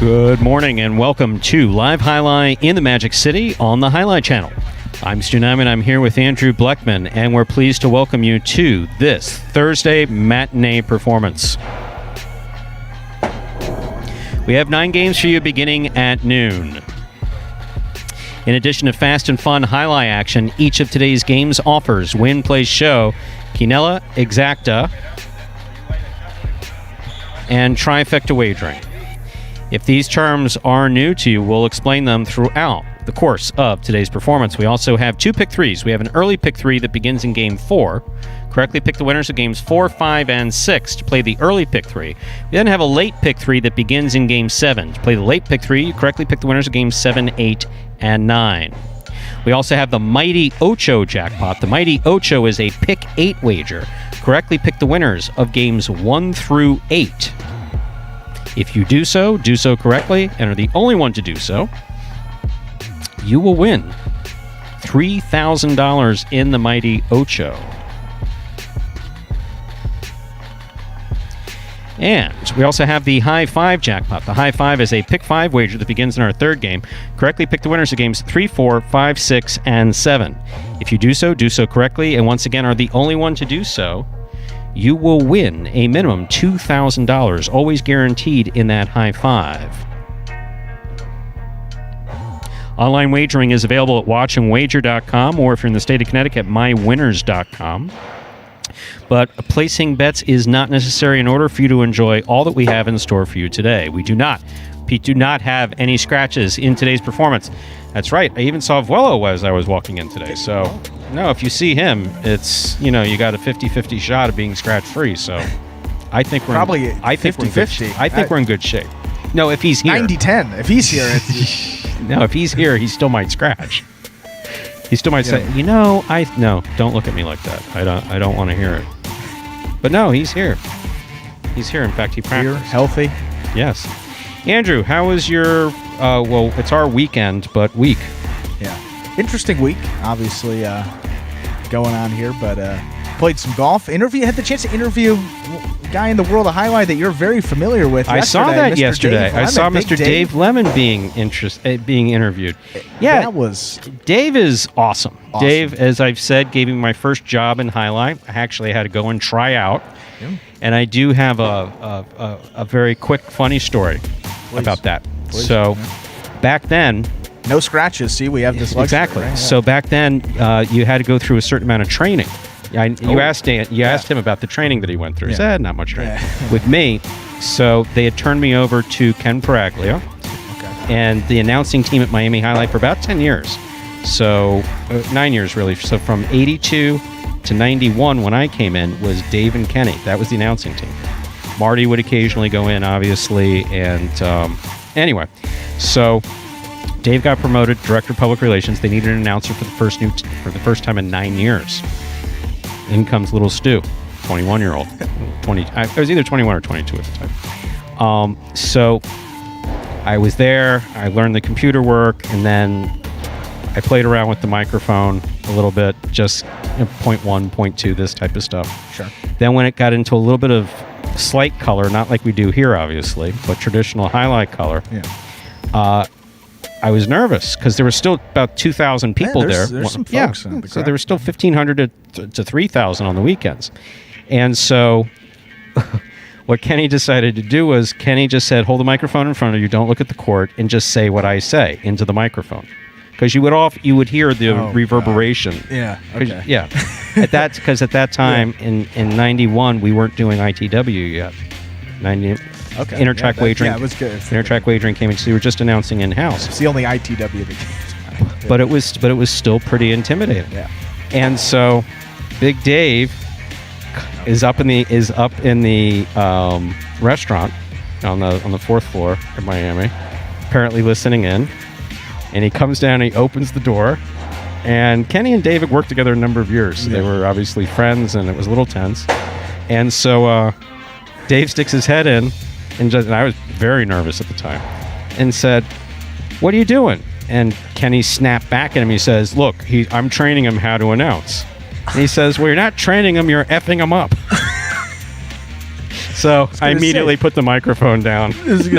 Good morning and welcome to Live Jai-Alai in the Magic City on the Jai-Alai Channel. I'm Stu Nyman, I'm here with Andrew Bleckman, and we're pleased to welcome you to this Thursday matinee performance. We have 9 games for you beginning at noon. In addition to fast and fun Jai-Alai action, each of today's games offers win, play, show, quinella, exacta, and trifecta wagering. If these terms are new to you, we'll explain them throughout the course of today's performance. We also have 2 pick 3s. We have an early pick 3 that begins in game 4. Correctly pick the winners of games 4, 5, and 6 to play the early pick 3. We then have a late pick 3 that begins in game 7. To play the late pick 3, you correctly pick the winners of games 7, 8, and 9. We also have the Mighty Ocho jackpot. The Mighty Ocho is a pick 8 wager. Correctly pick the winners of games 1 through 8. If you do so correctly, and are the only one to do so, you will win $3,000 in the Mighty Ocho. And we also have the High 5 jackpot. The High 5 is a pick 5 wager that begins in our third game. Correctly pick the winners of games 3, 4, 5, 6, and 7. If you do so correctly, and once again are the only one to do so, you will win a minimum $2,000, always guaranteed in that High 5. Online wagering is available at watchandwager.com, or if you're in the state of Connecticut, mywinners.com. But placing bets is not necessary in order for you to enjoy all that we have in store for you today. Pete do not have any scratches in today's performance. That's right. I even saw Vuelo as I was walking in today. So, no, if you see him, it's, you got a 50-50 shot of being scratch-free. So, I think we're probably 50-50. I think we're in good shape. No, if he's here. 90-10. If he's here, it's... No, if he's here, he still might scratch. He still might say, no, don't look at me like that. I don't want to hear it. But no, he's here. He's here. In fact, he practiced. Here, healthy. Yes. Andrew, how was your, it's our weekend, but week? Yeah. Interesting week, obviously, going on here, but played some golf. Had the chance to interview a guy in the world of Jai-Alai that you're very familiar with. I saw that yesterday. I saw Mr. Dave Lemon being interviewed. Yeah, Dave is awesome. Dave, as I've said, gave me my first job in Jai-Alai. I actually had to go and try out. Yeah. And I do have a very quick, funny story about that. Please. So, back then... No scratches. See, we have this luxury. Exactly. Right? So, back then, you had to go through a certain amount of training. You asked him about the training that he went through. He said, not much training. Yeah. With me, so they had turned me over to Ken Paraglio and the announcing team at Miami Jai-Alai for about 10 years. So, 9 years, really. So, from 82 to 91, when I came in, was Dave and Kenny. That was the announcing team. Marty would occasionally go in, obviously, and anyway. So, Dave got promoted, Director of Public Relations. They needed an announcer for the first time in 9 years. In comes little Stu, 21-year-old. I was either 21 or 22 at the time. So I was there. I learned the computer work, and then I played around with the microphone a little bit, just point 1, point 2, this type of stuff. Sure. Then when it got into a little bit of slight color, not like we do here, obviously, but traditional highlight color, I was nervous because there were still about 2,000 people there. There's some folks. So there were still 1,500 to 3,000 on the weekends. And so what Kenny decided to do was Kenny just said, hold the microphone in front of you, don't look at the court, and just say what I say into the microphone. Because you would hear the reverberation. God. Yeah. Okay. Yeah. Because at that time in 91 we weren't doing ITW yet. Intertrack wagering. Yeah, it was good. Intertrack wagering came in, so we were just announcing in house. It's the only ITW that came. But it was still pretty intimidating. Yeah. And so, Big Dave is up in the restaurant on the 4th floor in Miami, apparently listening in. And he comes down and he opens the door. And Kenny and David worked together a number of years. So they were obviously friends, and it was a little tense. And so Dave sticks his head in, and I was very nervous at the time, and said, "What are you doing?" And Kenny snapped back at him. He says, "Look, I'm training him how to announce." And he says, "Well, you're not training him, you're effing him up." So I immediately put the microphone down.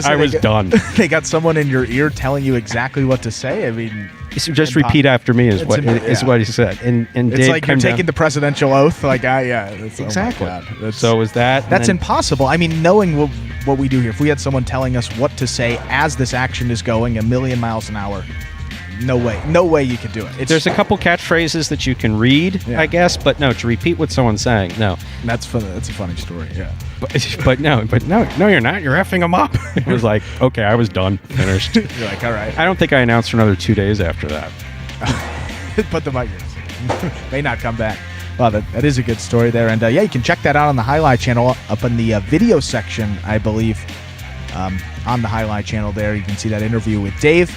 I was done. They got someone in your ear telling you exactly what to say. I mean, just repeat after me is what he said. And it's Dave like you're taking the presidential oath. Like, exactly. Oh my God. So was that? That's impossible. I mean, knowing what we do here, if we had someone telling us what to say as this action is going a million miles an hour, no way you could do it. There's a couple catchphrases that you can read, I guess, but no, to repeat what someone's saying, no. That's funny. That's a funny story. Yeah. But no, you're not. You're effing them up. It was like, okay, I was done, finished. You're like, all right. I don't think I announced for another 2 days after that. Put the mic. May not come back. Well, that is a good story there, and you can check that out on the Jai-Alai channel up in the video section, I believe, on the Jai-Alai channel. There, you can see that interview with Dave.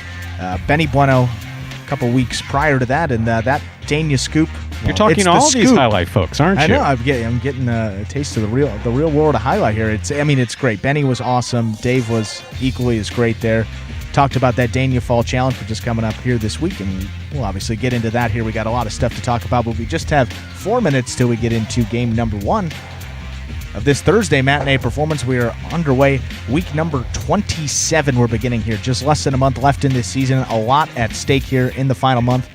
Benny Bueno a couple weeks prior to that, and that Dania scoop. You're talking to all these Jai-Alai folks, aren't you? I know. I'm getting a taste of the real world of Jai-Alai here. It's great. Benny was awesome. Dave was equally as great there. Talked about that Dania Fall Challenge, which is coming up here this week, and we'll obviously get into that here. We got a lot of stuff to talk about, but we just have 4 minutes till we get into game number 1 of this Thursday matinee performance. We are underway. Week number 27 we're beginning here. Just less than a month left in this season. A lot at stake here in the final month.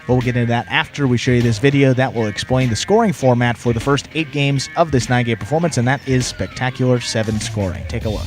But we'll get into that after we show you this video that will explain the scoring format for the first 8 games of this 9-game performance, and that is Spectacular 7 scoring. Take a look.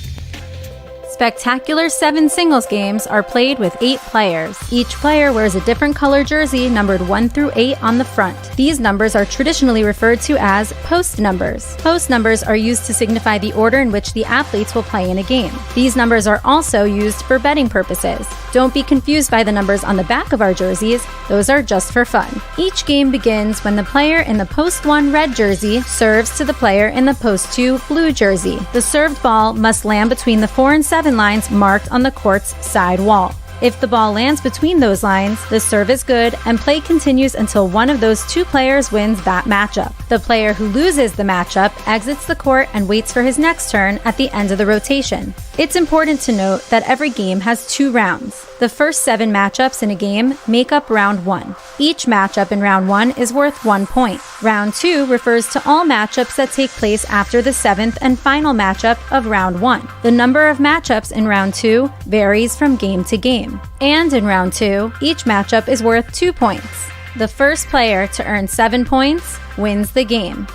Spectacular 7 singles games are played with 8 players. Each player wears a different color jersey numbered 1 through 8 on the front. These numbers are traditionally referred to as post numbers. Post numbers are used to signify the order in which the athletes will play in a game. These numbers are also used for betting purposes. Don't be confused by the numbers on the back of our jerseys. Those are just for fun. Each game begins when the player in the post 1 red jersey serves to the player in the post 2 blue jersey. The served ball must land between the 4 and 7 lines marked on the court's side wall. If the ball lands between those lines, the serve is good and play continues until one of those 2 players wins that matchup. The player who loses the matchup exits the court and waits for his next turn at the end of the rotation. It's important to note that every game has 2 rounds. The first 7 matchups in a game make up round 1. Each matchup in round 1 is worth 1 point. Round 2 refers to all matchups that take place after the 7th and final matchup of round 1. The number of matchups in round 2 varies from game to game. And in round 2, each matchup is worth 2 points. The first player to earn 7 points wins the game.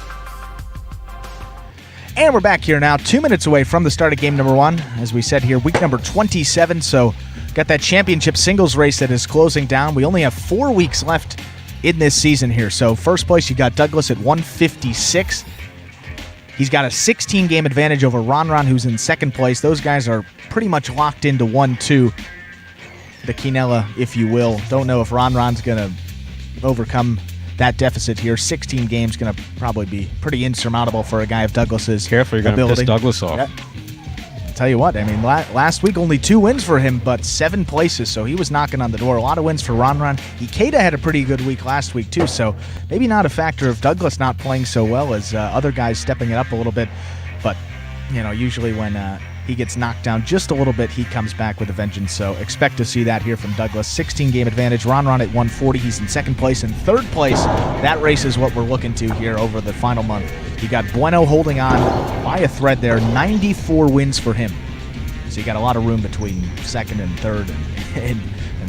And we're back here now, 2 minutes away from the start of game number 1. As we said here, week number 27, so got that championship singles race that is closing down. We only have 4 weeks left in this season here. So first place, you got Douglas at 156. He's got a 16-game advantage over Ron, who's in second place. Those guys are pretty much locked into 1-2. The Quinella, if you will. Don't know if Ron's going to overcome that deficit here. 16 games going to probably be pretty insurmountable for a guy of Douglas's Careful, you're going to piss Douglas off. Yep. I'll tell you what, I mean, last week only 2 wins for him, but 7 places, so he was knocking on the door. A lot of wins for Ron. Ikeda had a pretty good week last week, too, so maybe not a factor of Douglas not playing so well as other guys stepping it up a little bit, but, usually when he gets knocked down just a little bit, he comes back with a vengeance. So expect to see that here from Douglas. 16-game advantage. Ron at 140. He's in second place. In third place, that race is what we're looking to here over the final month. You got Bueno holding on by a thread there. 94 wins for him. So you got a lot of room between second and third and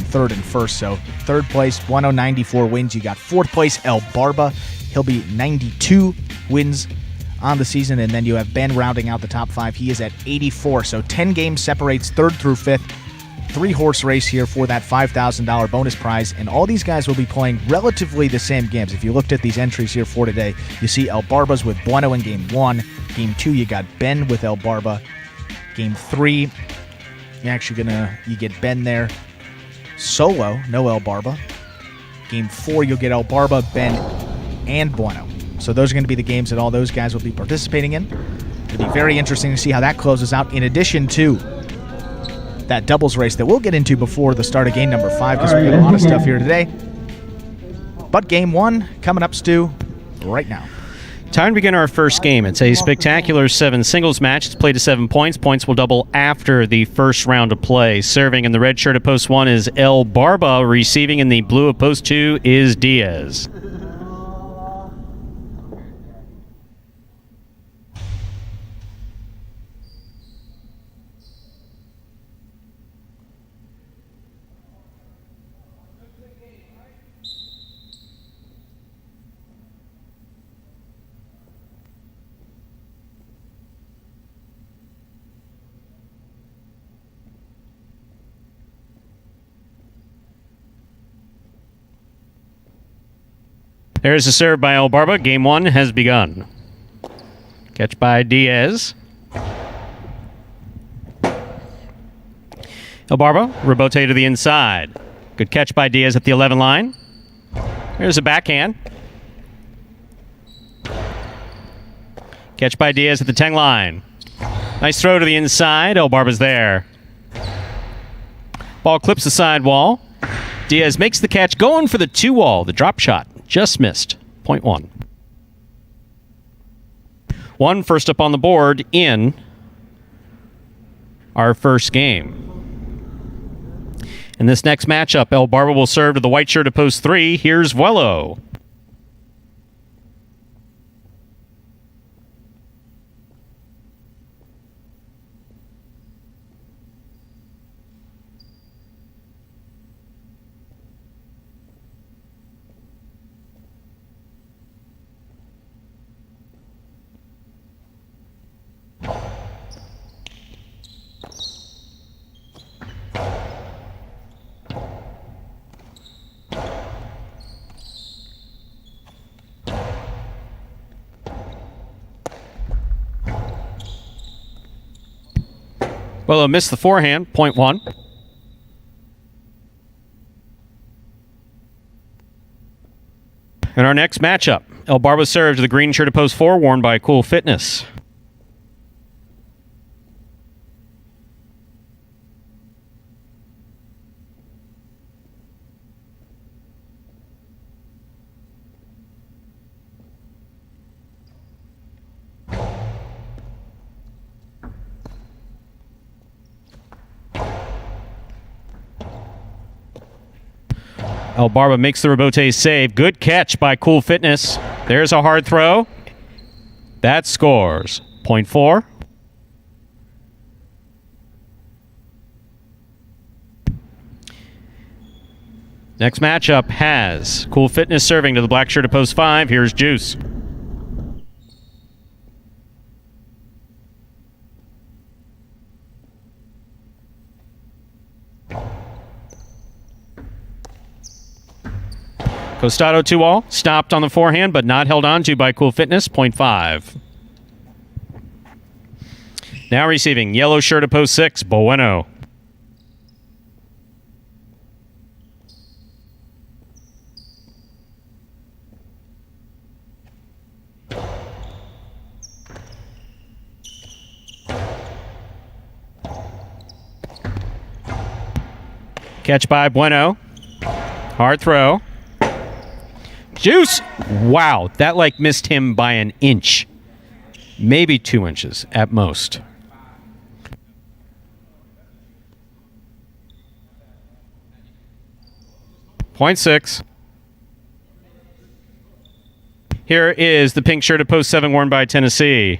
third and first. So third place, Bueno, 94 wins. You got fourth place, El Barba. He'll be 92 wins on the season, and then you have Ben rounding out the top 5. He is at 84, so 10 games separates third through fifth. 3-horse race here for that $5,000 bonus prize, and all these guys will be playing relatively the same games. If you looked at these entries here for today, you see El Barba's with Bueno in game 1. Game 2, you got Ben with El Barba. Game 3, you get Ben there solo, no El Barba. Game 4, you'll get El Barba, Ben, and Bueno. So those are going to be the games that all those guys will be participating in. It'll be very interesting to see how that closes out, in addition to that doubles race that we'll get into before the start of game number 5, because we've got a lot of stuff here today. But game 1 coming up, Stu, right now. Time to begin our first game. It's a spectacular 7 singles match. It's played to 7 points. Points will double after the first round of play. Serving in the red shirt at post 1 is El Barba. Receiving in the blue at post 2 is Diaz. There's a serve by El Barba. Game 1 has begun. Catch by Diaz. El Barba, rebote to the inside. Good catch by Diaz at the 11 line. There's a backhand. Catch by Diaz at the 10 line. Nice throw to the inside. El Barba's there. Ball clips the sidewall. Diaz makes the catch, going for the 2-wall. The drop shot just missed. Point 1. 1 first up on the board in our first game. In this next matchup, El Barba will serve to the white shirt at post 3. Here's Vuelo. Well, missed the forehand, point 1. In our next matchup, El Barba serves to the green shirt at post 4, worn by Cool Fitness. El Barba makes the rebote save. Good catch by Cool Fitness. There's a hard throw. That scores. Point 4. Next matchup has Cool Fitness serving to the black shirt at post 5. Here's Juice. Costado 2-all, stopped on the forehand, but not held on to by Cool Fitness, point 5. Now receiving, yellow shirt at post 6, Bueno. Catch by Bueno. Hard throw. Juice! Wow, that missed him by an inch. Maybe 2 inches at most. Point 6. Here is the pink shirt at post 7 worn by Tennessee.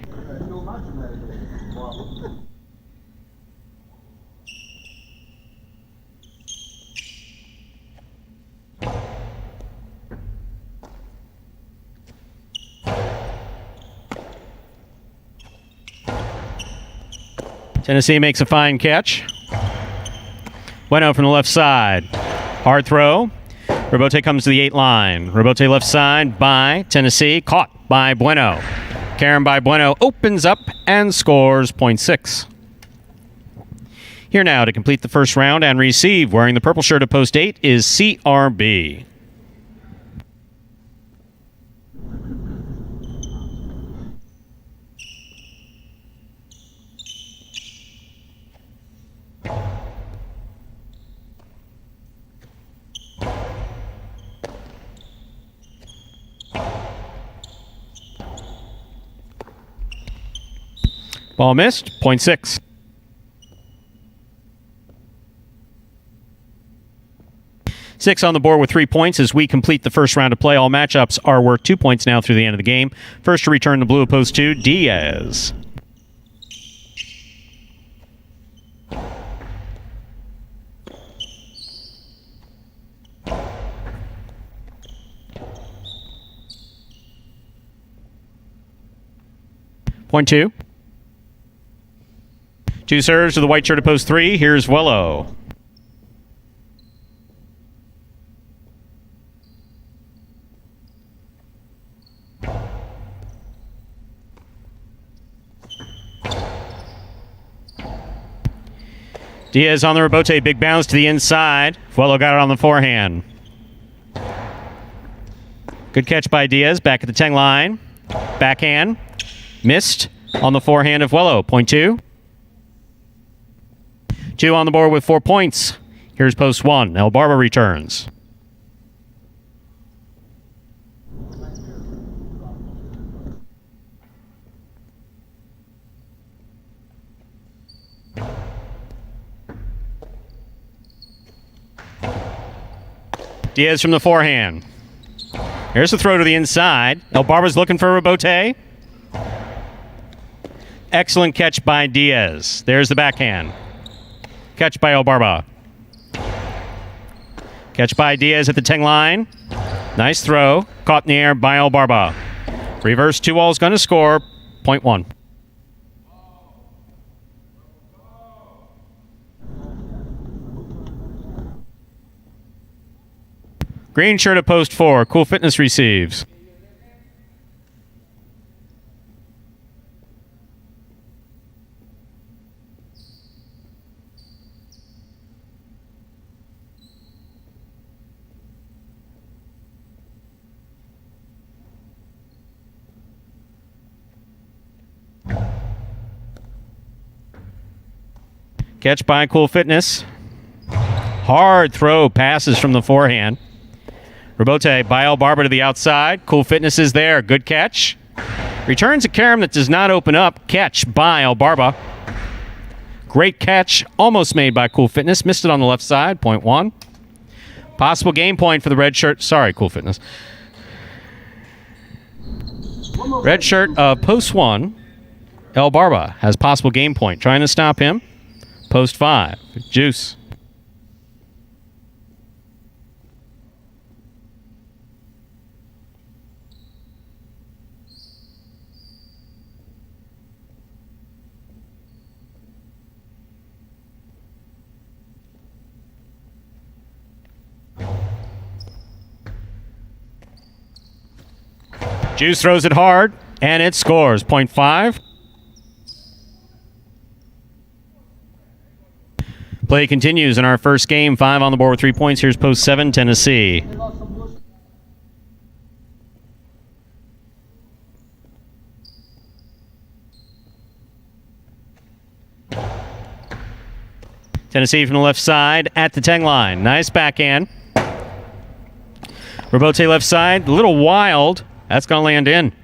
Tennessee makes a fine catch. Bueno from the left side. Hard throw. Rebote comes to the 8 line. Rebote left side by Tennessee. Caught by Bueno. Karen by Bueno opens up and scores point 6. Here now to complete the first round and receive, wearing the purple shirt at post 8, is CRB. Ball missed, point 6. Six on the board with 3 points as we complete the first round of play. All matchups are worth 2 points now through the end of the game. First to return the blue at post 2, Diaz. Point 2. 2 serves to the white shirt at post 3. Here's Vuelo. Diaz on the rebote, big bounce to the inside. Vuelo got it on the forehand. Good catch by Diaz, back at the 10 line. Backhand, missed on the forehand of Vuelo, point 2. 2 on the board with 4 points. Here's post 1, El Barba returns. Diaz from the forehand. Here's the throw to the inside. El Barba's looking for a rebote. Excellent catch by Diaz. There's the backhand. Catch by El Barba. Catch by Diaz at the 10 line. Nice throw. Caught in the air by El Barba. Reverse 2-all's going to score. Point 1. Green shirt at post 4. Cool Fitness receives. Catch by Cool Fitness. Hard throw passes from the forehand. Rebote by El Barba to the outside. Cool Fitness is there. Good catch. Returns a carom that does not open up. Catch by El Barba. Great catch. Almost made by Cool Fitness. Missed it on the left side. Point 1. Possible game point for the red shirt. Sorry, Cool Fitness. Red shirt of post 1. El Barba has possible game point. Trying to stop him. Post 5. Juice. Juice throws it hard, and it scores. Point 5. Play continues in our first game. 5 on the board with 3 points. Here's post 7, Tennessee. Tennessee from the left side at the 10 line. Nice backhand. Rebote left side, a little wild. That's going to land in.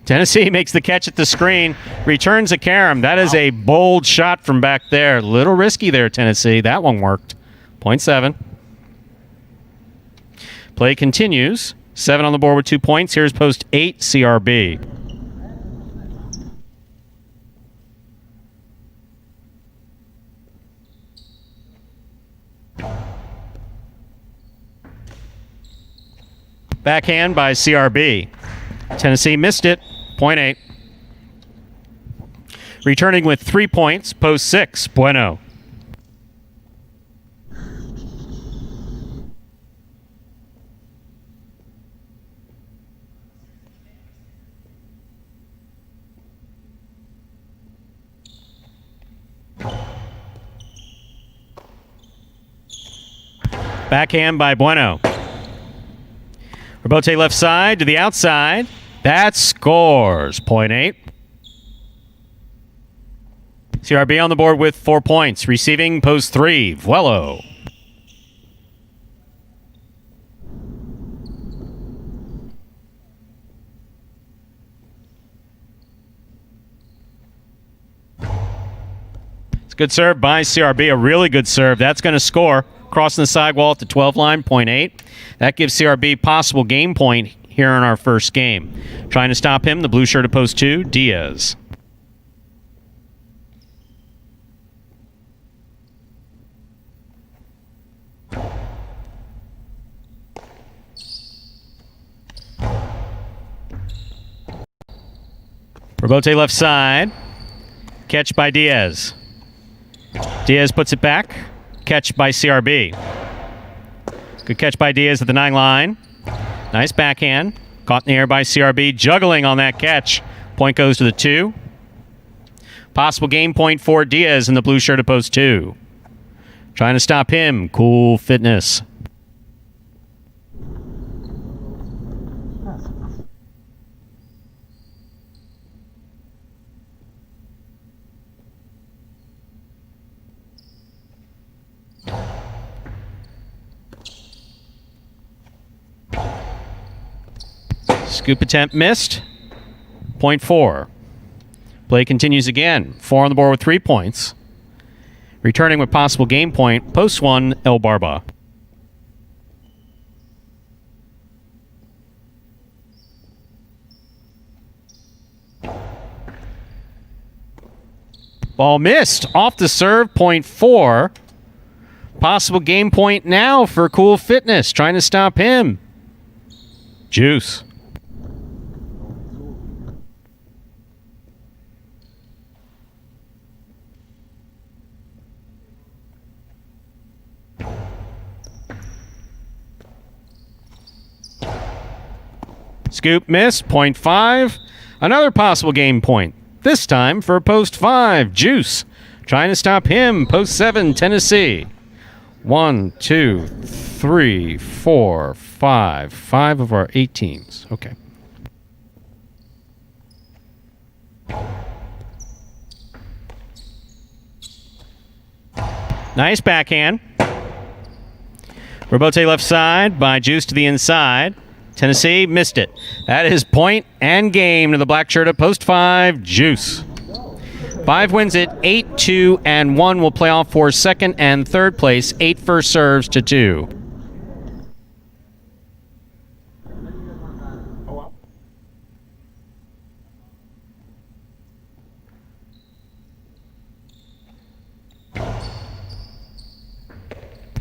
Tennessee makes the catch at the screen, returns a carom. That is a bold shot from back there. Little risky there, Tennessee. That one worked. Point 7. Play continues. 7 on the board with 2 points. Here's post 8, CRB. Backhand by CRB. Tennessee missed it. Point 8. Returning with 3 points. Post 6. Bueno. Backhand by Bueno. Rebote left side to the outside. That scores. Point 8. CRB on the board with 4 points. Receiving post 3. Vuelo. It's a good serve by CRB. A really good serve. That's going to score. Crossing the sidewall at the 12 line. Point 8. That gives CRB possible game point here in our first game. Trying to stop him, the blue shirt at post 2, Diaz. Rebote left side. Catch by Diaz. Diaz puts it back. Catch by CRB. Good catch by Diaz at the 9 line. Nice backhand. Caught in the air by CRB. Juggling on that catch. Point goes to the 2. Possible game point for Diaz in the blue shirt at post 2. Trying to stop him. Cool Fitness. Scoop attempt missed. Point 4. Play continues again. 4 on the board with 3 points. Returning with possible game point. Post 1, El Barba. Ball missed. Off the serve. Point 4. Possible game point now for Cool Fitness. Trying to stop him. Juice. Scoop miss, point 5. Another possible game point. This time for post 5, Juice. Trying to stop him, post 7, Tennessee. 1, 2, 3, 4, 5. 5 of our 8 teams. Okay. Nice backhand. Robote left side by Juice to the inside. Tennessee missed it. That is point and game to the black shirt at post 5, Juice. 5 wins it, 8, 2, and 1 will play off for second and third place. 8 first serves to 2.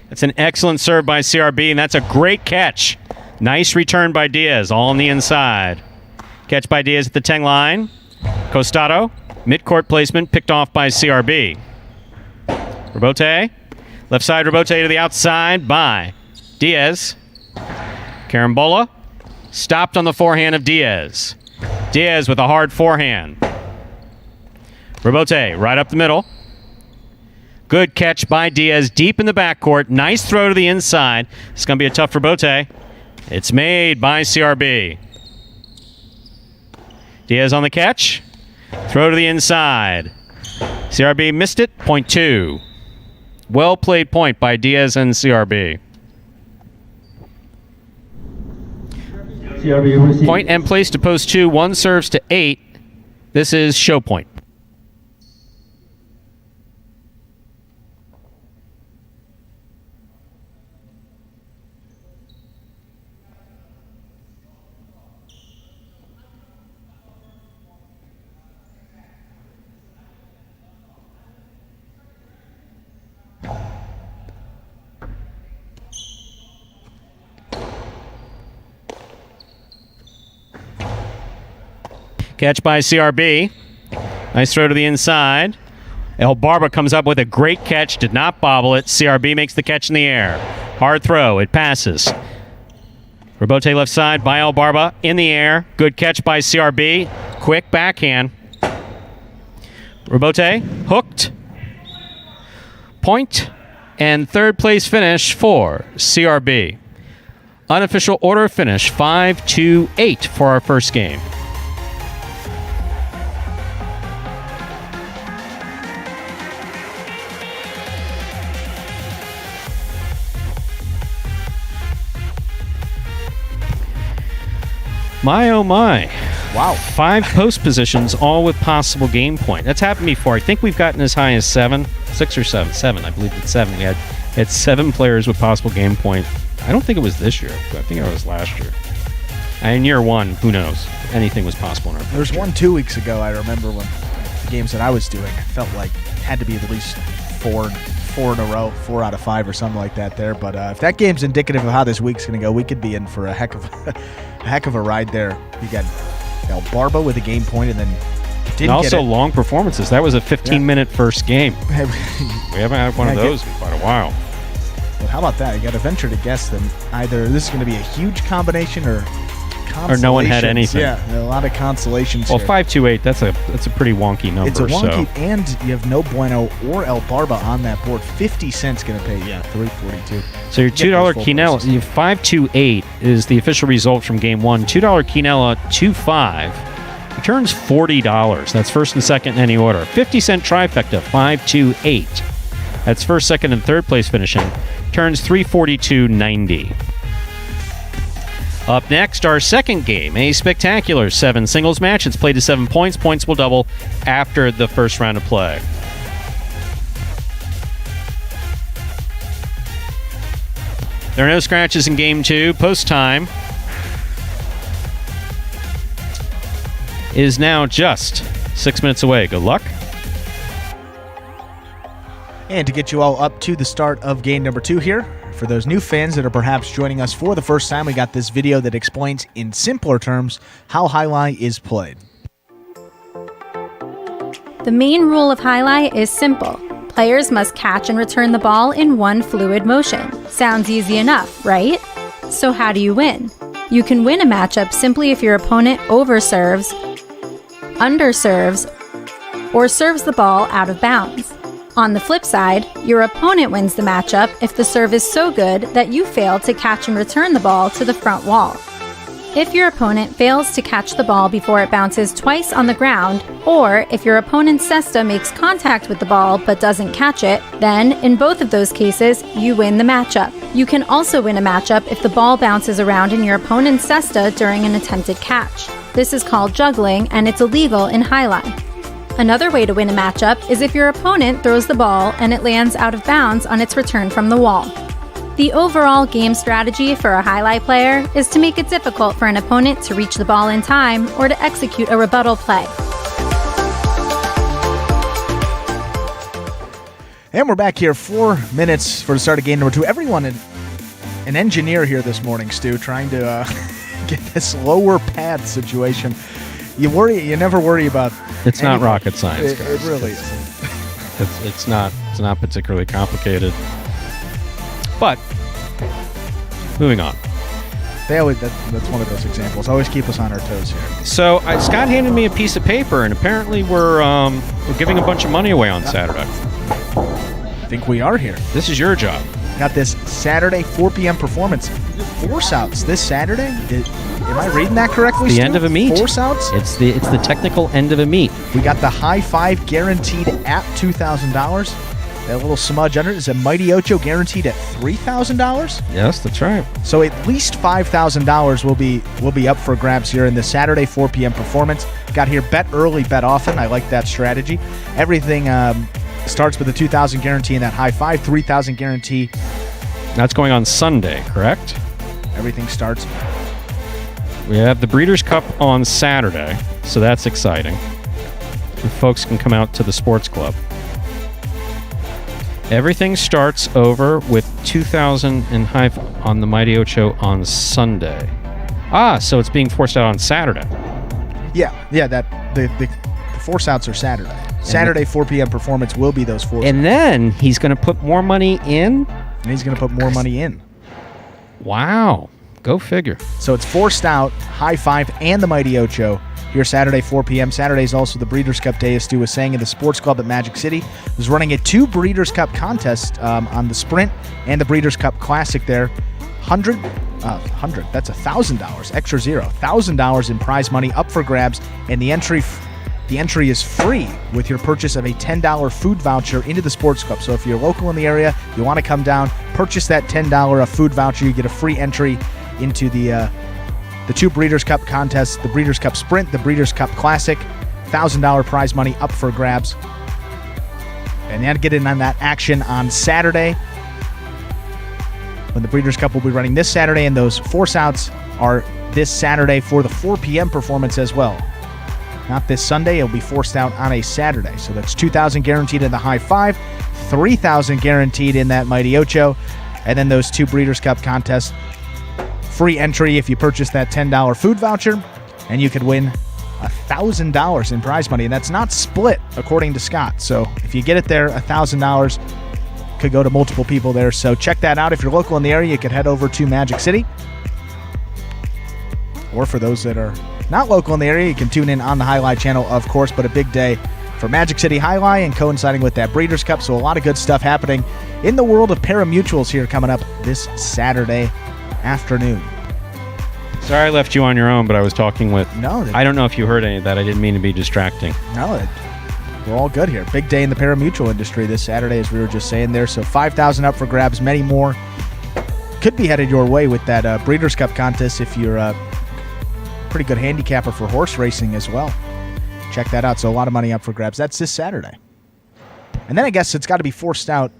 That's an excellent serve by CRB, and that's a great catch. Nice return by Diaz, all on the inside. Catch by Diaz at the 10 line. Costado, mid-court placement, picked off by CRB. Robote, left side Robote to the outside by Diaz. Carambola, stopped on the forehand of Diaz. Diaz with a hard forehand. Robote, right up the middle. Good catch by Diaz, deep in the backcourt. Nice throw to the inside. It's going to be a tough Robote. It's made by CRB. Diaz on the catch. Throw to the inside. CRB missed it. Point 2. Well played point by Diaz and CRB. Point and place to post 2. 1 serves to 8. This is show point. Catch by CRB. Nice throw to the inside. El Barba comes up with a great catch. Did not bobble it. CRB makes the catch in the air. Hard throw. It passes. Robote left side by El Barba. In the air. Good catch by CRB. Quick backhand. Robote hooked. Point and third place finish for CRB. Unofficial order finish 5-2-8 for our first game. My, oh my. Wow. 5 post positions, all with possible game point. That's happened before. I think we've gotten as high as 7. 6 or 7. 7. I believe it's 7. We had 7 players with possible game point. I don't think it was this year. I think it was last year. In year 1, who knows? Anything was possible in our There's one 2 weeks ago, I remember, when the games that I was doing, I felt like it had to be at least 4 in a row, 4 out of 5 or something like that there. But if that game's indicative of how this week's going to go, we could be in for a heck of a ride there. You got El Barba with a game point, and then and also long performances. That was a 15-minute first game. We haven't had one of those in quite a while. Well, how about that? You got to venture to guess that either this is going to be a huge combination or consolations. Or no one had anything. Yeah, a lot of consolations. Well, here. 528. That's a pretty wonky number. It's a wonky, so. and you have no Bueno or El Barba on that board. 50 cents going to pay you $3.42. So your $2 quinella, 528 is the official result from game one. $2 quinella, 2.5. Returns $40. That's first and second in any order. 50-cent trifecta, 528. That's first, second, and third place finishing. Turns $342.90. Up next, our second game, a spectacular 7 singles match. It's played to 7 points. Points will double after the first round of play. There are no scratches in game 2. Post time is now just 6 minutes away. Good luck. And to get you all up to the start of game number 2 here, for those new fans that are perhaps joining us for the first time, we got this video that explains in simpler terms how Jai-Alai is played. The main rule of Jai-Alai is simple. Players must catch and return the ball in one fluid motion. Sounds easy enough, right? So how do you win? You can win a matchup simply if your opponent overserves, underserves, or serves the ball out of bounds. On the flip side, your opponent wins the matchup if the serve is so good that you fail to catch and return the ball to the front wall. If your opponent fails to catch the ball before it bounces twice on the ground, or if your opponent's cesta makes contact with the ball but doesn't catch it, then, in both of those cases, you win the matchup. You can also win a matchup if the ball bounces around in your opponent's cesta during an attempted catch. This is called juggling, and it's illegal in Jai-Alai. Another way to win a matchup is if your opponent throws the ball and it lands out of bounds on its return from the wall. The overall game strategy for a Jai-Alai player is to make it difficult for an opponent to reach the ball in time or to execute a rebuttal play. And we're back here 4 minutes for the start of game number 2. Everyone, an engineer here this morning, Stu, trying to get this lower pad situation. You never worry about It's not rocket science, It guys. really isn't. It's not particularly complicated. But moving on. That's one of those examples. Always keep us on our toes here. So Scott handed me a piece of paper, and apparently we're giving a bunch of money away on Saturday. I think we are here. This is your job. Got this Saturday 4 p.m. performance. Force outs this Saturday. Am I reading that correctly? The Stu? end of a meet. Force outs. It's the technical end of a meet. We got the high five guaranteed at $2,000. That little smudge under it is a Mighty Ocho guaranteed at $3,000. Yes, that's right. So at least $5,000 will be up for grabs here in the Saturday 4 p.m. performance. Got here bet early, bet often. I like that strategy. Everything starts with a $2,000 guarantee and that high five, $3,000 guarantee. That's going on Sunday, correct? Everything starts. We have the Breeders' Cup on Saturday, so that's exciting. And folks can come out to the sports club. Everything starts over with 2,000 and high on the Mighty Ocho on Sunday. So it's being forced out on Saturday. Yeah. That the force outs are Saturday. Saturday 4 p.m. performance will be those force. And then he's going to put more money in. And he's going to put more money in. Wow. Go figure. So it's forced out, high five, and the Mighty Ocho here Saturday, 4 p.m. Saturday is also the Breeders' Cup Day, as Stu was saying, in the Sports Club at Magic City. Was running a 2 Breeders' Cup contest on the Sprint and the Breeders' Cup Classic there. 100, that's $1,000, extra zero. $1,000 in prize money up for grabs, and the entry is free with your purchase of a $10 food voucher into the Sports Club. So if you're local in the area, you want to come down, purchase that $10 food voucher, you get a free entry into the 2 Breeders' Cup contests, the Breeders' Cup Sprint, the Breeders' Cup Classic. $1,000 prize money up for grabs. And you had to get in on that action on Saturday, when the Breeders' Cup will be running this Saturday, and those force outs are this Saturday for the 4 p.m. performance as well. Not this Sunday, it'll be forced out on a Saturday. So that's $2,000 guaranteed in the high five, $3,000 guaranteed in that Mighty Ocho, and then those 2 Breeders' Cup contests. Free entry if you purchase that $10 food voucher, and you could win $1,000 in prize money, and that's not split according to Scott. So if you get it there, $1,000 could go to multiple people there. So check that out. If you're local in the area, you could head over to Magic City, Or for those that are not local in the area, you can tune in on the Jai-Alai Channel, of course, but a big day for Magic City Jai-Alai and coinciding with that Breeders' Cup. So a lot of good stuff happening in the world of pari-mutuels here coming up this Saturday afternoon. Sorry I left you on your own, but I was talking with... No. I don't know if you heard any of that. I didn't mean to be distracting. No, we're all good here. Big day in the pari-mutuel industry this Saturday, as we were just saying there. So 5,000 up for grabs, many more. Could be headed your way with that Breeders' Cup contest if you're a pretty good handicapper for horse racing as well. Check that out. So a lot of money up for grabs. That's this Saturday. And then I guess it's got to be forced out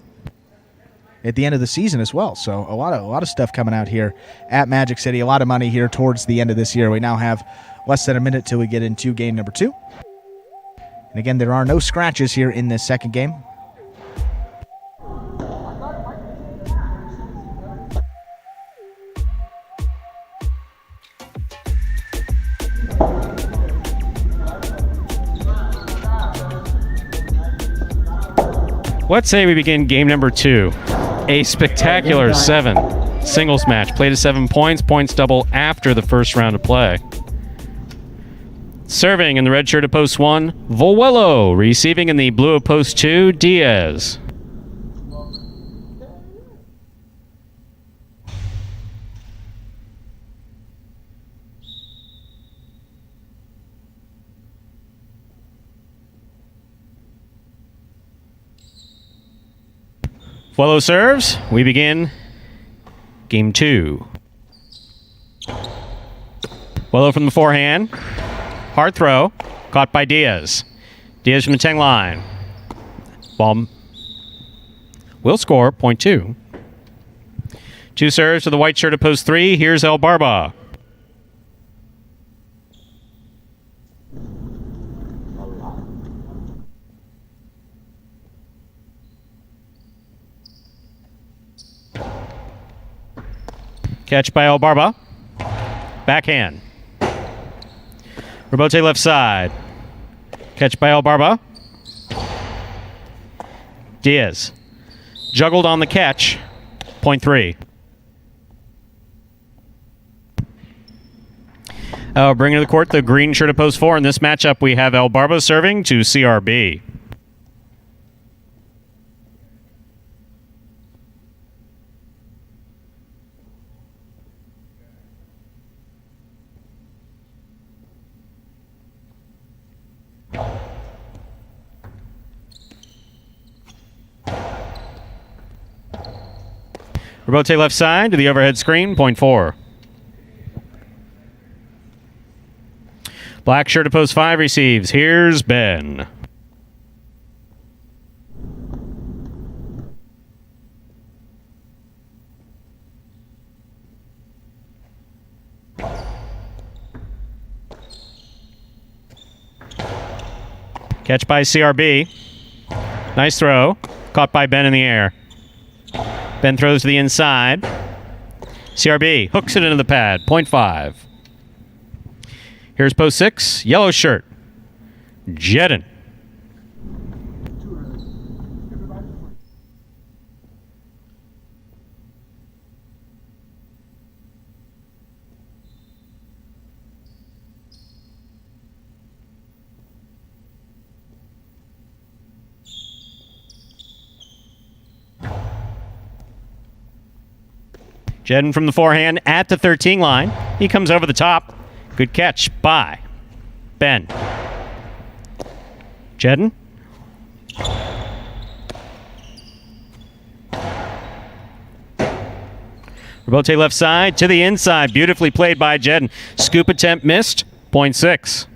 at the end of the season as well. So a lot of stuff coming out here at Magic City. A lot of money here towards the end of this year. We now have less than a minute till we get into game number 2. And again, there are no scratches here in this second game. Let's say we begin game number 2. A spectacular 7 singles match. Played to 7 points. Points double after the first round of play. Serving in the red shirt of post 1, Volwello. Receiving in the blue of post 2, Diaz. Volwello serves. We begin game 2. Volwello from the forehand. Hard throw. Caught by Diaz. Diaz from the 10 line. Ball will score, point 2. 2 serves to the white shirt of post 3. Here's El Barba. Catch by El Barba. Backhand. Rebote left side. Catch by El Barba. Diaz. Juggled on the catch. Point 3. Bringing to the court the green shirt of post 4. In this matchup, we have El Barba serving to CRB. Rebote left side to the overhead screen, point 4. Black shirt to post 5 receives. Here's Ben. Catch by CRB. Nice throw. Caught by Ben in the air. Ben throws to the inside. CRB hooks it into the pad. Point 5. Here's post 6. Yellow shirt. Jedden. Jedden from the forehand at the 13 line. He comes over the top. Good catch by Ben. Jedden. Rebote left side to the inside. Beautifully played by Jedden. Scoop attempt missed. Point 6.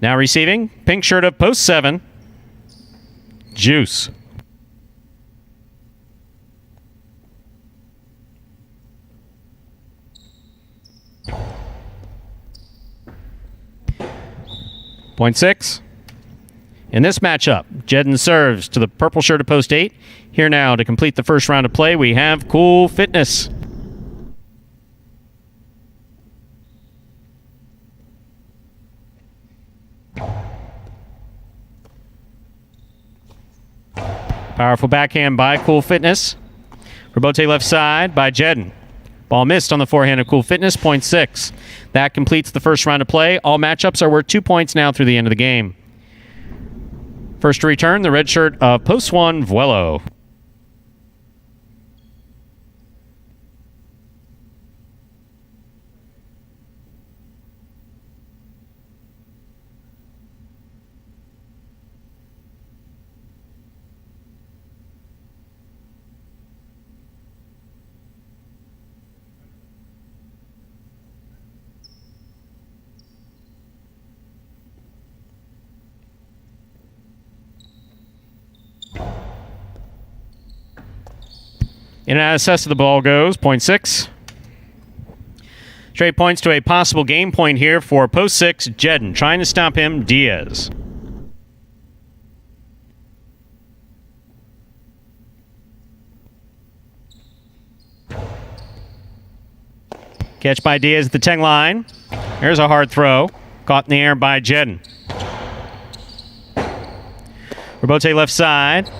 Now receiving. Pink shirt of post 7. Juice. Point 6. In this matchup, Jedden serves to the purple shirt of post 8. Here now to complete the first round of play, we have Cool Fitness. Powerful backhand by Cool Fitness. Rebote left side by Jedden. Ball missed on the forehand of Cool Fitness, point 6. That completes the first round of play. All matchups are worth 2 points now through the end of the game. First to return, the red shirt of Post 1, Vuelo. In and out of cess of the ball goes, point 6. Straight points to a possible game point here for Post 6, Jedden. Trying to stop him, Diaz. Catch by Diaz at the 10 line. There's a hard throw. Caught in the air by Jedden. Rebote left side.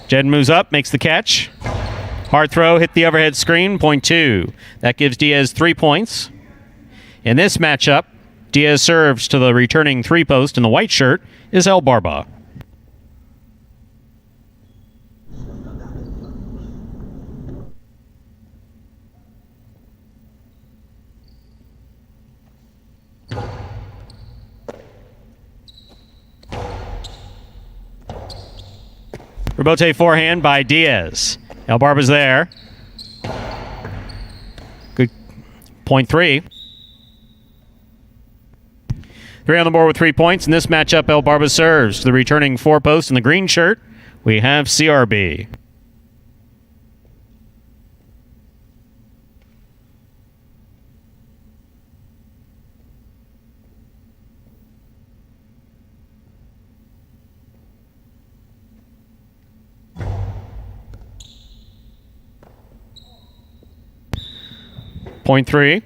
Jedden moves up, makes the catch. Hard throw, hit the overhead screen, point 2. That gives Diaz 3 points. In this matchup, Diaz serves to the returning 3-post, and the white shirt is El Barba. Rebote forehand by Diaz. El Barba's there. Good. Point 3. 3 on the board with 3 points. In this matchup, El Barba serves to the returning 4-post in the green shirt. We have CRB. Point 3.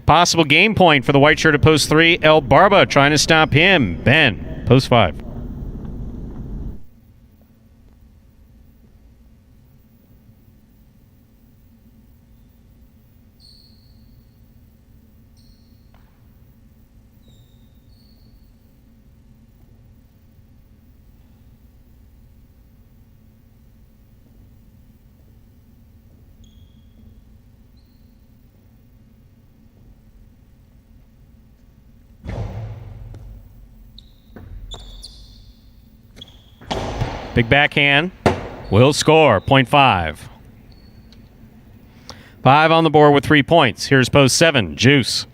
Possible game point for the white shirt at post 3. El Barba trying to stop him. Ben, post 5. Big backhand. Will score. Point 5. 5 on the board with 3 points. Here's post 7. Juice.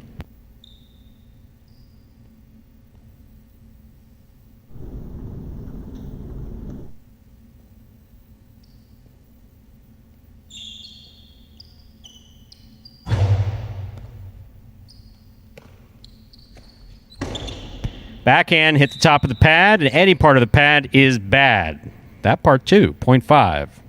Backhand hit the top of the pad, and any part of the pad is bad. That part too, point 5.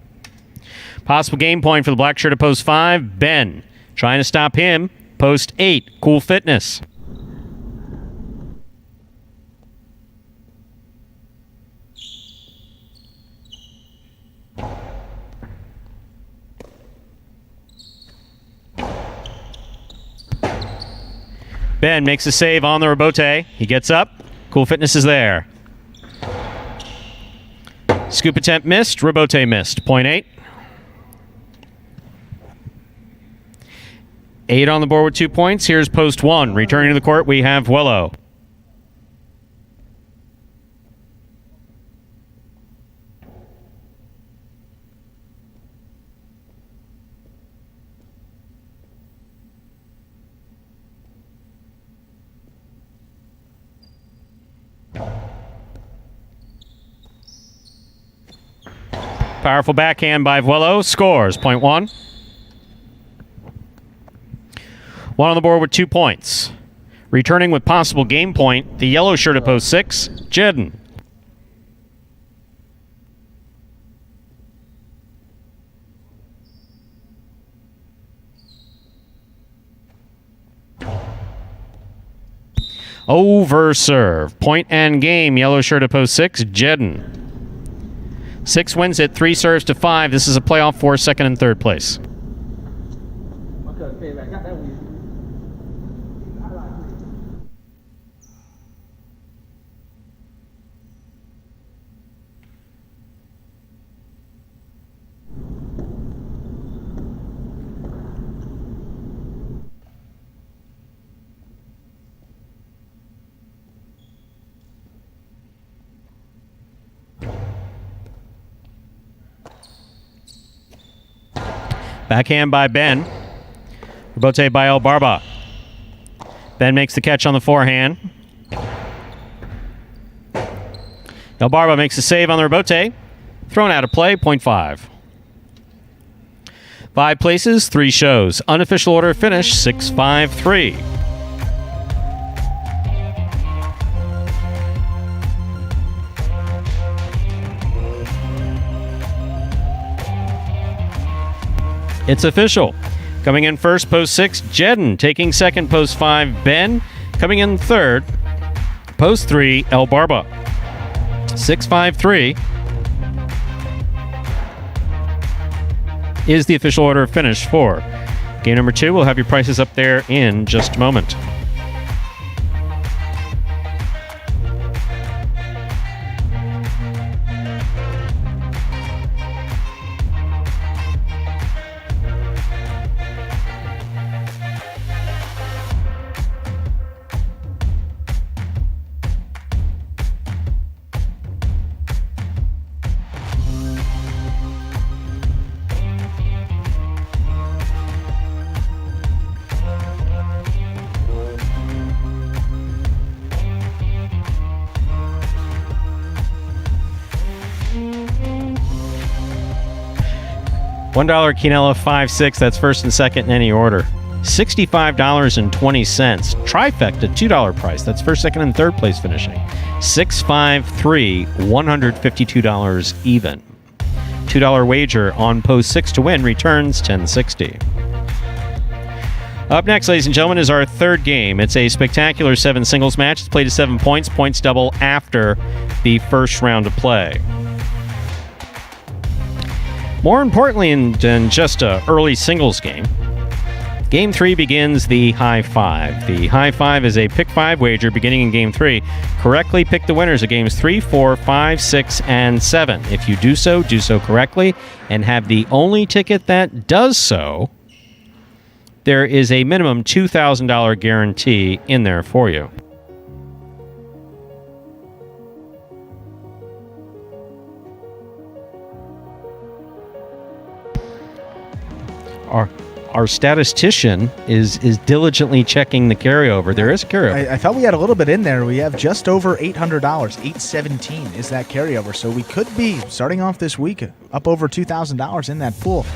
Possible game point for the black shirt at post 5. Ben trying to stop him. Post 8. Cool Fitness. Ben makes a save on the rebote. He gets up. Cool Fitness is there. Scoop attempt missed. Rebote missed. Point 8. 8 on the board with 2 points. Here's post 1. Returning to the court, we have Vuelo. Powerful backhand by Vuelo. Scores. Point 1. 1 on the board with 2 points. Returning with possible game point, the yellow shirt at post 6, Jedden. Over serve. Point and game, yellow shirt at post 6, Jedden. 6 wins it, 3 serves to 5. This is a playoff for second and third place. Backhand by Ben. Rebote by El Barba. Ben makes the catch on the forehand. El Barba makes a save on the rebote. Thrown out of play, 0.5. 5 places, 3 shows. Unofficial order of finish, 6-5-3. It's official. Coming in first, post 6, Jedden. Taking second, post 5, Ben. Coming in third, post 3, El Barba. 6-5-3 is the official order of finish for game number 2. We'll have your prices up there in just a moment. $1 quinella, 5-6. That's first and second in any order. $65.20. Trifecta, $2 price. That's first, second, and third place finishing. 6-5-3, $152 even. $2 wager on post 6 to win returns $10.60. Up next, ladies and gentlemen, is our third game. It's a spectacular 7 singles match. It's played to 7 points. Points double after the first round of play. More importantly than just an early singles game, Game 3 begins the high 5. The high 5 is a pick 5 wager beginning in Game 3. Correctly pick the winners of Games 3, 4, 5, 6, and 7. If you do so correctly, and have the only ticket that does so, there is a minimum $2,000 guarantee in there for you. Our statistician is diligently checking the carryover. There is a carryover. I thought we had a little bit in there. We have just over $800. $817 is that carryover. So we could be, starting off this week, up over $2,000 in that pool.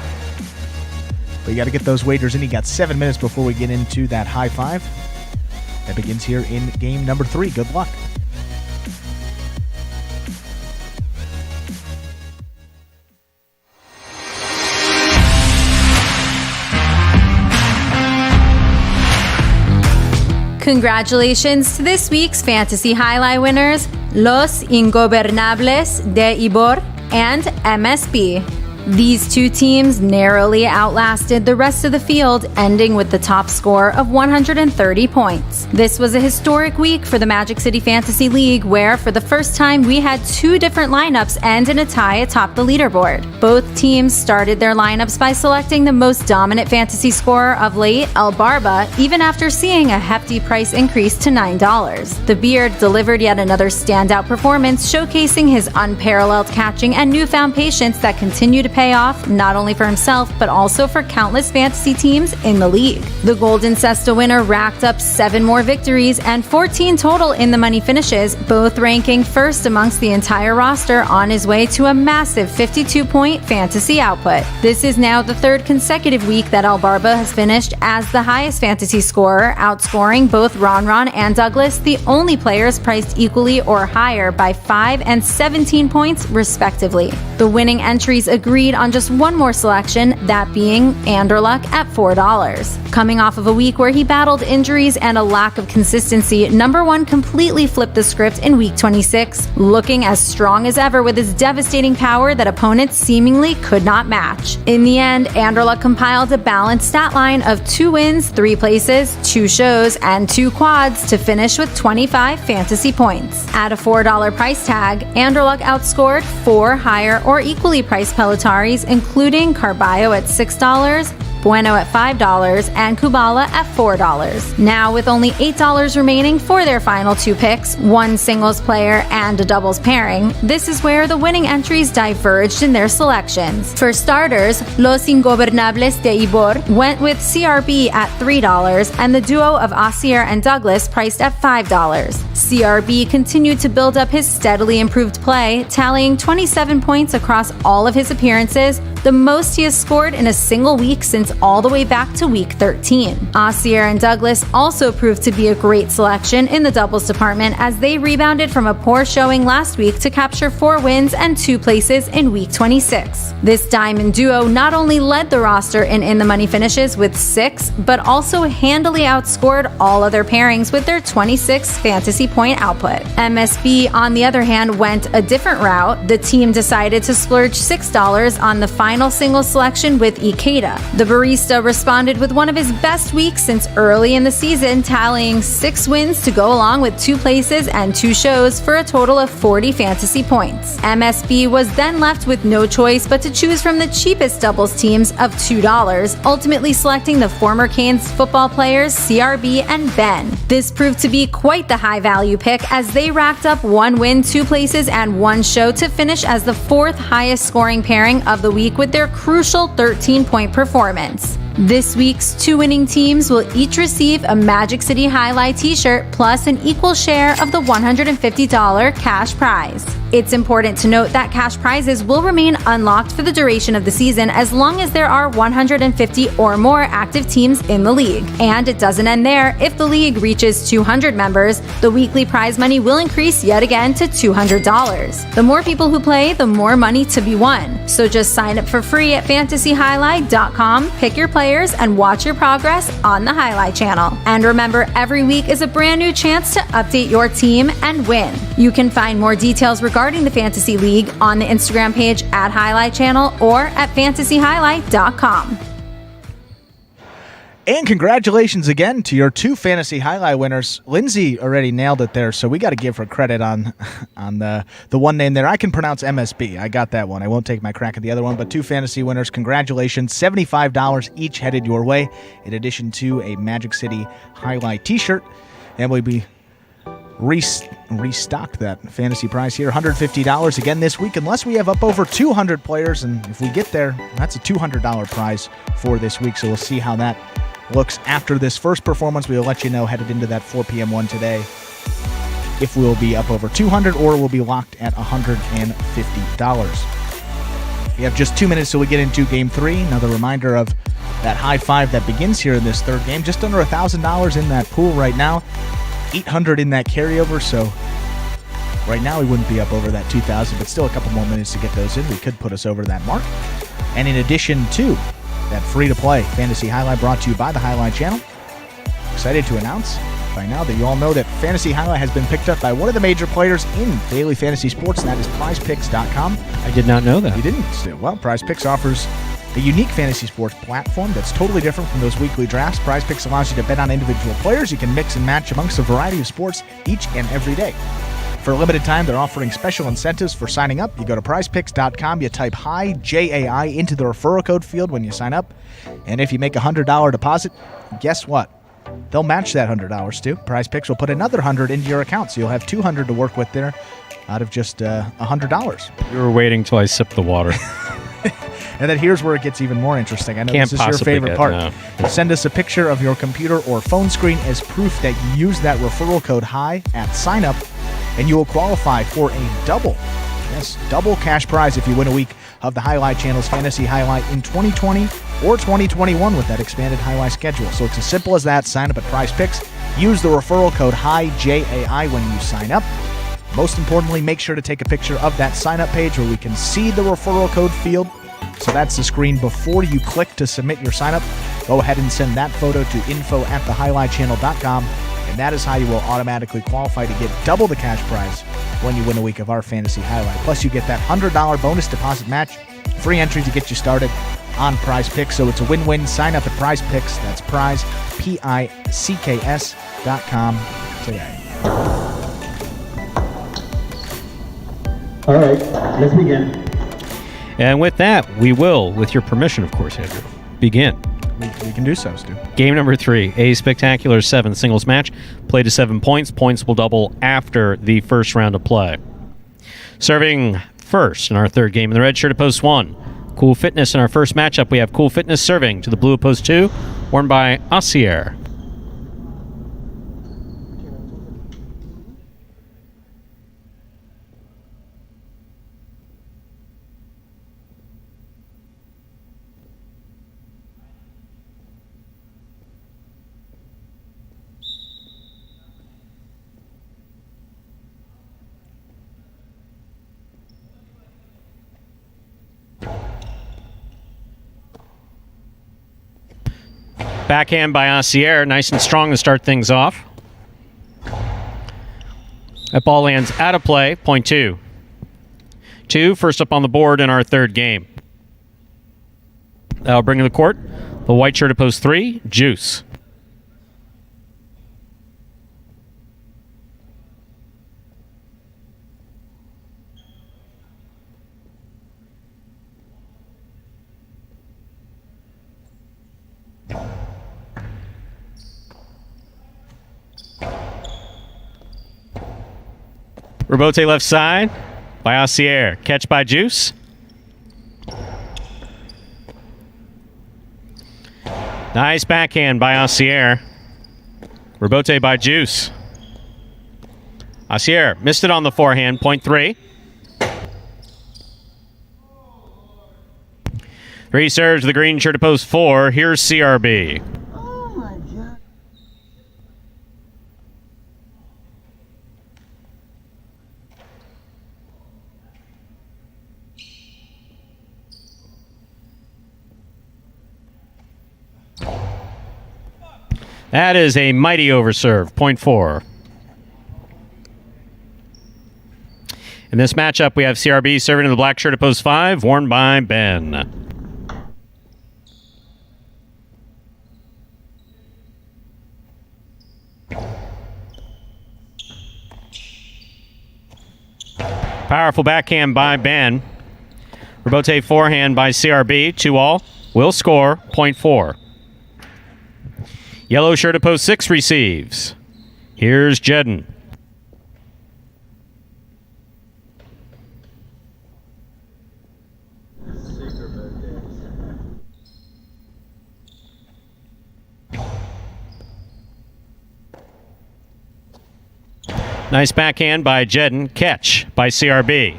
But you got to get those wagers in. You got 7 minutes before we get into that high 5. That begins here in game number 3. Good luck. Congratulations to this week's Fantasy Jai-Alai winners, Los Ingobernables de Ybor and MSB. These two teams narrowly outlasted the rest of the field, ending with the top score of 130 points. This was a historic week for the Magic City Fantasy League, where for the first time we had 2 different lineups end in a tie atop the leaderboard. Both teams started their lineups by selecting the most dominant fantasy scorer of late, El Barba, even after seeing a hefty price increase to $9. The Beard delivered yet another standout performance, showcasing his unparalleled catching and newfound patience that continue to pay off not only for himself but also for countless fantasy teams in the league. The Golden Cesta winner racked up 7 more victories and 14 total in the money finishes, both ranking first amongst the entire roster on his way to a massive 52-point fantasy output. This is now the 3rd consecutive week that El Barba has finished as the highest fantasy scorer, outscoring both Ron and Douglas, the only players priced equally or higher by 5 and 17 points respectively. The winning entries agree agreed on just one more selection, that being Anderluck at $4. Coming off of a week where he battled injuries and a lack of consistency, number 1 completely flipped the script in week 26, looking as strong as ever with his devastating power that opponents seemingly could not match. In the end, Anderluck compiled a balanced stat line of 2 wins, 3 places, 2 shows, and 2 quads to finish with 25 fantasy points. At a $4 price tag, Anderluck outscored 4 higher or equally priced Pelotari's, including Carballo at $6, Bueno at $5, and Kubala at $4. Now, with only $8 remaining for their final 2 picks, 1 singles player and a doubles pairing, this is where the winning entries diverged in their selections. For starters, Los Ingobernables de Ibor went with CRB at $3, and the duo of Asier and Douglas priced at $5. CRB continued to build up his steadily improved play, tallying 27 points across all of his appearances, the most he has scored in a single week since all the way back to week 13. Asier and Douglas also proved to be a great selection in the doubles department as they rebounded from a poor showing last week to capture 4 wins and 2 places in week 26. This diamond duo not only led the roster in the money finishes with 6, but also handily outscored all other pairings with their 26 fantasy point output. MSB, on the other hand, went a different route. The team decided to splurge $6 on the final single selection with Ikeda. The barista responded with one of his best weeks since early in the season, tallying 6 wins to go along with 2 places and 2 shows for a total of 40 fantasy points. MSB was then left with no choice but to choose from the cheapest doubles teams of $2, ultimately selecting the former Canes football players CRB and Ben. This proved to be quite the high value pick as they racked up 1 win, 2 places, and 1 show to finish as the 4th highest scoring pairing of the week with their crucial 13-point performance. This week's 2 winning teams will each receive a Magic City Jai-Alai t-shirt plus an equal share of the $150 cash prize. It's important to note that cash prizes will remain unlocked for the duration of the season as long as there are 150 or more active teams in the league. And it doesn't end there. If the league reaches 200 members, the weekly prize money will increase yet again to $200. The more people who play, the more money to be won. So just sign up for free at fantasyhighlight.com, pick your players, and watch your progress on the Jai-Alai Channel. And remember, every week is a brand new chance to update your team and win. You can find more details regarding the Fantasy League on the Instagram page at Jai-Alai Channel or at fantasyhighlight.com. And congratulations again to your 2 fantasy Jai-Alai winners. Lindsay already nailed it there, so we got to give her credit on the one name there. I can pronounce MSB. I got that one. I won't take my crack at the other one, but 2 fantasy winners. Congratulations. $75 each headed your way, in addition to a Magic City Jai-Alai t-shirt. And we'll be restocked that fantasy prize here, $150 again this week, unless we have up over 200 players. And if we get there, that's a $200 prize for this week. So we'll see how that looks after this first performance. We'll let you know headed into that 4 p.m. one today if we'll be up over 200 or we'll be locked at $150. We have just 2 minutes till we get into Game 3. Another reminder of that high five that begins here in this third game. Just under $1,000 in that pool right now. 800 in that carryover, so right now we wouldn't be up over that 2,000, but still a couple more minutes to get those in. We could put us over that mark. And in addition to that free-to-play Fantasy Jai-Alai brought to you by the Jai-Alai Channel, excited to announce by now that you all know that Fantasy Jai-Alai has been picked up by one of the major players in daily fantasy sports, and that is PrizePicks.com. I did not know that. You didn't? Well, PrizePicks offers a unique fantasy sports platform that's totally different from those weekly drafts. PrizePicks allows you to bet on individual players. You can mix and match amongst a variety of sports each and every day. For a limited time, they're offering special incentives for signing up. You go to prizepicks.com, you type HI, J-A-I, into the referral code field when you sign up. And if you make a $100 deposit, guess what? They'll match that $100 too. PrizePicks will put another $100 into your account, so you'll have $200 to work with there out of just $100. You were waiting till I sipped the water. And then here's where it gets even more interesting. I know Can't this is your favorite part. No. Send us a picture of your computer or phone screen as proof that you use that referral code HI at sign up, and you will qualify for a double cash prize if you win a week of the Jai-Alai Channel's Fantasy Jai-Alai in 2020 or 2021 with that expanded Jai-Alai schedule. So it's as simple as that. Sign up at PrizePicks. Use the referral code HI, J-A-I, when you sign up. Most importantly, make sure to take a picture of that sign-up page where we can see the referral code field. So that's the screen before you click to submit your sign up. Go ahead and send that photo to info@thejai-alai.com, and that is how you will automatically qualify to get double the cash prize when you win a week of our Fantasy Highlight. Plus, you get that $100 bonus deposit match, free entry to get you started on Prize Picks. So it's a win-win. Sign up at Prize Picks. That's Prize, PICKS.com today. All right, let's begin. And with that, we will, with your permission, of course, Andrew, begin. We can do so, Stu. Game number 3, a spectacular 7 singles match. Play to 7 points. Points will double after the first round of play. Serving first in our third game in the red shirt at post 1. Cool Fitness in our first matchup. We have Cool Fitness serving to the blue at post 2, worn by Asier. Backhand by Asier, nice and strong to start things off. That ball lands out of play, point 2. 2, first up on the board in our third game. That'll bring to the court the white shirt at post 3, Juice. Rebote left side by Asier. Catch by Juice. Nice backhand by Asier. Rebote by Juice. Asier missed it on the forehand, point 3. 3 serves to the green shirt to post 4. Here's CRB. That is a mighty overserve, point 4. In this matchup, we have CRB serving in the black shirt at post 5, worn by Ben. Powerful backhand by Ben. Rebote forehand by CRB, 2-all. Will score, point 4. Yellow shirt at post 6 receives. Here's Jedden. Nice backhand by Jedden. Catch by CRB.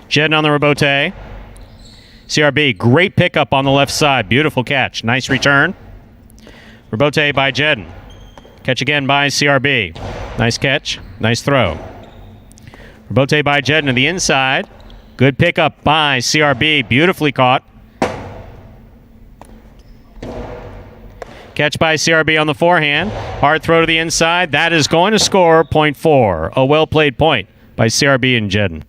Jedden on the rebote. CRB, great pickup on the left side. Beautiful catch. Nice return. Rebote by Jedden. Catch again by CRB. Nice catch. Nice throw. Rebote by Jedden to the inside. Good pickup by CRB. Beautifully caught. Catch by CRB on the forehand. Hard throw to the inside. That is going to score, point 4. A well-played point by CRB and Jedden.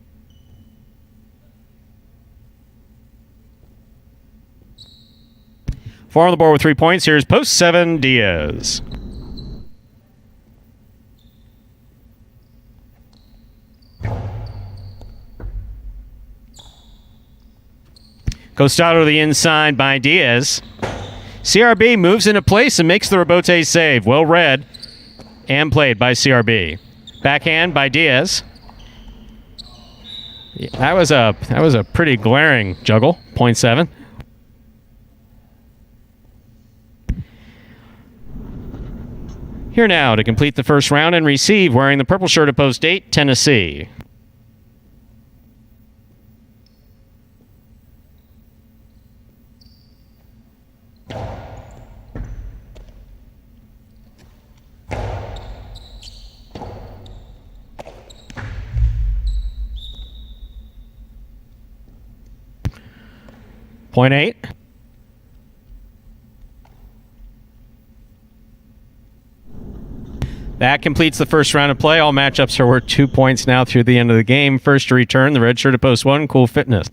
Four on the board with 3 points. Here's post 7, Diaz. Costado to the inside by Diaz. CRB moves into place and makes the rebote save. Well read and played by CRB. Backhand by Diaz. Yeah, that was a pretty glaring juggle. Point 7. Here now to complete the first round and receive, wearing the purple shirt at post 8, Tennessee. 0.8. That completes the first round of play. All matchups are worth 2 points now through the end of the game. First to return, the red shirt at post 1, Cool Fitness.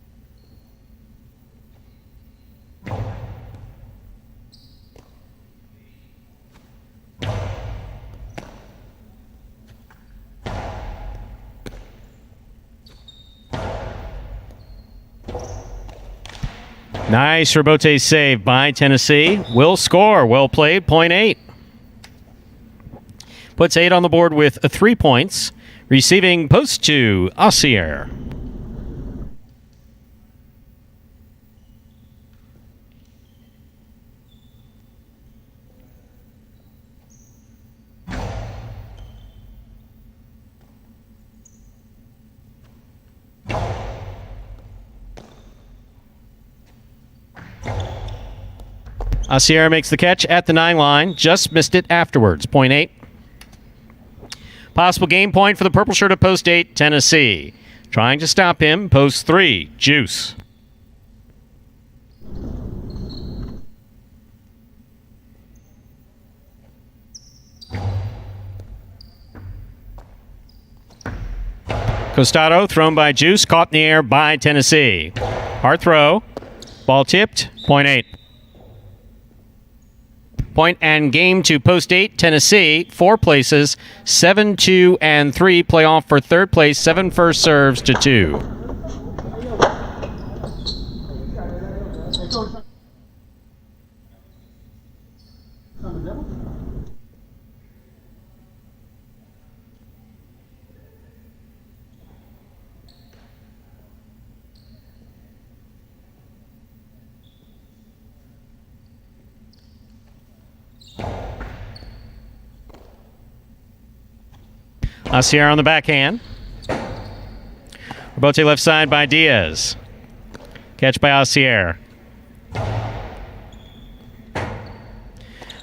Nice rebote save by Tennessee. Will score. Well played. 0.8. Puts 8 on the board with 3 points. Receiving post 2, Ossier. Ossier makes the catch at the 9 line. Just missed it afterwards. 0.8. Possible game point for the purple shirt at post 8, Tennessee. Trying to stop him, post 3, Juice. Costado thrown by Juice, caught in the air by Tennessee. Hard throw, ball tipped, 0.8. Point and game to post 8, Tennessee. 4 places, 7, 2, and 3. Playoff for third place, 7 first serves to 2. Ossier on the backhand. Rebote left side by Diaz. Catch by Ossier.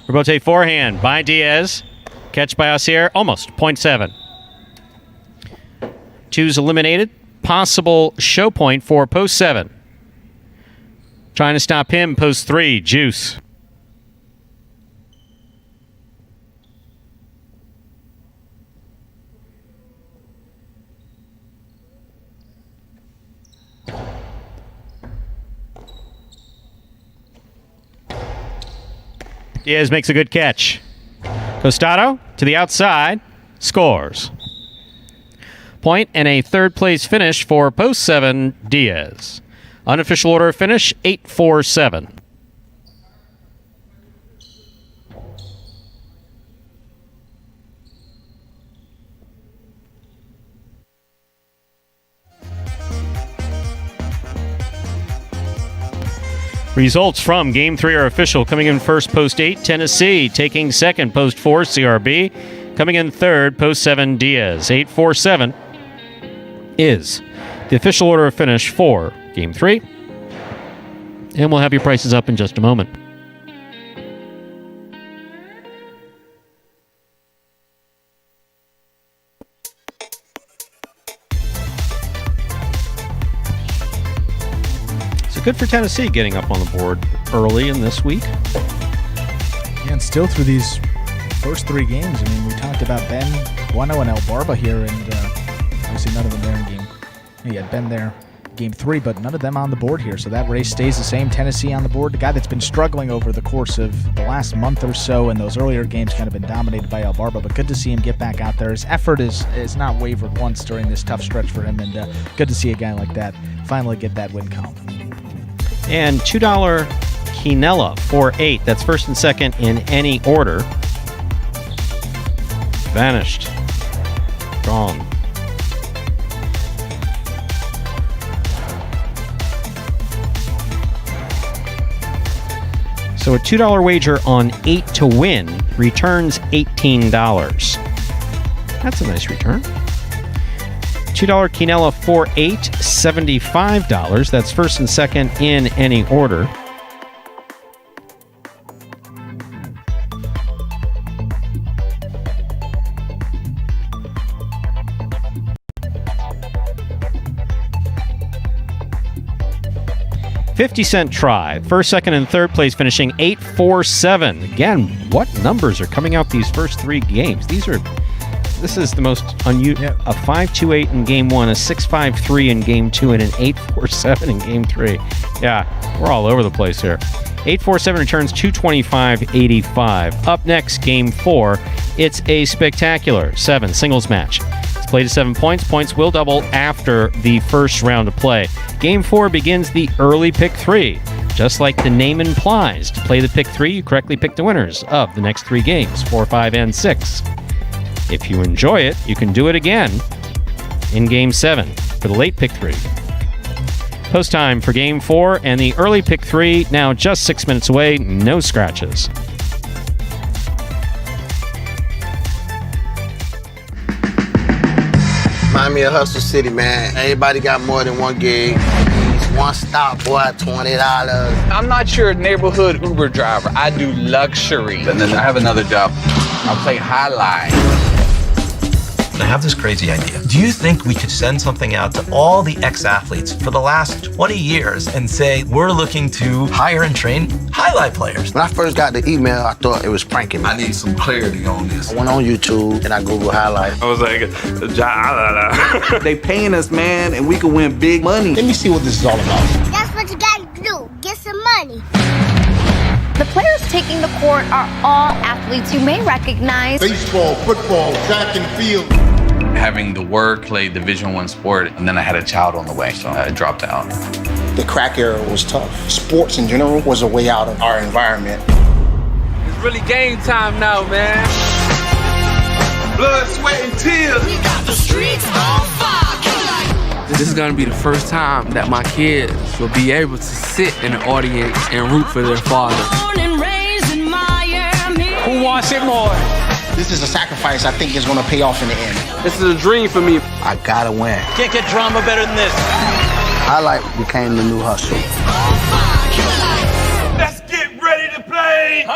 Rebote forehand by Diaz. Catch by Ossier. Almost. 0.7. 2's eliminated. Possible show point for post 7. Trying to stop him, post 3, Juice. Diaz makes a good catch. Costado to the outside, scores. Point and a third place finish for post 7, Diaz. Unofficial order of finish, 8-4-7. Results from Game 3 are official. Coming in first, post 8, Tennessee. Taking second, post 4, CRB. Coming in third, post 7, Diaz. 8-4-7 is the official order of finish for Game 3. And we'll have your prices up in just a moment. Good for Tennessee getting up on the board early in this week. Yeah, and still through these first 3 games. I mean, we talked about Ben, Bueno, and El Barba here, and obviously none of them there in game. Yeah, Ben there, game 3, but none of them on the board here. So that race stays the same. Tennessee on the board. The guy that's been struggling over the course of the last month or so, and those earlier games kind of been dominated by El Barba, but good to see him get back out there. His effort is not wavered once during this tough stretch for him, and good to see a guy like that finally get that win column. And $2 Quinella, 4-8. That's first and second in any order. Vanished. Gone. So a $2 wager on 8 to win returns $18. That's a nice return. $2 Quinella, 4-8, $75. That's first and second in any order. 50-cent try. First, second, and third place finishing 8-4-7. Again, what numbers are coming out these first three games? This is the most unusual. Yeah. A 5-2-8 in game one, a 6-5-3 in game two, and an 8-4-7 in game three. Yeah, we're all over the place here. 8-4-7 returns 225-85. Up next, game four. It's a spectacular 7 singles match. It's played to 7 points. Points will double after the first round of play. Game four begins the early pick 3. Just like the name implies, to play the pick 3, you correctly pick the winners of the next 3 games, 4, 5, and 6. If you enjoy it, you can do it again in Game 7 for the late pick 3. Post time for Game 4 and the early pick 3, now just 6 minutes away, no scratches. Remind me of Hustle City, man. Everybody got more than one gig. One stop, boy, $20. I'm not your neighborhood Uber driver. I do luxury. And then I have another job. I'll play highlight. I have this crazy idea. Do you think we could send something out to all the ex-athletes for the last 20 years and say, we're looking to hire and train highlight players? When I first got the email, I thought it was pranking me. I need some clarity on this. I went on YouTube and I Googled highlight. I was like, Jai-Alai. They paying us, man, and we can win big money. Let me see what this is all about. That's what you gotta do. Get some money. The players taking the court are all athletes you may recognize. Baseball, football, track and field. Having the work, play Division I sport, and then I had a child on the way, so I dropped out. The crack era was tough. Sports in general was a way out of our environment. It's really game time now, man. Blood, sweat, and tears. We got the streets on fire. This is gonna be the first time that my kids will be able to sit in the audience and root for their father. Who wants it more? This is a sacrifice I think is going to pay off in the end. This is a dream for me. I gotta win. Can't get drama better than this. Highlight became the new hustle. Let's get ready to play.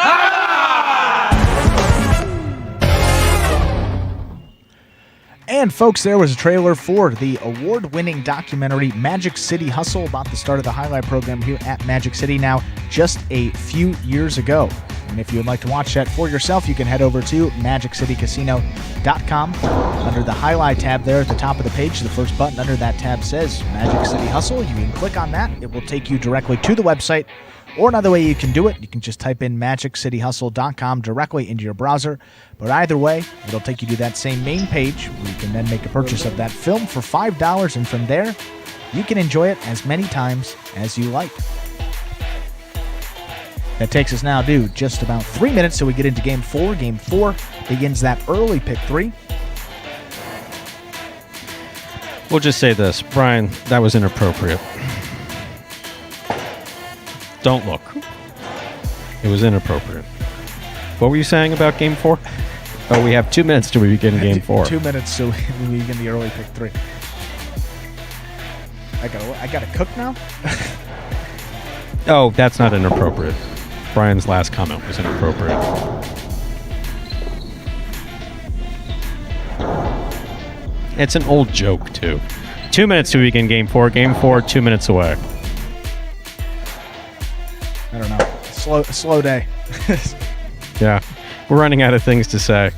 And folks, there was a trailer for the award-winning documentary Magic City Hustle, about the start of the highlight program here at Magic City now just a few years ago. And if you would like to watch that for yourself, you can head over to MagicCityCasino.com. Under the highlight tab there at the top of the page, the first button under that tab says Magic City Hustle. You can click on that. It will take you directly to the website. Or another way you can do it, you can just type in MagicCityHustle.com directly into your browser. But either way, it'll take you to that same main page where you can then make a purchase of that film for $5. And from there, you can enjoy it as many times as you like. That takes us now to just about 3 minutes so we get into Game 4. Game 4 begins that early pick 3. We'll just say this, Brian, that was inappropriate. Don't look. It was inappropriate. What were you saying about Game 4? Oh, we have 2 minutes to begin Game 4. 2 minutes so we begin the early pick 3. I gotta cook now? Oh, that's not inappropriate. Brian's last comment was inappropriate. It's an old joke, too. 2 minutes to begin Game 4. Game 4, 2 minutes away. I don't know. Slow day. Yeah. We're running out of things to say.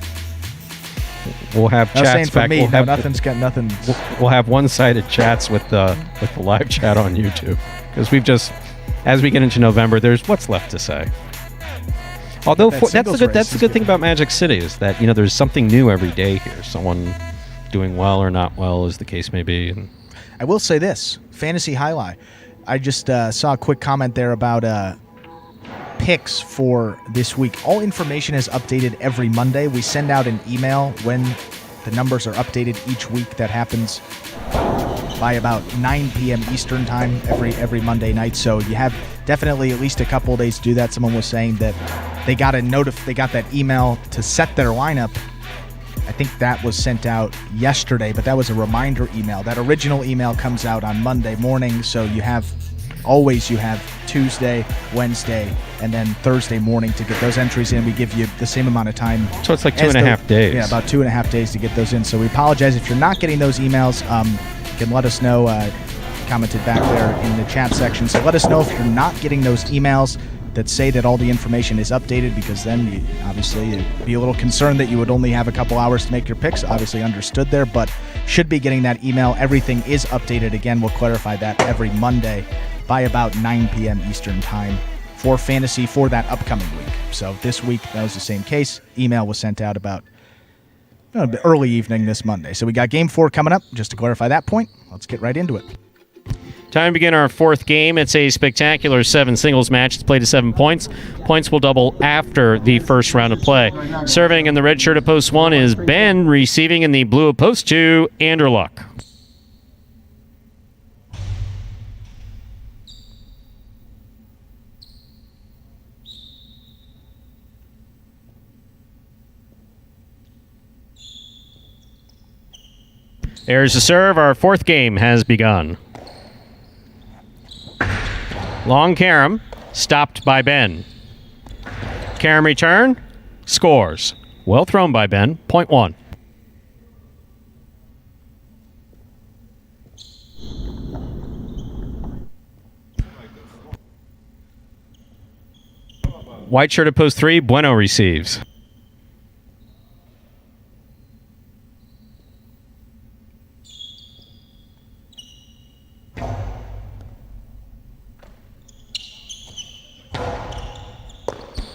We'll have I was saying chats for back. me, We'll have, nothing's got nothing. we'll have one-sided chats with the live chat on YouTube. Because we've just, as we get into November, there's what's left to say. Although that's the good thing about Magic City is that, you know, there's something new every day here. Someone doing well or not well, as the case may be. And I will say this, Fantasy Highlight. I just saw a quick comment there about picks for this week. All information is updated every Monday. We send out an email when the numbers are updated each week. That happens by about 9 p.m. Eastern time every Monday night. So you have definitely at least a couple of days to do that. Someone was saying that they got that email to set their lineup. I think that was sent out yesterday, but that was a reminder email. That original email comes out on Monday morning, so you have Tuesday, Wednesday, and then Thursday morning to get those entries in. We give you the same amount of time. So it's like 2.5 days. Yeah, about 2.5 days to get those in. So we apologize if you're not getting those emails. You can let us know. commented back there in the chat section. So let us know if you're not getting those emails that say that all the information is updated, because then obviously you'd be a little concerned that you would only have a couple hours to make your picks. Obviously understood there, but should be getting that email. Everything is updated. Again, we'll clarify that every Monday by about 9 p.m. Eastern time for fantasy for that upcoming week. So this week, that was the same case. Email was sent out about early evening this Monday. So we got Game 4 coming up. Just to clarify that point, let's get right into it. Time to begin our fourth game. It's a spectacular 7 singles match. It's played to 7 points. Points will double after the first round of play. Serving in the red shirt of post 1 is Ben. Receiving in the blue of post 2, Anderluck. There's the serve. Our fourth game has begun. Long carom, stopped by Ben. Carom return, scores. Well thrown by Ben, point 1. White shirt at post 3, Bueno receives.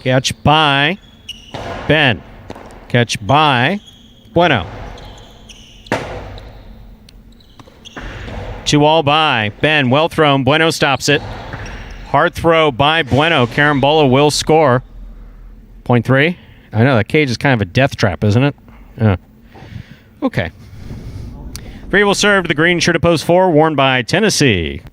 Catch by Ben. Catch by Bueno. 2-all by Ben. Well thrown. Bueno stops it. Hard throw by Bueno. Carambola will score. Point 3. I know that cage is kind of a death trap, isn't it? Yeah. Okay. Free will serve to the green shirt of post 4, worn by Tennessee.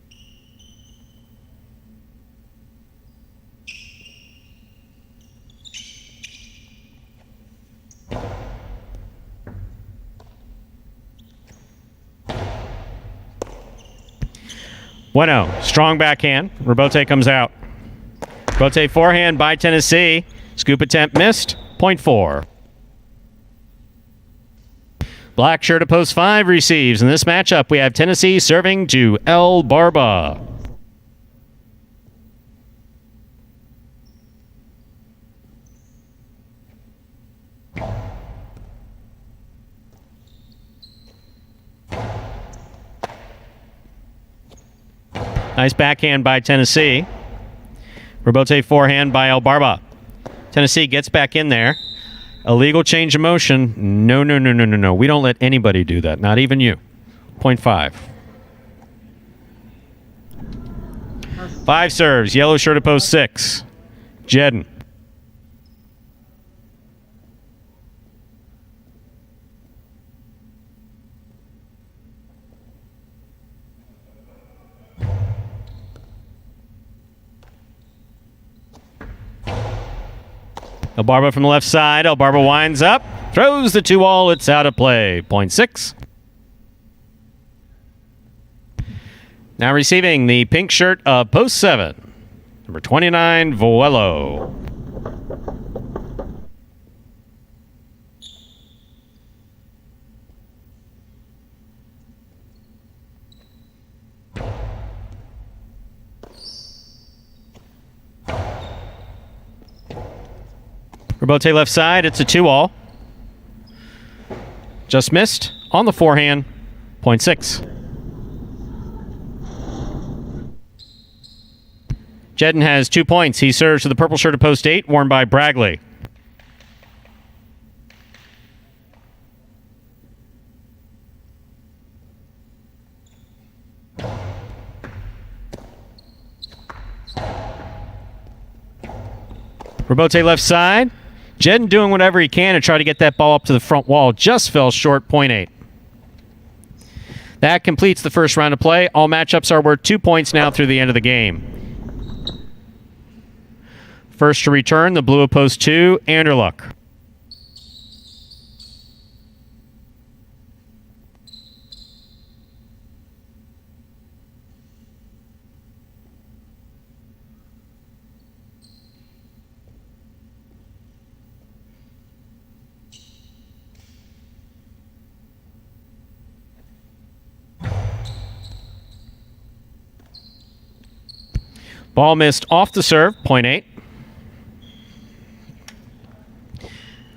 Bueno, strong backhand. Rebote comes out. Rebote forehand by Tennessee. Scoop attempt missed. Point 4. Black shirt of post 5 receives. In this matchup, we have Tennessee serving to El Barba. Nice backhand by Tennessee. Rebote forehand by El Barba. Tennessee gets back in there. Illegal change of motion. No. We don't let anybody do that. Not even you. Point 5. 5 serves. Yellow shirt of post 6. Jedden. El Barba from the left side. El Barba winds up. Throws the 2-all. It's out of play. Point 6. Now receiving the pink shirt of post 7. Number 29, Voello. Rebote left side. It's a 2-all. Just missed on the forehand. Point 6. Jedden has 2 points. He serves to the purple shirt of post 8, worn by Bragley. Rebote left side. Jedden doing whatever he can to try to get that ball up to the front wall. Just fell short, point 8. That completes the first round of play. All matchups are worth 2 points now through the end of the game. First to return, the blue of post 2, Anderluck. Ball missed off the serve, point 8.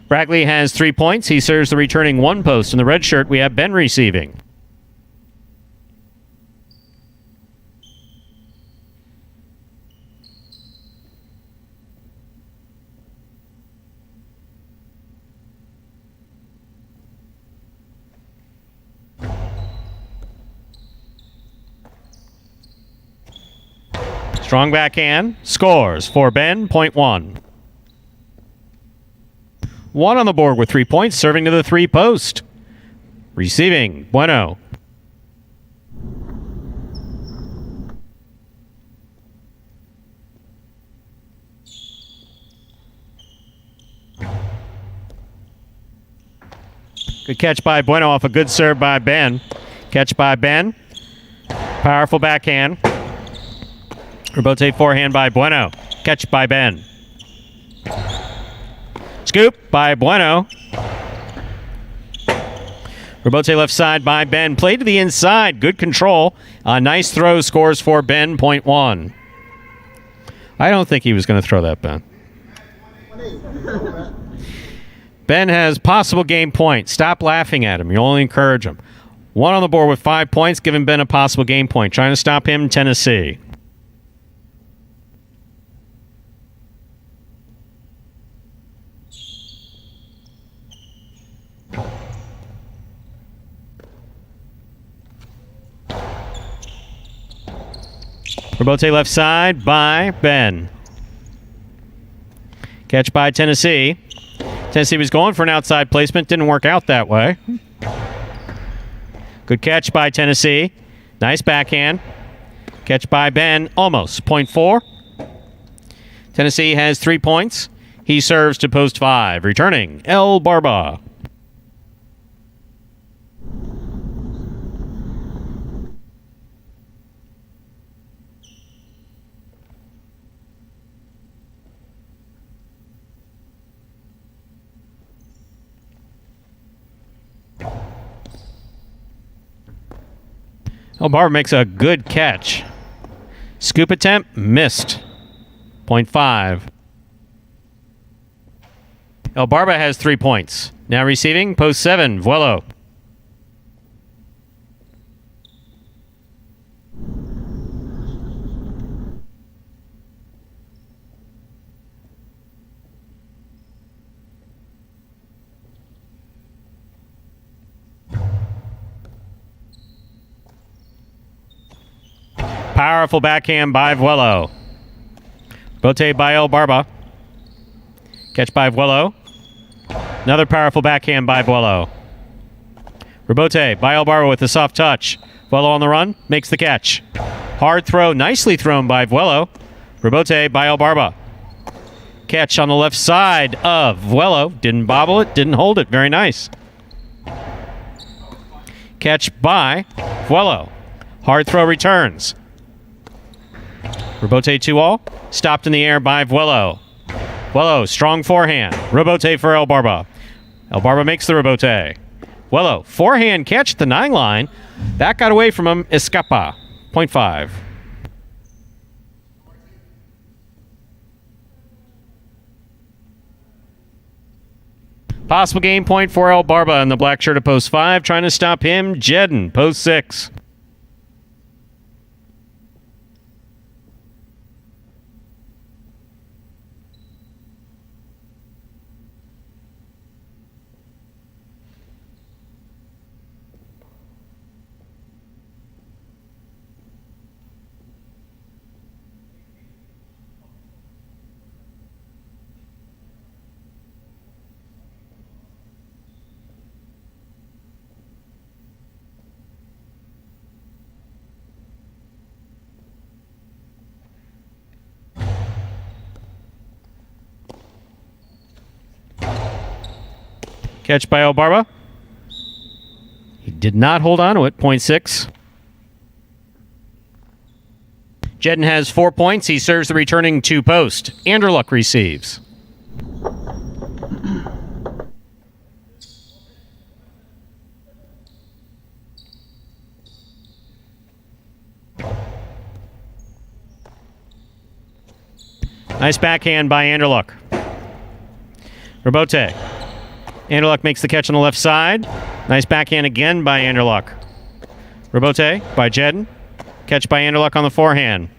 Brackley has 3 points. He serves the returning one post. In the red shirt, we have Ben receiving. Strong backhand. Scores for Ben, point 1. 1 on the board with 3 points, serving to the 3 post. Receiving, Bueno. Good catch by Bueno off a good serve by Ben. Catch by Ben. Powerful backhand. Rebote forehand by Bueno. Catch by Ben. Scoop by Bueno. Rebote left side by Ben. Play to the inside. Good control. A nice throw. Scores for Ben. Point 1. I don't think he was going to throw that, Ben. Ben has possible game point. Stop laughing at him. You only encourage him. 1 on the board with 5 points, giving Ben a possible game point. Trying to stop him, Tennessee. Rebote left side by Ben. Catch by Tennessee. Tennessee was going for an outside placement. Didn't work out that way. Good catch by Tennessee. Nice backhand. Catch by Ben. Almost. Point 4. Tennessee has 3 points. He serves to post 5. Returning, El Barba. El Barba makes a good catch. Scoop attempt, missed. Point 5. El Barba has 3 points. Now receiving, post 7, Vuelo. Powerful backhand by Vuelo. Bote by El Barba. Catch by Vuelo. Another powerful backhand by Vuelo. Rebote by El Barba with a soft touch. Vuelo on the run, makes the catch. Hard throw, nicely thrown by Vuelo. Rebote by El Barba. Catch on the left side of Vuelo. Didn't bobble it, didn't hold it. Very nice. Catch by Vuelo. Hard throw returns. Rebote 2-all. Stopped in the air by Vuelo. Vuelo, strong forehand. Rebote for El Barba. El Barba makes the rebote. Vuelo, forehand catch at the 9 line. That got away from him. Escapa. Point 5. Possible game point for El Barba in the black shirt at post 5. Trying to stop him, Jedden, post 6. Catch by El Barba. He did not hold on to it. Point 6. Jedden has 4 points. He serves the returning 2 post. Anderluck receives. Nice backhand by Anderluck. Robote. Anderluck makes the catch on the left side. Nice backhand again by Anderluck. Robote by Jedden. Catch by Anderluck on the forehand.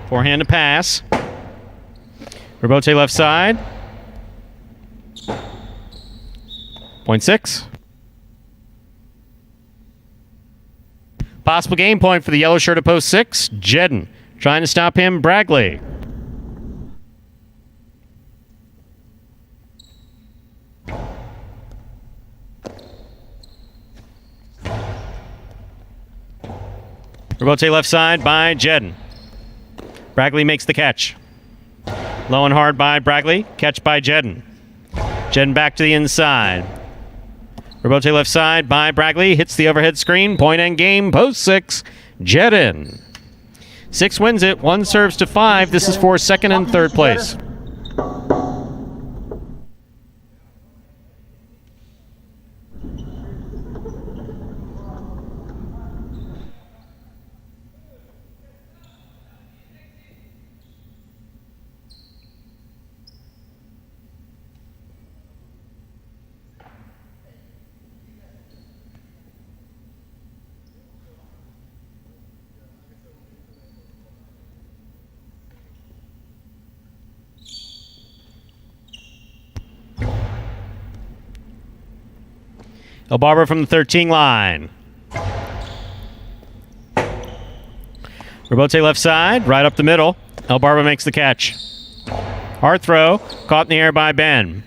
Forehand to pass. Robote left side. Point 6. Possible game point for the yellow shirt at post 6. Jedden trying to stop him. Bragley. Robote left side by Jedden. Bragley makes the catch. Low and hard by Bragley. Catch by Jedden. Jedden back to the inside. Robote left side by Bragley. Hits the overhead screen. Point end game. Post 6. Jedden. 6 wins it. 1 serves to 5. This is for second and third place. El Barber from the 13 line. Robote left side, right up the middle. El Barber makes the catch. Hard throw, caught in the air by Ben.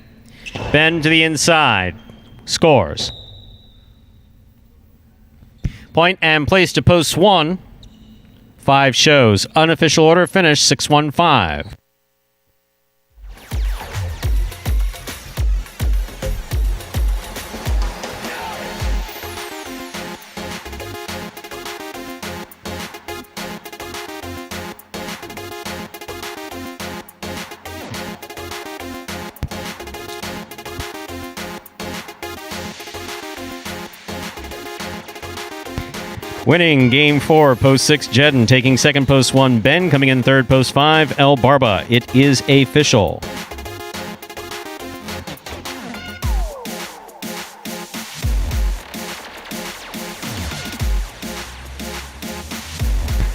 Ben to the inside. Scores. Point and place to post 1. 5 shows. Unofficial order finish 6-1-5. Winning game 4, post 6, Jedden. Taking second, post 1, Ben. Coming in third, post 5, El Barba. It is official.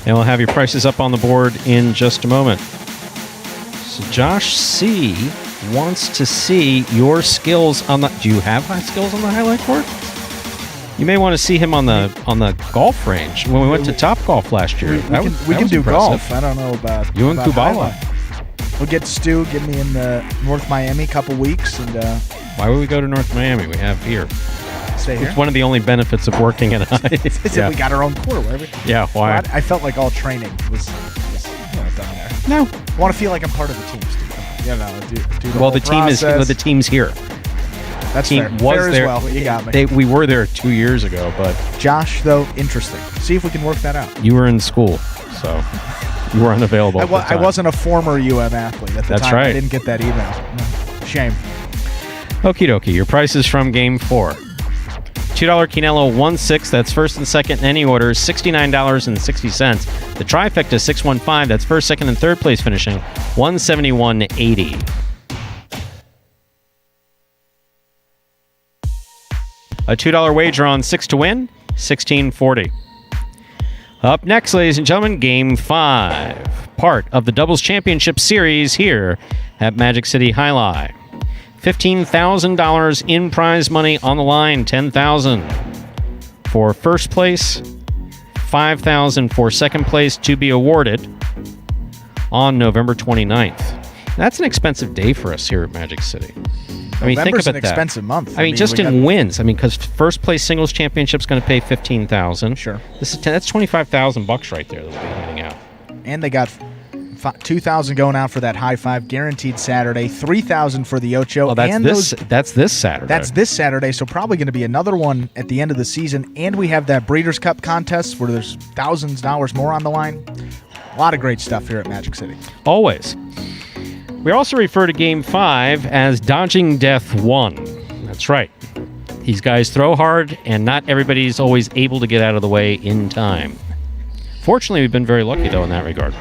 And we'll have your prices up on the board in just a moment. So Josh C. wants to see your skills on the... Do you have high skills on the highlight court? You may want to see him on the golf range. When we went to Top Golf last year, we can do impressive. golf. I don't know about you and about Kubala. highlight. We'll get Stu, get me in North Miami a couple weeks, and why would we go to North Miami? We have here. Stay here. It's one of the only benefits of working at high. Yeah. We got our own court. Yeah, why? I felt like all training was done there. No, I want to feel like I'm part of the team, Stu. You know, do the well, whole the team's here. That's team fair. was there. As well. You got me. We were there 2 years ago, but Josh, though, interesting. See if we can work that out. You were in school, so you were unavailable. I wasn't a former UM athlete at the That's time. right. I didn't get that email. No. Shame. Okie dokie. Your prices from game 4. $2 Quinello 1-6. That's first and second in any order. $69.60. The trifecta 6-1-5. That's first, second, and third place finishing $171.80. A $2 wager on 6 to win, $16.40. Up next, ladies and gentlemen, Game 5. Part of the Doubles Championship Series here at Magic City Jai-Alai. $15,000 in prize money on the line, $10,000 for first place, $5,000 for second place to be awarded on November 29th. That's an expensive day for us here at Magic City. I mean, think about an that. Expensive month. I mean, just in wins. I mean, because first place singles championship is going to pay $15,000. Sure. That's $25,000 right there that we'll be handing out. And they got $2,000 going out for that high five guaranteed Saturday. $3,000 for the Ocho. Oh, that's this Saturday. That's this Saturday. So probably going to be another one at the end of the season. And we have that Breeders' Cup contest where there's thousands of dollars more on the line. A lot of great stuff here at Magic City. Always. We also refer to Game 5 as Dodging Death 1. That's right. These guys throw hard, and not everybody's always able to get out of the way in time. Fortunately, we've been very lucky, though, in that regard.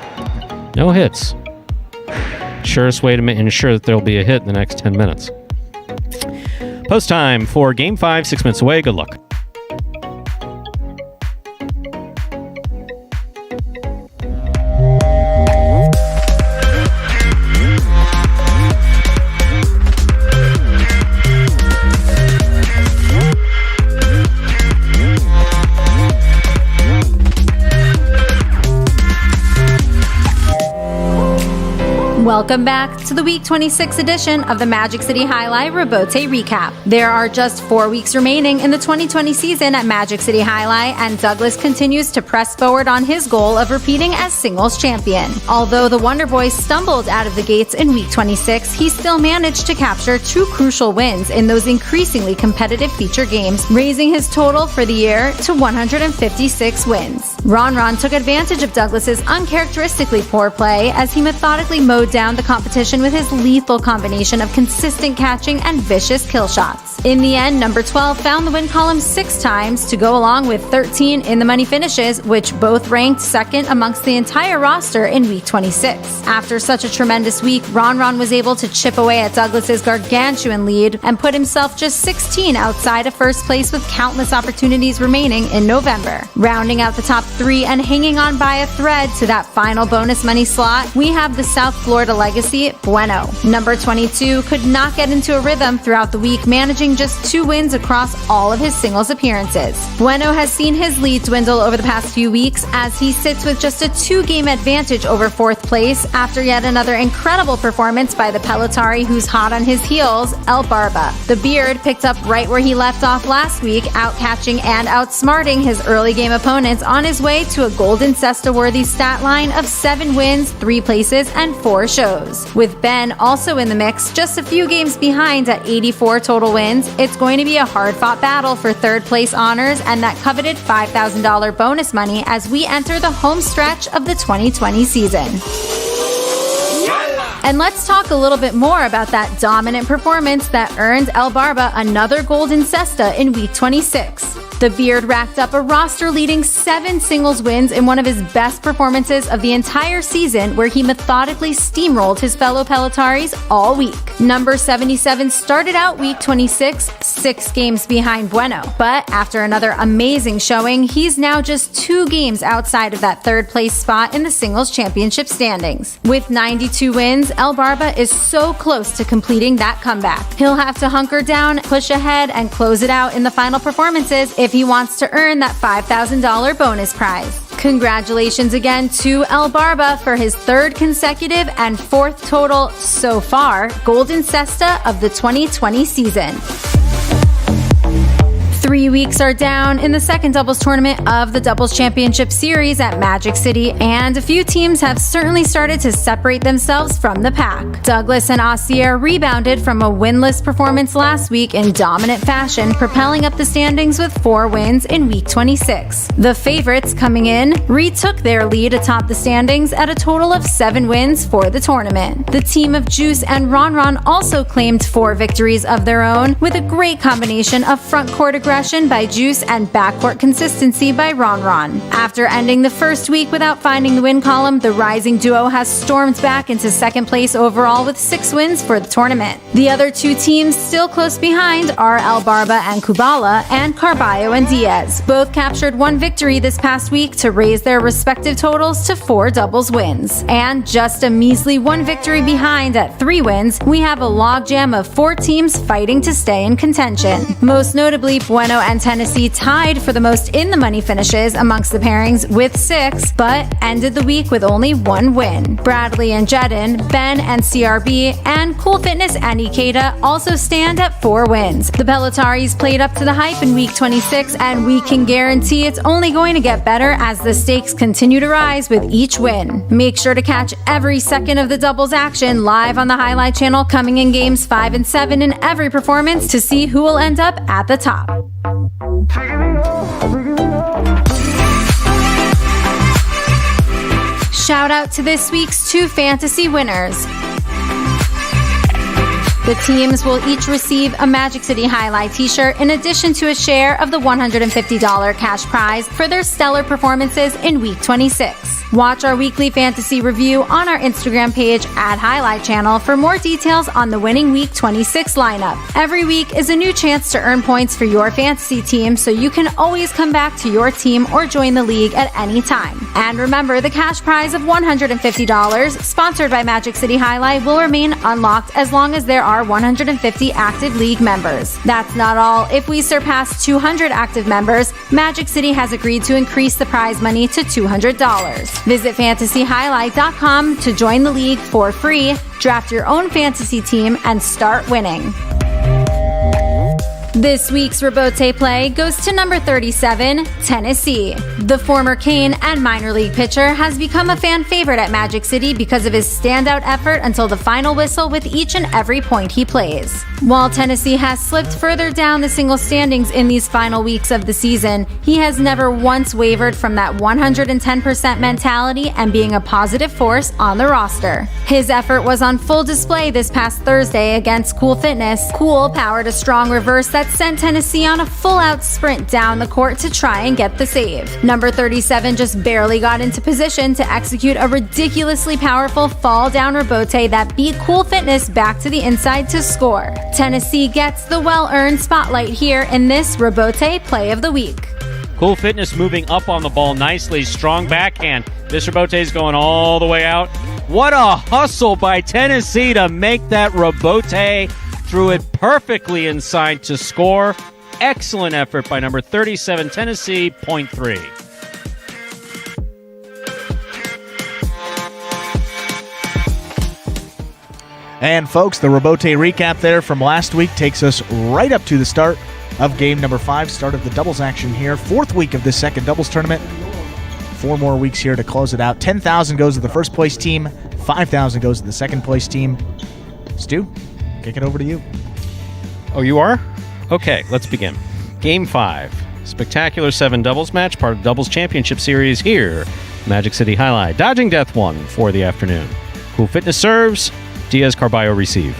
No hits. Surest way to ensure that there'll be a hit in the next 10 minutes. Post time for Game 5, 6 minutes away. Good luck. Welcome back to the Week 26 edition of the Magic City Jai-Alai Robote Recap. There are just 4 weeks remaining in the 2020 season at Magic City Jai-Alai, and Douglas continues to press forward on his goal of repeating as singles champion. Although the Wonder Boy stumbled out of the gates in Week 26, he still managed to capture 2 crucial wins in those increasingly competitive feature games, raising his total for the year to 156 wins. Ron took advantage of Douglas's uncharacteristically poor play as he methodically mowed down the competition with his lethal combination of consistent catching and vicious kill shots. In the end, number 12 found the win column 6 times to go along with 13 in the money finishes, which both ranked second amongst the entire roster in Week 26. After such a tremendous week, Ron was able to chip away at Douglas's gargantuan lead and put himself just 16 outside of first place with countless opportunities remaining in November. Rounding out the top 3 and hanging on by a thread to that final bonus money slot, we have the South Florida legacy, Bueno. Number 22 could not get into a rhythm throughout the week, managing just 2 wins across all of his singles appearances. Bueno has seen his lead dwindle over the past few weeks as he sits with just a 2-game advantage over 4th place after yet another incredible performance by the Pelotari who's hot on his heels, El Barba. The Beard picked up right where he left off last week, outcatching and outsmarting his early game opponents on his way to a Golden Cesta-worthy stat line of 7 wins, 3 places, and 4 shows. With Ben also in the mix, just a few games behind at 84 total wins, it's going to be a hard-fought battle for 3rd place honors and that coveted $5,000 bonus money as we enter the home stretch of the 2020 season. And let's talk a little bit more about that dominant performance that earned El Barba another Golden Cesta in Week 26. The Beard racked up a roster-leading 7 singles wins in one of his best performances of the entire season, where he methodically steamrolled his fellow Pelotaris all week. Number 77 started out Week 26 6 games behind Bueno, but after another amazing showing, he's now just 2 games outside of that 3rd place spot in the singles championship standings. With 92 wins, El Barba is so close to completing that comeback. He'll have to hunker down, push ahead, and close it out in the final performances if he wants to earn that $5,000 bonus prize. Congratulations again to El Barba for his 3rd consecutive and 4th total so far Golden Cesta of the 2020 season. 3 weeks are down in the second doubles tournament of the Doubles Championship Series at Magic City, and a few teams have certainly started to separate themselves from the pack. Douglas and Aussier rebounded from a winless performance last week in dominant fashion, propelling up the standings with 4 wins in Week 26. The favorites coming in retook their lead atop the standings at a total of 7 wins for the tournament. The team of Juice and Ron also claimed 4 victories of their own, with a great combination of front court aggression by Juice and backcourt consistency by Ron. After ending the first week without finding the win column, the rising duo has stormed back into 2nd place overall with 6 wins for the tournament. The other 2 teams still close behind are El Barba and Kubala, and Carballo and Diaz. Both captured 1 victory this past week to raise their respective totals to 4 doubles wins. And just a measly 1 victory behind at 3 wins, we have a logjam of 4 teams fighting to stay in contention. Most notably, Bueno and Tennessee tied for the most in the money finishes amongst the pairings with 6, but ended the week with only 1 win. Bradley and Jedin, Ben and CRB, and Cool Fitness and Ikeda also stand at 4 wins. The Pelotaris played up to the hype in Week 26, and we can guarantee it's only going to get better as the stakes continue to rise with each win. Make sure to catch every second of the doubles action live on the Jai-Alai Channel, coming in Games 5 and 7 in every performance to see who will end up at the top. Shout out to this week's 2 fantasy winners. The teams will each receive a Magic City Jai-Alai t-shirt in addition to a share of the $150 cash prize for their stellar performances in Week 26. Watch our weekly fantasy review on our Instagram page at Jai-Alai Channel for more details on the winning Week 26 lineup. Every week is a new chance to earn points for your fantasy team, so you can always come back to your team or join the league at any time. And remember, the cash prize of $150, sponsored by Magic City Jai-Alai, will remain unlocked as long as there are 150 active league members. That's not all. If we surpass 200 active members, Magic City has agreed to increase the prize money to $200. Visit fantasyhighlight.com to join the league for free, draft your own fantasy team, and start winning. This week's Rebote play goes to number 37, Tennessee. The former Kane and minor league pitcher has become a fan favorite at Magic City because of his standout effort until the final whistle with each and every point he plays. While Tennessee has slipped further down the single standings in these final weeks of the season, he has never once wavered from that 110% mentality and being a positive force on the roster. His effort was on full display this past Thursday against Cool Fitness. Cool powered a strong reverse that sent Tennessee on a full-out sprint down the court to try and get the save. Number 37 just barely got into position to execute a ridiculously powerful fall-down rebote that beat Cool Fitness back to the inside to score. Tennessee gets the well-earned spotlight here in this rebote play of the week. Cool Fitness moving up on the ball nicely. Strong backhand. This rebote is going all the way out. What a hustle by Tennessee to make that rebote. Threw it perfectly inside to score. Excellent effort by number 37, Tennessee, point 3. And folks, the Rebote recap there from last week takes us right up to the start of game number 5, start of the doubles action here. 4th week of this second doubles tournament. 4 more weeks here to close it out. 10,000 goes to the first place team. 5,000 goes to the second place team. Stu, kick it over to you. Oh, you are? Okay, let's begin. Game 5. Spectacular 7 doubles match, part of the Doubles Championship Series here. Magic City Jai-Alai. Dodging Death 1 for the afternoon. Cool Fitness serves. Diaz Carballo receive.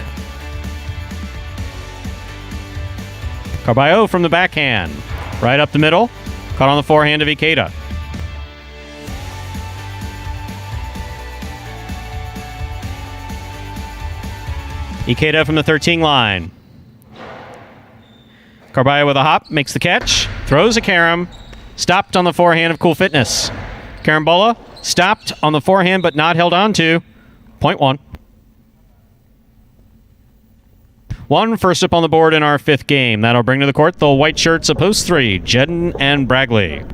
Carballo from the backhand. Right up the middle. Caught on the forehand of Ikeda. Ikeda from the 13 line. Carballo with a hop, makes the catch, throws a carom, stopped on the forehand of Cool Fitness. Carambola stopped on the forehand but not held on to. Point 1. 1 first up on the board in our 5th game. That'll bring to the court the white shirts of post 3, Jedden and Bragley.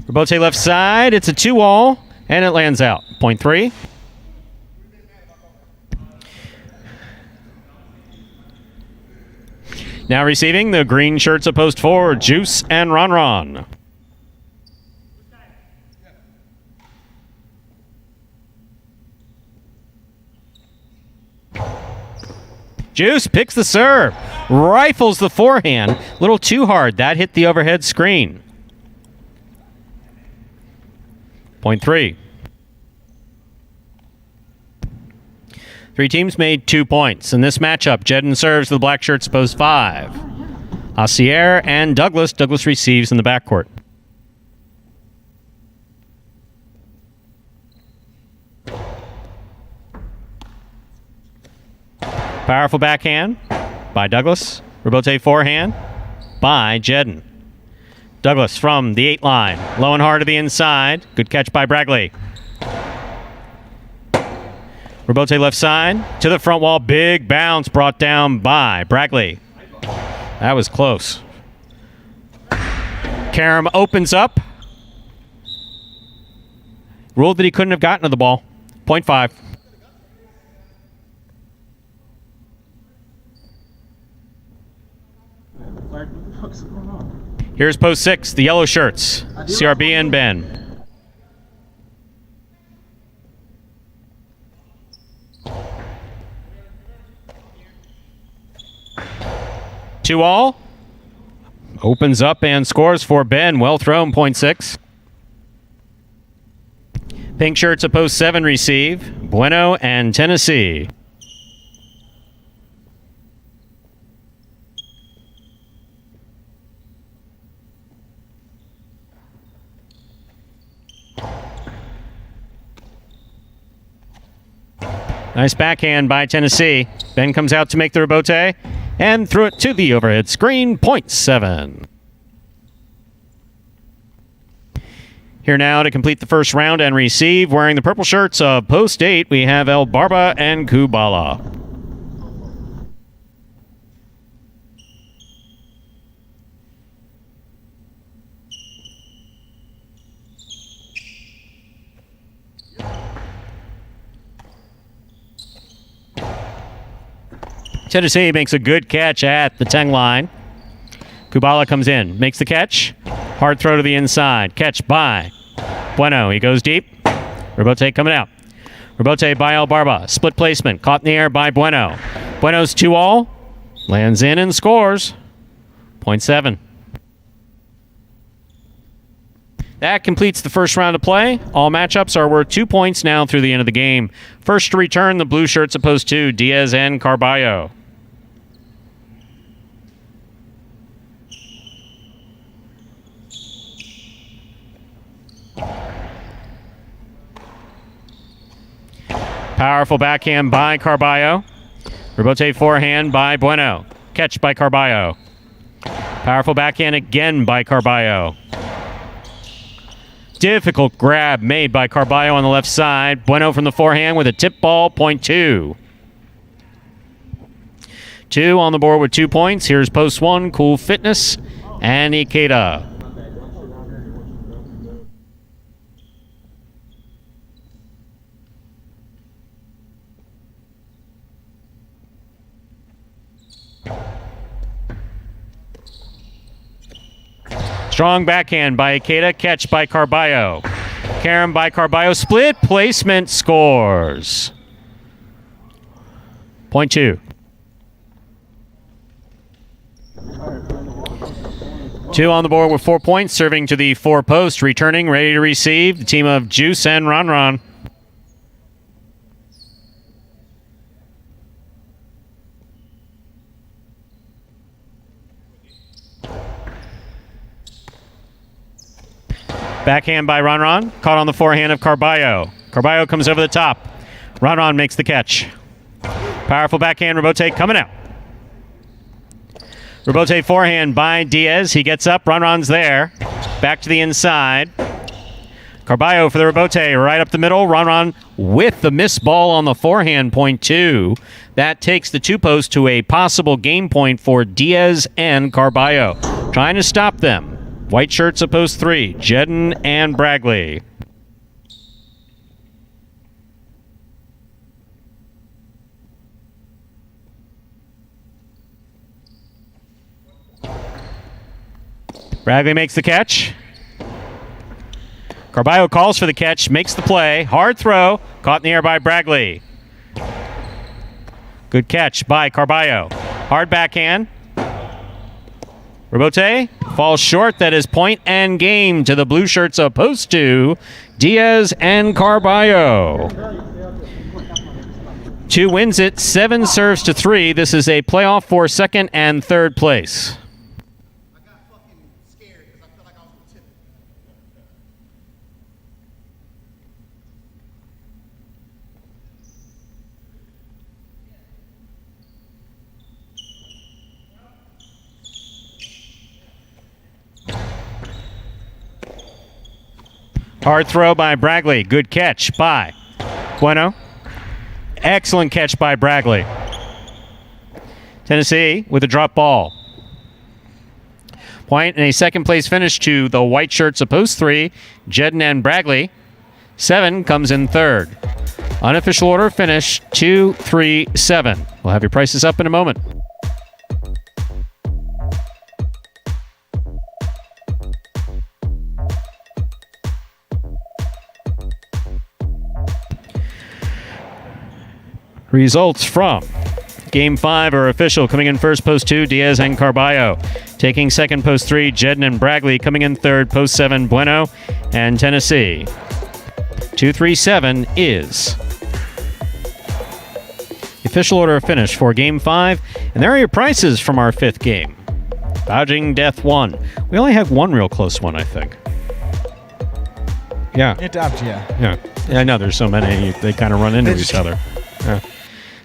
Rebote left side. It's a 2-all, and it lands out. Point 3. Now receiving the green shirts of post 4, Juice and Ron. Juice picks the serve. Rifles the forehand. A little too hard. That hit the overhead screen. Point 3. 3 teams made 2 points. In this matchup, Jedden serves the black shirts post 5. Assier and Douglas. Douglas receives in the backcourt. Powerful backhand by Douglas. Rebote forehand by Jedden. Douglas from the 8 line. Low and hard to the inside. Good catch by Bragley. Rebote left side to the front wall. Big bounce brought down by Bragley. That was close. Karam opens up. Ruled that he couldn't have gotten to the ball. Point 5. Here's post 6, the yellow shirts, CRB and Ben. 2-all. Opens up and scores for Ben. Well thrown, 0.6. Pink shirts at post 7 receive. Bueno and Tennessee. Nice backhand by Tennessee. Ben comes out to make the rebote and threw it to the overhead screen, 0.7. Here now to complete the first round and receive, wearing the purple shirts of post 8, we have El Barba and Kubala. Tennessee makes a good catch at the 10 line. Kubala comes in, makes the catch. Hard throw to the inside. Catch by Bueno. He goes deep. Rebote coming out. Rebote by El Barba. Split placement. Caught in the air by Bueno. Bueno's 2-all. Lands in and scores. 0.7. That completes the first round of play. All matchups are worth 2 points now through the end of the game. First to return, the blue shirts opposed to Diaz and Carballo. Powerful backhand by Carballo. Rebote forehand by Bueno. Catch by Carballo. Powerful backhand again by Carballo. Difficult grab made by Carballo on the left side. Bueno from the forehand with a tip ball, 0.2. 2 on the board with 2 points. Here's post 1, Cool Fitness and Ikeda. Strong backhand by Ikeda, catch by Carballo. Carom by Carballo, split placement, scores. 0.2. 2 on the board with 4 points, serving to the 4 post, returning, ready to receive, the team of Juice and Ron. Backhand by Ron. Caught on the forehand of Carballo. Carballo comes over the top. Ron makes the catch. Powerful backhand rebote coming out. Rebote forehand by Diaz. He gets up. Ron's there. Back to the inside. Carballo for the rebote right up the middle. Ron with the missed ball on the forehand, 0.2. That takes the 2 post to a possible game point for Diaz and Carballo. Trying to stop them. White shirts at post 3, Jedden and Bragley. Bragley makes the catch. Carballo calls for the catch, makes the play. Hard throw, caught in the air by Bragley. Good catch by Carballo. Hard backhand. Rebote falls short. That is point and game to the blue shirts opposed to Diaz and Carballo. 2 wins it, 7 serves to 3. This is a playoff for second and third place. Hard throw by Bragley. Good catch by Bueno. Excellent catch by Bragley. Tennessee with a drop ball. Point and a second place finish to the white shirts of post 3, Jedden and Bragley. 7 comes in third. Unofficial order finish 2, 3, 7. We'll have your prices up in a moment. Results from Game 5 are official. Coming in first, post 2, Diaz and Carballo. Taking second, post 3, Jedden and Bragley. Coming in third, post 7, Bueno and Tennessee. 237 is the official order of finish for Game 5. And there are your prices from our 5th game. Dodging Death 1. We only have one real close one, I think. Yeah. Yeah. I know there's so many. They kind of run into each other. Yeah.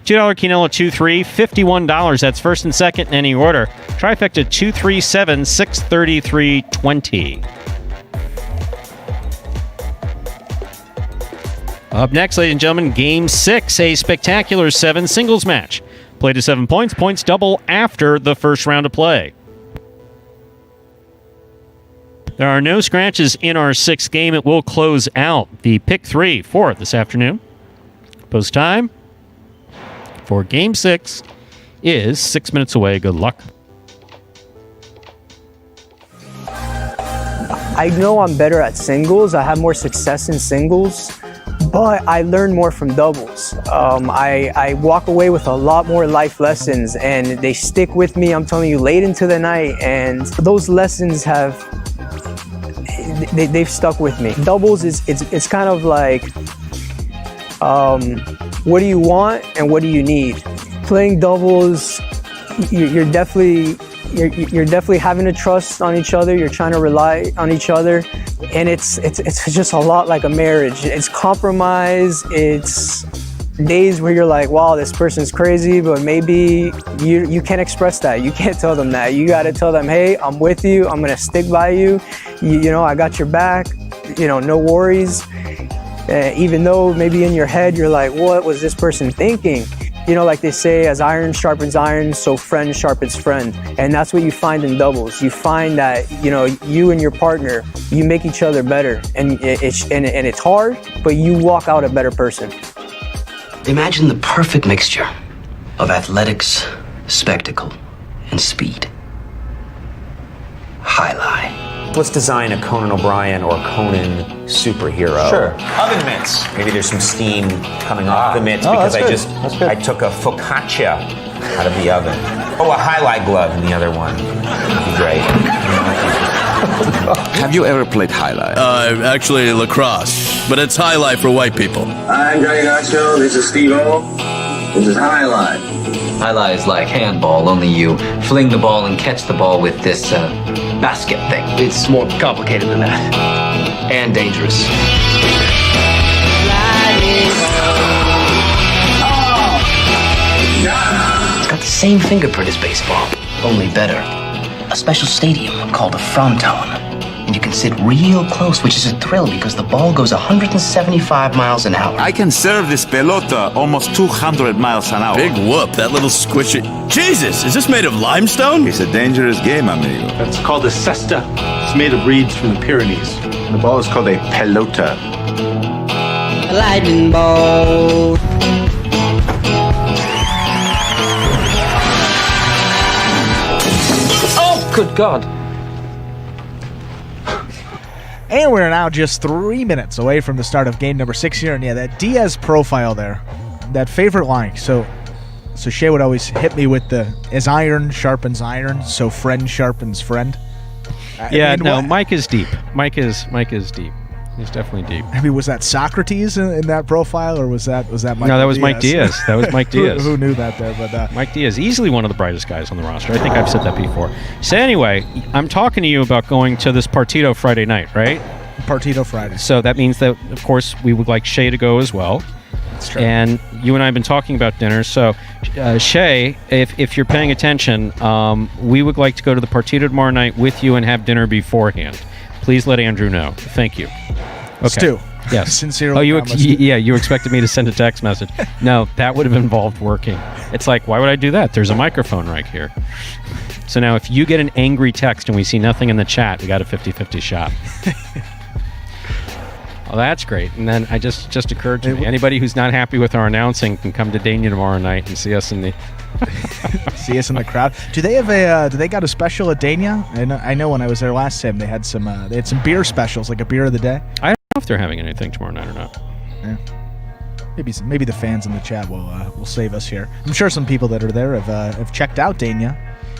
$2 Quinella 2-3, $51. That's first and second in any order. Trifecta 237, $633.20. Up next, ladies and gentlemen, Game 6, a spectacular 7 singles match. Play to 7 points. Points double after the first round of play. There are no scratches in our 6th game. It will close out the pick 3 for this afternoon. Post time for Game 6 is 6 minutes away. Good luck. I know I'm better at singles. I have more success in singles, but I learn more from doubles. I walk away with a lot more life lessons, and they stick with me, I'm telling you, late into the night, and those lessons they've stuck with me. Doubles it's kind of like, what do you want and what do you need? Playing doubles, you're definitely having to trust on each other. You're trying to rely on each other, and it's just a lot like a marriage. It's compromise. It's days where you're like, wow, this person's crazy, but maybe you can't express that. You can't tell them that. You got to tell them, hey, I'm with you. I'm gonna stick by you. You know, I got your back. You know, no worries. Even though maybe in your head you're like, what was this person thinking? You know, like they say, as iron sharpens iron, so friend sharpens friend. And that's what you find in doubles. You find that, you know, you and your partner, you make each other better. And it's hard, but you walk out a better person. Imagine the perfect mixture of athletics, spectacle, and speed. Jai-Alai. Let's design a Conan O'Brien or Conan superhero. Sure. Oven mitts. Maybe there's some steam coming off the mitts because I took a focaccia out of the oven. Oh, a highlight glove in the other one. That'd be great. Have you ever played Jai-Alai? Actually lacrosse, but it's Jai-Alai for white people. I'm Johnny Nacho. This is Steve-O. This is Jai-Alai. Jai-Alai is like handball, only you fling the ball and catch the ball with this basket thing. It's more complicated than that. And dangerous. It's got the same fingerprint as baseball, only better. A special stadium called a fronton. And you can sit real close, which is a thrill because the ball goes 175 miles an hour. I can serve this pelota almost 200 miles an hour. Big whoop, that little squishy. Jesus, is this made of limestone? It's a dangerous game, amigo. That's called a cesta. It's made of reeds from the Pyrenees. And the ball is called a pelota. A lightning ball. Oh, good God. And we're now just 3 minutes away from the start of game number 6 here. And yeah, that Diaz profile there, that favorite line. So Shea would always hit me with the, as iron sharpens iron, so friend sharpens friend. Mike is deep. Mike is deep. He's definitely deep. I mean, was that Socrates in that profile, or was that Mike? No, that was Mike Diaz. That was Mike Diaz. Who knew that there? But Mike Diaz, easily one of the brightest guys on the roster. I think I've said that before. So anyway, I'm talking to you about going to this Partido Friday night, right? Partido Friday. So that means that, of course, we would like Shea to go as well. That's true. And you and I have been talking about dinner. So, Shea, if you're paying attention, we would like to go to the Partido tomorrow night with you and have dinner beforehand. Please let Andrew know. Thank you. Okay. Stu. Yes. Sincerely. Oh, you expected me to send a text message. No, that would have involved working. It's like, why would I do that? There's a microphone right here. So now if you get an angry text and we see nothing in the chat, we got a 50-50 shot. Oh, that's great. And then I just occurred to me, anybody who's not happy with our announcing can come to Dania tomorrow night and see us in the see us in the crowd. Do they have do they got a special at Dania? I know when I was there last time they had some beer specials, like a beer of the day. I don't know if they're having anything tomorrow night or not. Yeah. Maybe the fans in the chat will save us here. I'm sure some people that are there have checked out Dania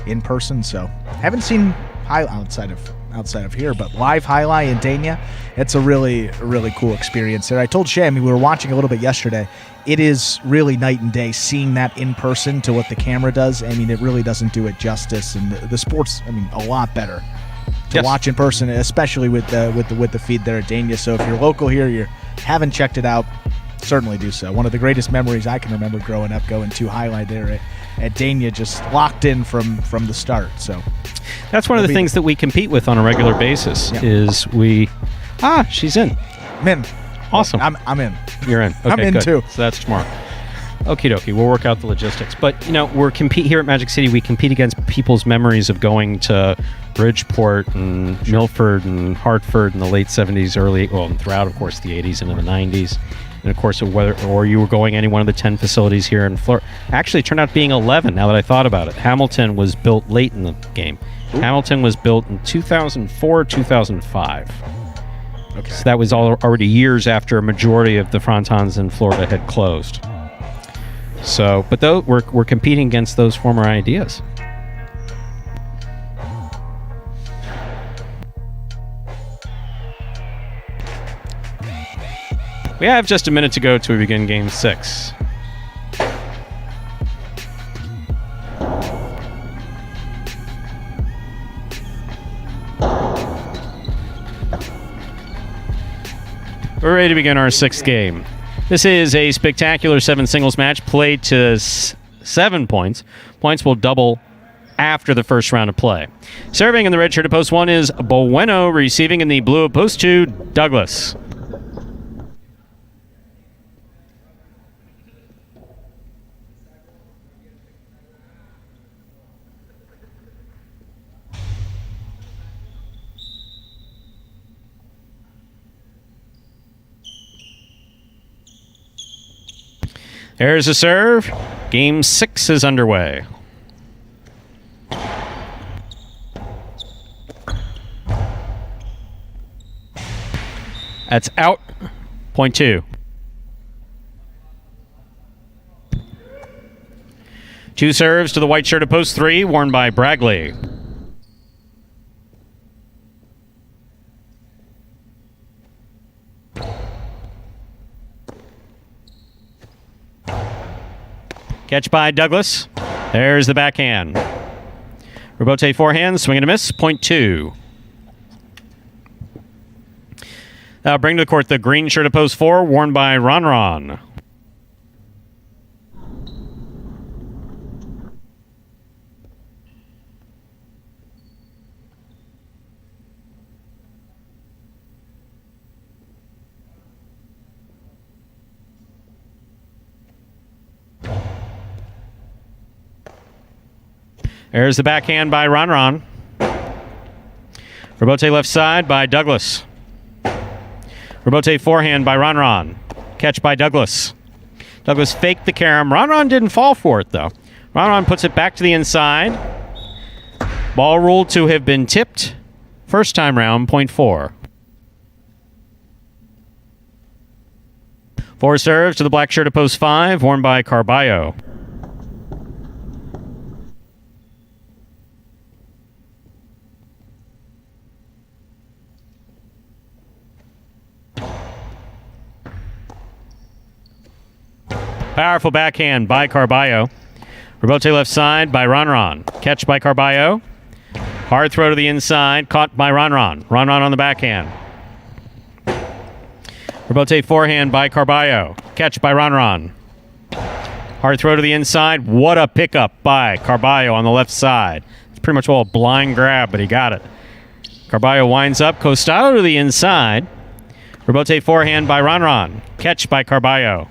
in person, so haven't seen outside of here, but live highlight in Dania. It's a really cool experience there. I told Shay, we were watching a little bit yesterday. It is really night and day seeing that in person to what the camera does. It really doesn't do it justice, and the sport's a lot better to watch in person, especially with the feed there at Dania. So if you're local here, you haven't checked it out, certainly do so. One of the greatest memories I can remember growing up, going to highlight there at Dania, just locked in from the start. So that's one of the things that we compete with on a regular basis. Is she's in. I'm in. Awesome. I'm in. You're in. Okay, I'm in good. too. So that's tomorrow. Okie dokie. We'll work out the logistics. But we're compete here at Magic City. We compete against people's memories of going to Bridgeport and Milford and Hartford in the late 70s, and throughout, of course, the 80s and in the 90s. And of course, or you were going any one of the 10 facilities here in Florida. Actually, it turned out being 11 now that I thought about it. Hamilton was built late in the game. Ooh. Hamilton was built in 2004, 2005. Okay. So that was already years after a majority of the frontons in Florida had closed. So, but though we're competing against those former ideas. We have just a minute to go till we begin Game 6. We're ready to begin our 6th game. This is a spectacular 7 singles match played to 7 points. Points will double after the first round of play. Serving in the red shirt at post 1 is Bueno. Receiving in the blue at post 2, Douglas. There's a serve. Game 6 is underway. That's out. Point 2. 2 serves to the white shirt at post 3, worn by Bragley. Catch by Douglas. There's the backhand. Rebote forehand, swing and a miss, point 2. Bring to the court the green shirt at post 4, worn by Ron. There's the backhand by Ron. Rebote left side by Douglas. Rebote forehand by Ron. Catch by Douglas. Douglas faked the carom. Ron didn't fall for it, though. Ron puts it back to the inside. Ball ruled to have been tipped. First time round, point 4. 4 serves to the black shirt at post 5, worn by Carballo. Powerful backhand by Carballo. Rebote left side by Ron. Catch by Carballo. Hard throw to the inside. Caught by Ron. Ron on the backhand. Rebote forehand by Carballo. Catch by Ron. Hard throw to the inside. What a pickup by Carballo on the left side. It's pretty much all a blind grab, but he got it. Carballo winds up. Costado to the inside. Rebote forehand by Ron. Catch by Carballo.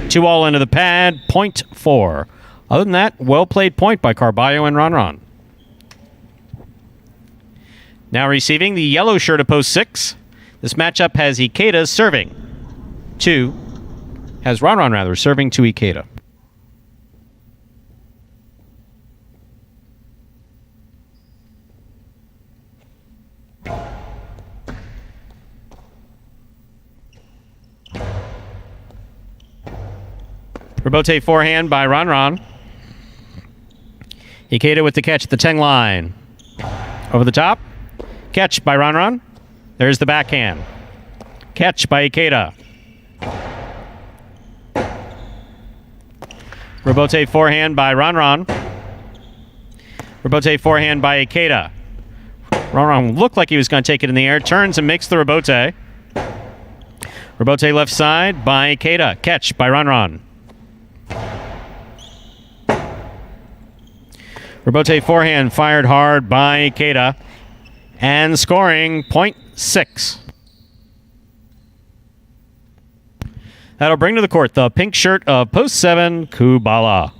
2 all into the pad, point 4. Other than that, well-played point by Carballo and Ron. Now receiving the yellow shirt at post 6. This matchup has Ikeda serving. Has Ron serving to Ikeda. Robote forehand by Ron. Ikeda with the catch at the 10 line. Over the top. Catch by Ron. There's the backhand. Catch by Ikeda. Robote forehand by Ron. Robote forehand by Ikeda. Ron looked like he was going to take it in the air. Turns and makes the Robote. Robote left side by Ikeda. Catch by Ron. Robote forehand fired hard by Ikeda. And scoring .6. That'll bring to the court the pink shirt of post 7, Kubala.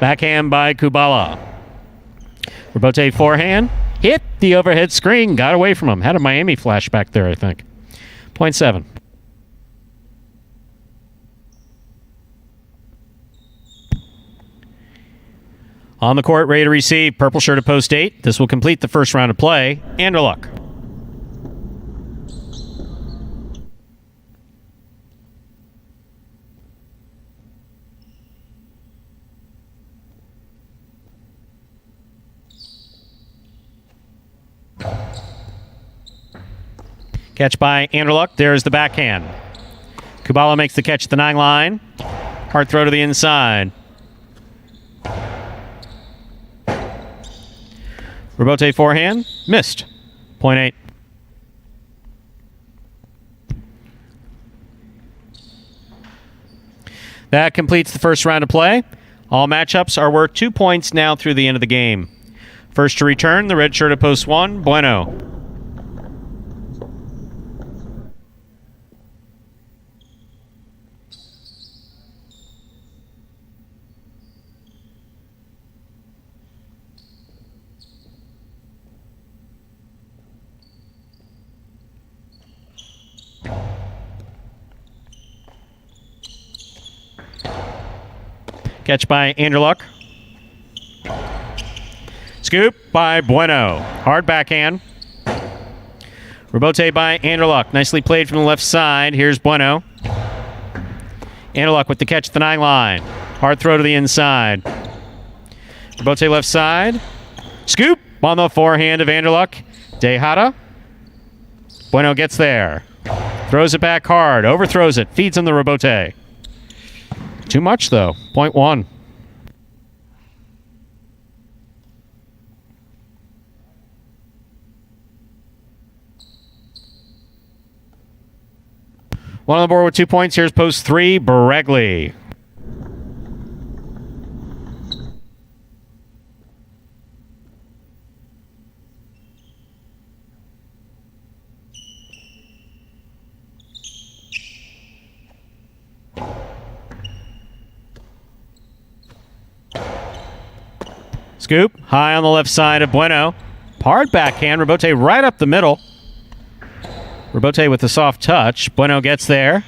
Backhand by Kubala. Robote forehand. Hit the overhead screen. Got away from him. Had a Miami flashback there, I think. .7. On the court, ready to receive. Purple shirt of post 8. This will complete the first round of play. Anderluck. Catch by Anderluck. There's the backhand. Kubala makes the catch at the 9 line. Hard throw to the inside. Robote forehand. Missed. .8. That completes the first round of play. All matchups are worth 2 points now through the end of the game. First to return, the red shirt of post 1, Bueno. Catch by Anderluck. Scoop by Bueno. Hard backhand. Robote by Anderluck. Nicely played from the left side. Here's Bueno. Anderluck with the catch at the 9 line. Hard throw to the inside. Robote left side. Scoop on the forehand of Anderluck. Dehata. Bueno gets there. Throws it back hard. Overthrows it. Feeds on the Robote. Too much, though. .1. One on the board with 2 points. Here's post 3, Baregli. Scoop, high on the left side of Bueno. Hard backhand, Robote right up the middle. Robote with a soft touch. Bueno gets there.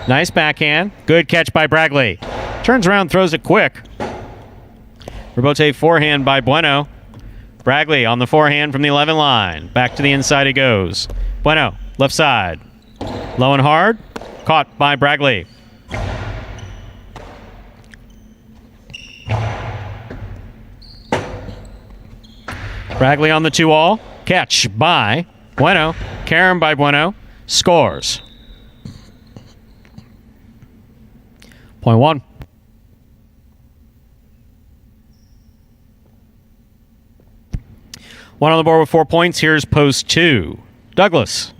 Nice backhand. Good catch by Baregli. Turns around, throws it quick. Robote forehand by Bueno. Baregli on the forehand from the 11 line. Back to the inside he goes. Bueno, left side. Low and hard. Caught by Baregli. Baregli on the 2-all. Catch by Bueno. Carom by Bueno. Scores. .1. One on the board with 4 points. Here's post 2. Douglas.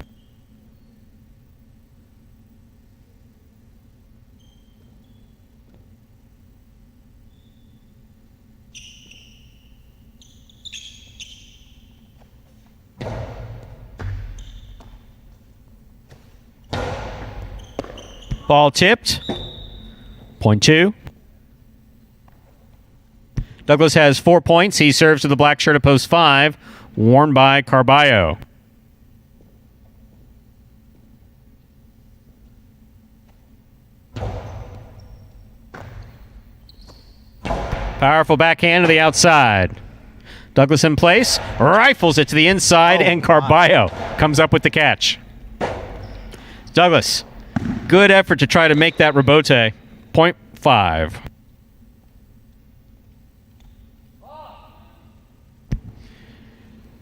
Ball tipped. .2. Douglas has 4 points. He serves to the black shirt of post 5. worn by Carballo. Powerful backhand to the outside. Douglas in place, rifles it to the inside, and Carballo comes up with the catch. Douglas, good effort to try to make that rebote. 0.5.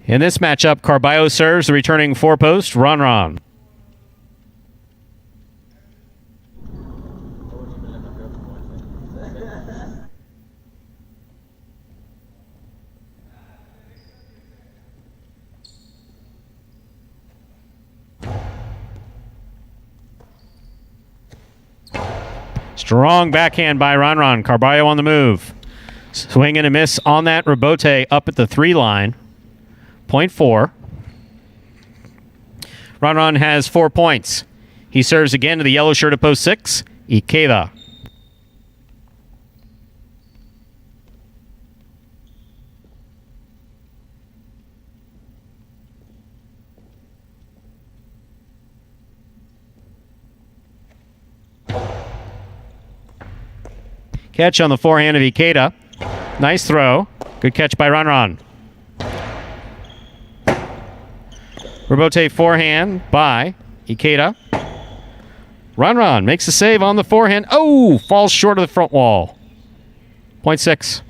In this matchup, Carballo serves the returning four-post, Ron. Strong backhand by Ron. Carballo on the move. Swing and a miss on that rebote up at the 3 line. 0.4. Ron has 4 points. He serves again to the yellow shirt at post 6, Ikeda. Catch on the forehand of Ikeda. Nice throw. Good catch by Ron. Rebote forehand by Ikeda. Ron makes the save on the forehand. Oh, falls short of the front wall. 0.6.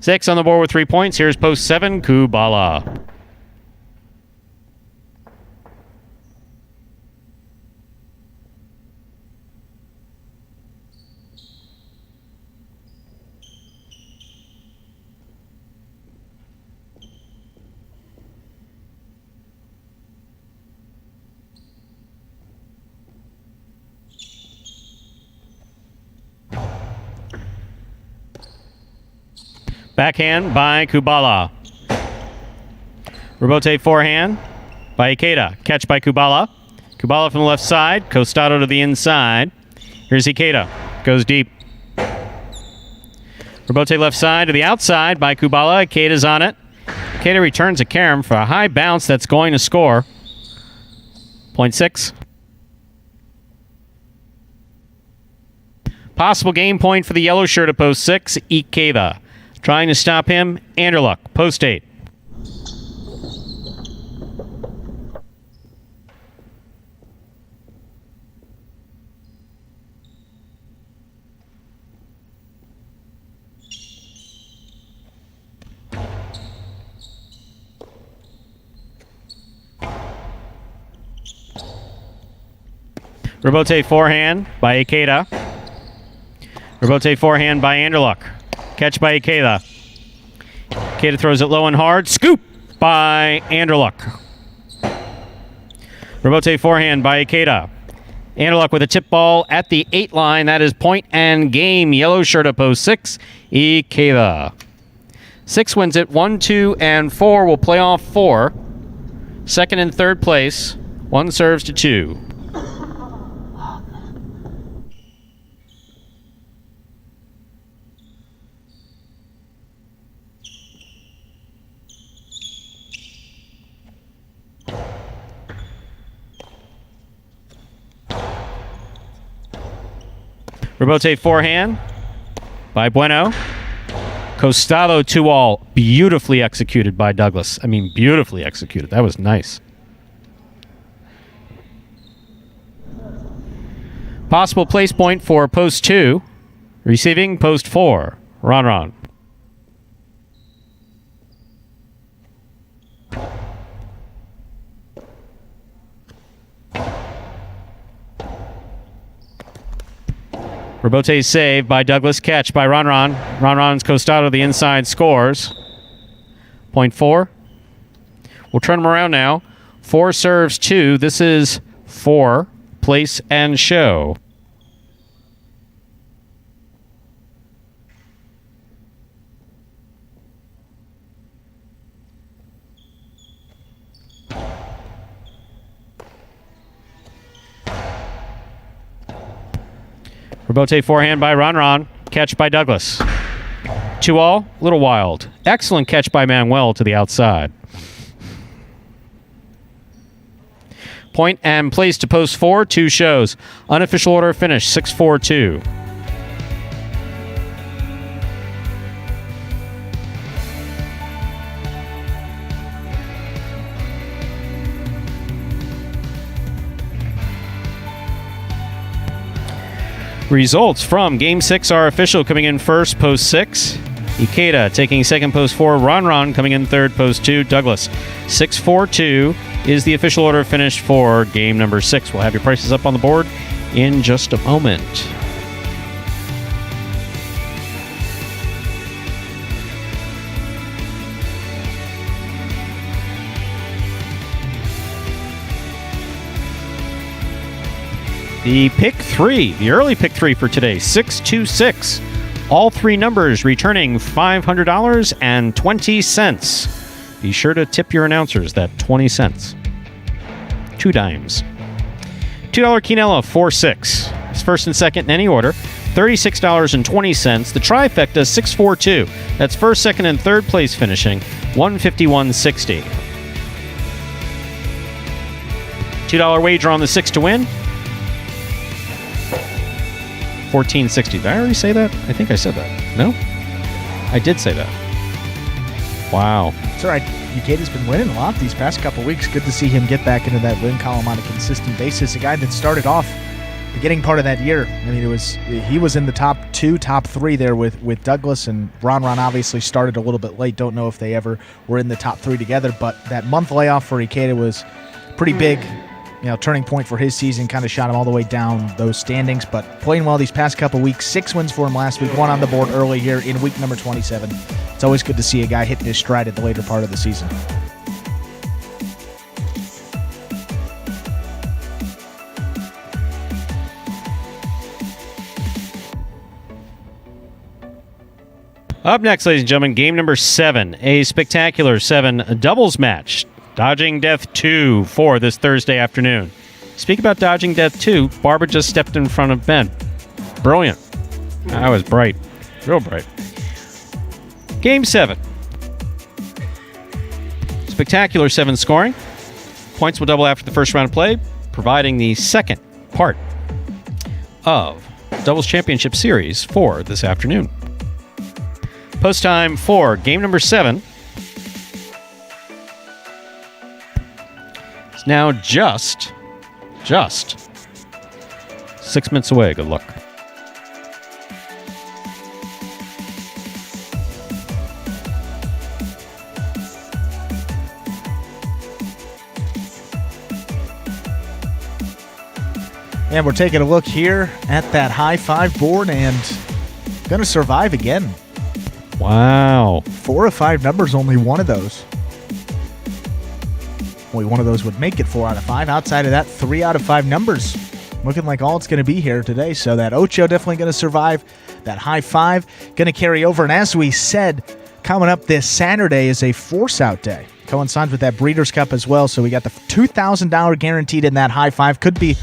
6 on the board with 3 points. Here's post 7, Kubala. Backhand by Kubala. Rebote forehand by Ikeda. Catch by Kubala. Kubala from the left side. Costado to the inside. Here's Ikeda. Goes deep. Rebote left side to the outside by Kubala. Ikeda's on it. Ikeda returns a carom for a high bounce that's going to score. 0.6. Possible game point for the yellow shirt at post 6, Ikeda. Trying to stop him, Anderluck, post 8. Rebote forehand by Ikeda. Rebote forehand by Anderluck. Catch by Ikeda. Ikeda throws it low and hard. Scoop by Anderluck. Rebote forehand by Ikeda. Anderluck with a tip ball at the 8 line. That is point and game. Yellow shirt at post 6. Ikeda. 6 wins it. 1, 2, and 4 will play off 4. Second and third place. 1 serves to 2. Rebote forehand by Bueno. Costado 2-all. Beautifully executed by Douglas. I mean, beautifully executed. That was nice. Possible place point for post 2. Receiving post 4. Ron. Rebote save by Douglas. Catch by Ron. Ron's Costado the inside scores. 0.4. We'll turn them around now. 4 serves 2. This is 4. Place and show. Rebote forehand by Ron. Catch by Douglas. 2-all, a little wild. Excellent catch by Manuel to the outside. Point and place to post 4, 2 shows. Unofficial order of finish, 6-4-2. Results from Game 6 are official. Coming in first, post 6. Ikeda taking second, post 4. Ron coming in third, post 2. Douglas. 6-4-2 is the official order of finish for game number 6. We'll have your prices up on the board in just a moment. The pick 3, the early pick 3 for today, 626. All 3 numbers returning $500.20. Be sure to tip your announcers that 20 cents. 2 dimes. $2 Quinella, 4-6. It's first and second in any order. $36.20. The trifecta, 642. That's first, second, and third place finishing, $151.60. $2 wager on the 6 to win. $14.60. Did I already say that? I think I said that. No? I did say that. Wow. It's all right. Ikeda's been winning a lot these past couple weeks. Good to see him get back into that win column on a consistent basis. A guy that started off beginning part of that year. I mean, he was in the top 2, top 3 there with Douglas, and Ron obviously started a little bit late. Don't know if they ever were in the top 3 together, but that month layoff for Ikeda was pretty big. Turning point for his season, kind of shot him all the way down those standings, but playing well these past couple weeks. 6 wins for him last week, 1 on the board early here in week number 27. It's always good to see a guy hitting his stride at the later part of the season. Up next, ladies and gentlemen, game number 7, a spectacular 7 doubles match. Dodging Death 2 for this Thursday afternoon. Speak about Dodging Death 2, Barbara just stepped in front of Ben. Brilliant. I was bright. Real bright. Game 7. Spectacular 7 scoring. Points will double after the first round of play, providing the second part of Doubles Championship Series for this afternoon. Post time for game number 7. It's now just 6 minutes away. Good luck. And we're taking a look here at that high 5 board and going to survive again. Wow. 4 of 5 numbers, only one of those. Only one of those would make it 4 out of 5. Outside of that, 3 out of 5 numbers. Looking like all it's going to be here today. So that Ocho definitely going to survive. That high 5 going to carry over. And as we said, coming up this Saturday is a force-out day. Coincides with that Breeders' Cup as well. So we got the $2,000 guaranteed in that high 5. Could be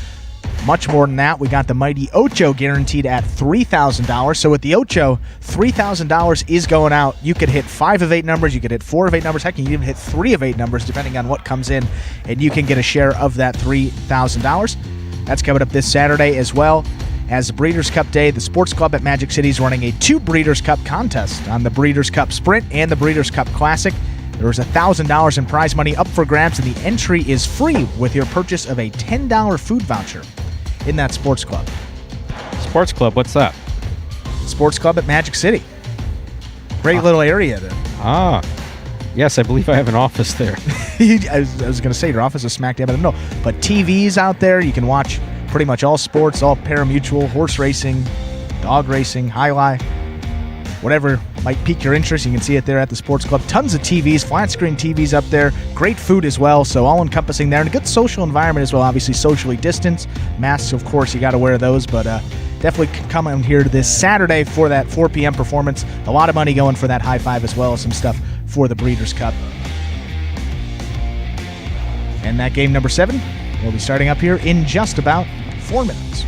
much more than that. We got the mighty Ocho guaranteed at $3,000. So with the Ocho, $3,000 is going out. You could hit 5 of 8 numbers. You could hit 4 of 8 numbers. Heck, you can even hit 3 of 8 numbers, depending on what comes in, and you can get a share of that $3,000. That's coming up this Saturday, as well as the Breeders' Cup Day. The Sports Club at Magic City is running a 2 Breeders' Cup contest on the Breeders' Cup Sprint and the Breeders' Cup Classic. There's $1,000 in prize money up for grabs, and the entry is free with your purchase of a $10 food voucher in that Sports Club. Sports Club, what's that? Sports Club at Magic City. Great little area there. Yes, I believe I have an office there. I was going to say your office is smack dab in the middle. But TVs out there, you can watch pretty much all sports, all pari-mutuel, horse racing, dog racing, highlight, whatever might pique your interest. You can see it there at the Sports Club. Tons of TVs, flat screen TVs up there. Great food as well, so all encompassing there. And a good social environment as well, obviously socially distanced. Masks, of course, you got to wear those, but definitely come on here this Saturday for that 4 p.m. performance. A lot of money going for that high 5 as well as some stuff for the Breeders' Cup. And that game number 7 will be starting up here in just about 4 minutes.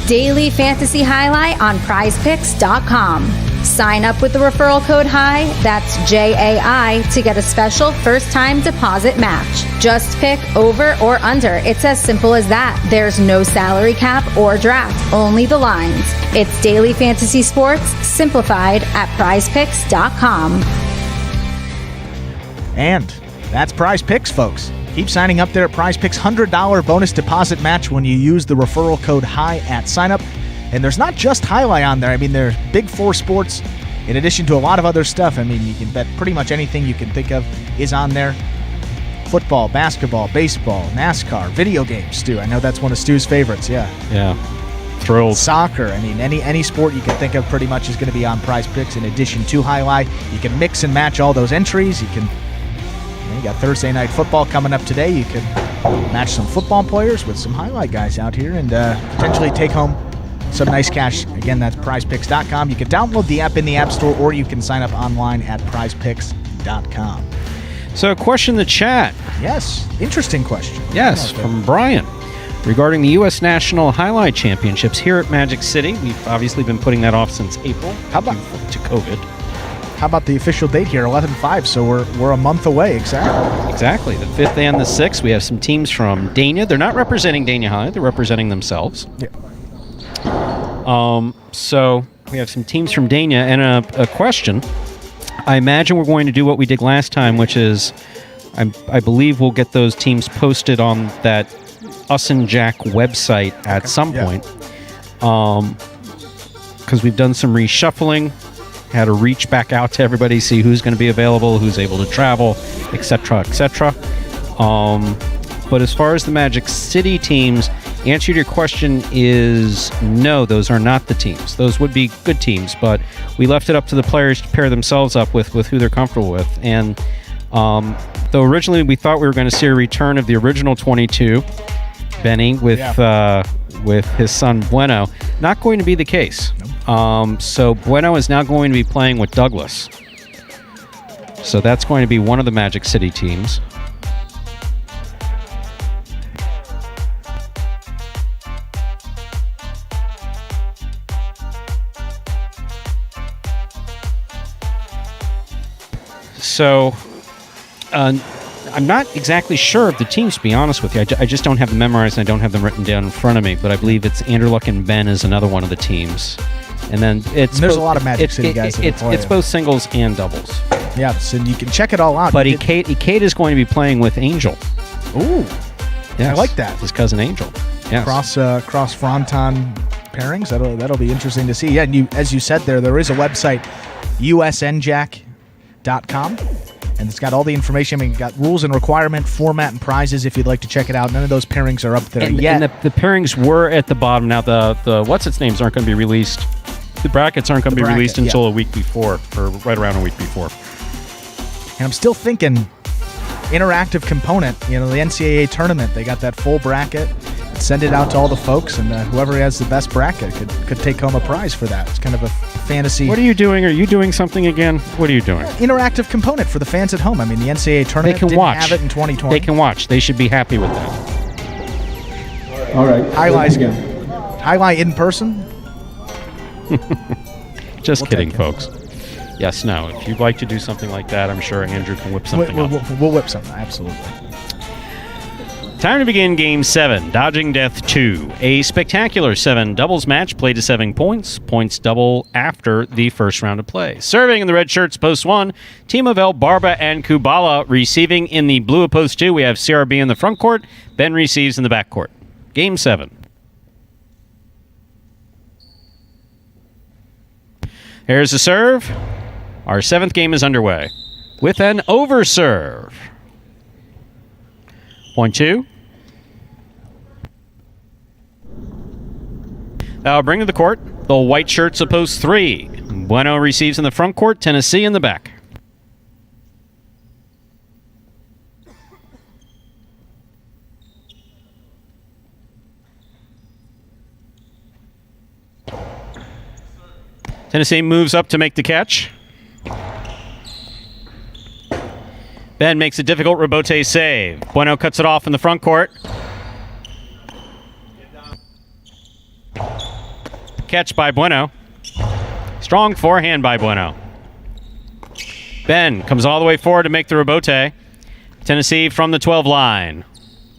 Daily Fantasy Highlight on prizepicks.com. Sign up with the referral code HIGH, that's JAI, to get a special first-time deposit match. Just pick over or under. It's as simple as that. There's no salary cap or draft, only the lines. It's Daily Fantasy Sports, simplified at prizepicks.com. And that's Prize Picks, folks. Keep signing up there at Prize Picks. $100 bonus deposit match when you use the referral code HIGH at sign-up. And there's not just highlight on there. I mean, there's Big Four sports in addition to a lot of other stuff. I mean, you can bet pretty much anything you can think of is on there. Football, basketball, baseball, NASCAR, video games, Stu. I know that's one of Stu's favorites, yeah. Yeah. Thrilled. Soccer. I mean, any sport you can think of pretty much is going to be on Prize Picks in addition to highlight. You can mix and match all those entries. You got Thursday Night Football coming up today. You can match some football players with some highlight guys out here and potentially take home some nice cash. Again, that's prizepicks.com. You can download the app in the App Store, or you can sign up online at prizepicks.com. So a question in the chat. Yes, interesting question. Yes, from Brian. Regarding the U.S. National Highlight Championships here at Magic City, we've obviously been putting that off since April. How about to COVID? How about the official date here, 11/5? So we're a month away, exactly. Exactly, the 5th and the 6th. We have some teams from Dania. They're not representing Dania High; they're representing themselves. Yeah. So we have some teams from Dania and a question. I imagine we're going to do what we did last time, which is, I believe we'll get those teams posted on that Us and Jack website at some point. Because we've done some reshuffling, had to reach back out to everybody, see who's going to be available, who's able to travel, etc., etc. But as far as the Magic City teams, answer to your question is no, those are not the teams. Those would be good teams, but we left it up to the players to pair themselves up with who they're comfortable with. And though originally we thought we were going to see a return of the original 22, Benny, with his son Bueno, not going to be the case. So Bueno is now going to be playing with Douglas. So that's going to be one of the Magic City teams. So, I'm not exactly sure of the teams, to be honest with you. I just don't have them memorized, and I don't have them written down in front of me. But I believe it's Anderluck and Ben is another one of the teams. And then there's a lot of Magic City guys. It's both singles and doubles. Yeah, so you can check it all out. But Ikeda is going to be playing with Angel. Ooh, yes. I like that. His cousin Angel. Yes. Cross Fronton pairings. That'll be interesting to see. Yeah, and as you said there is a website, usnjack.com, and it's got all the information. I mean, got rules and requirement, format, and prizes if you'd like to check it out. None of those pairings are up there yet. And the pairings were at the bottom. Now the what's its names aren't going to be released. The brackets aren't going to be released until a week before, or right around a week before. And I'm still thinking interactive component. The NCAA tournament, they got that full bracket. Send it out to all the folks, and whoever has the best bracket could take home a prize for that. It's kind of a fantasy. What are you doing? Are you doing something again? What are you doing? Interactive component for the fans at home. I mean, the NCAA tournament didn't have it in 2020. They can watch. They should be happy with that. All right. Highlight in person. Just kidding, folks. Yes, no. If you'd like to do something like that, I'm sure Andrew can whip something up. We'll whip something, absolutely. Time to begin Game 7, Dodging Death 2. A spectacular 7 doubles match played to 7 points. Points double after the first round of play. Serving in the red shirts, post 1, team of El Barba and Kubala. Receiving in the blue of post 2, we have CRB in the front court. Ben receives in the back court. Game 7. Here's the serve. Our 7th game is underway with an over serve. Point 2. That'll bring to the court the white shirts of post 3. Bueno receives in the front court, Tennessee in the back. Tennessee moves up to make the catch. Ben makes a difficult rebote save. Bueno cuts it off in the front court. catch by Bueno. Strong forehand by Bueno. Ben comes all the way forward to make the rebote. Tennessee from the 12 line.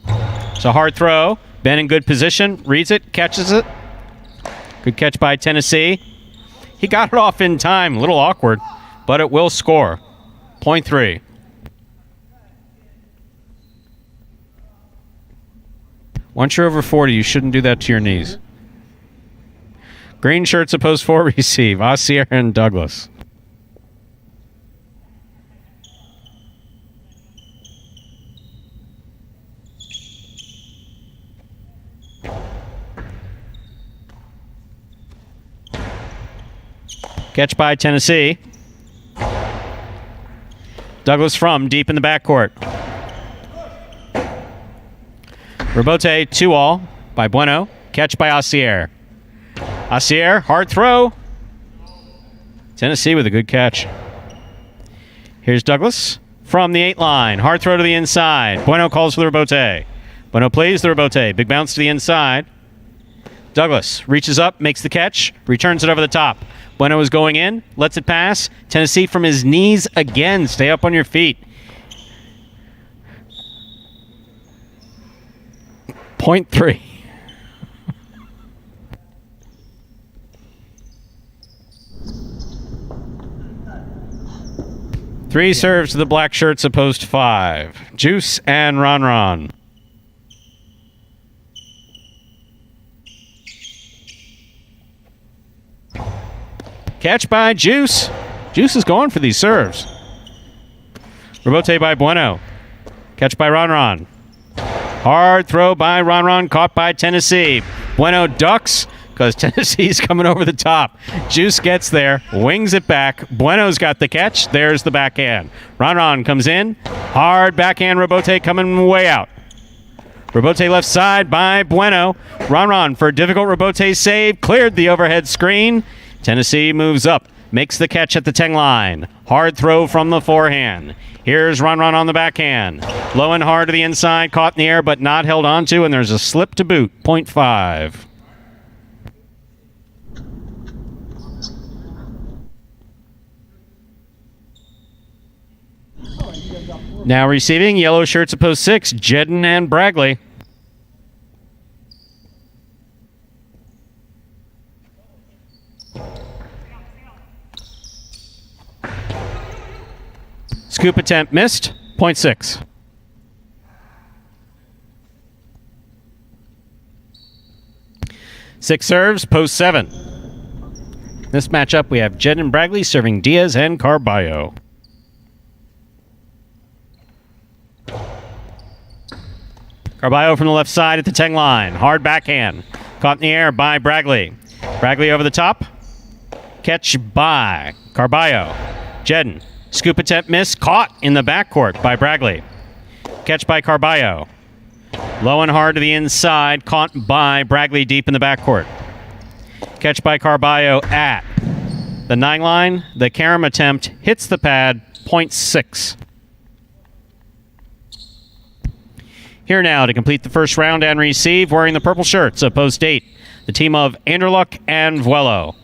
It's a hard throw. Ben in good position, reads it, catches it. Good catch by Tennessee. He got it off in time, a little awkward, but it will score. Point 3. Once you're over 40, you shouldn't do that to your knees. Green shirts opposed 4 receive. Ossier and Douglas. Catch by Tennessee. Douglas from deep in the backcourt. Rebote 2-all by Bueno. Catch by Ossier. Ossier, hard throw. Tennessee with a good catch. Here's Douglas from the 8 line. Hard throw to the inside. Bueno calls for the rebote. Bueno plays the rebote. Big bounce to the inside. Douglas reaches up, makes the catch, returns it over the top. Bueno is going in, lets it pass. Tennessee from his knees again. Stay up on your feet. Point 3. Three serves to the black shirts opposed 5. Juice and Ron. Catch by Juice. Juice is going for these serves. Rebote by Bueno. Catch by Ron. Hard throw by Ron, caught by Tennessee. Bueno ducks because Tennessee's coming over the top. Juice gets there, wings it back. Bueno's got the catch. There's the backhand. Ron comes in. Hard backhand rebote coming way out. Rebote left side by Bueno. Ron for a difficult rebote save. Cleared the overhead screen. Tennessee moves up. Makes the catch at the 10 line. Hard throw from the forehand. Here's Ron on the backhand. Low and hard to the inside. Caught in the air but not held onto. And there's a slip to boot. Point 5. Now receiving, yellow shirts opposed 6. Jedden and Bragley. Scoop attempt missed. Point 6. Six serves, post 7. This matchup, we have Jed and Bragley serving Diaz and Carballo. Carballo from the left side at the 10 line. Hard backhand. Caught in the air by Bragley. Bragley over the top. Catch by Carballo. Jedden. Scoop attempt miss. Caught in the backcourt by Bragley. Catch by Carballo. Low and hard to the inside. Caught by Bragley deep in the backcourt. Catch by Carballo at the 9 line. The carom attempt hits the pad. Point 6. Here now to complete the first round and receive, wearing the purple shirts of post 8, the team of Anderluck and Vuelo.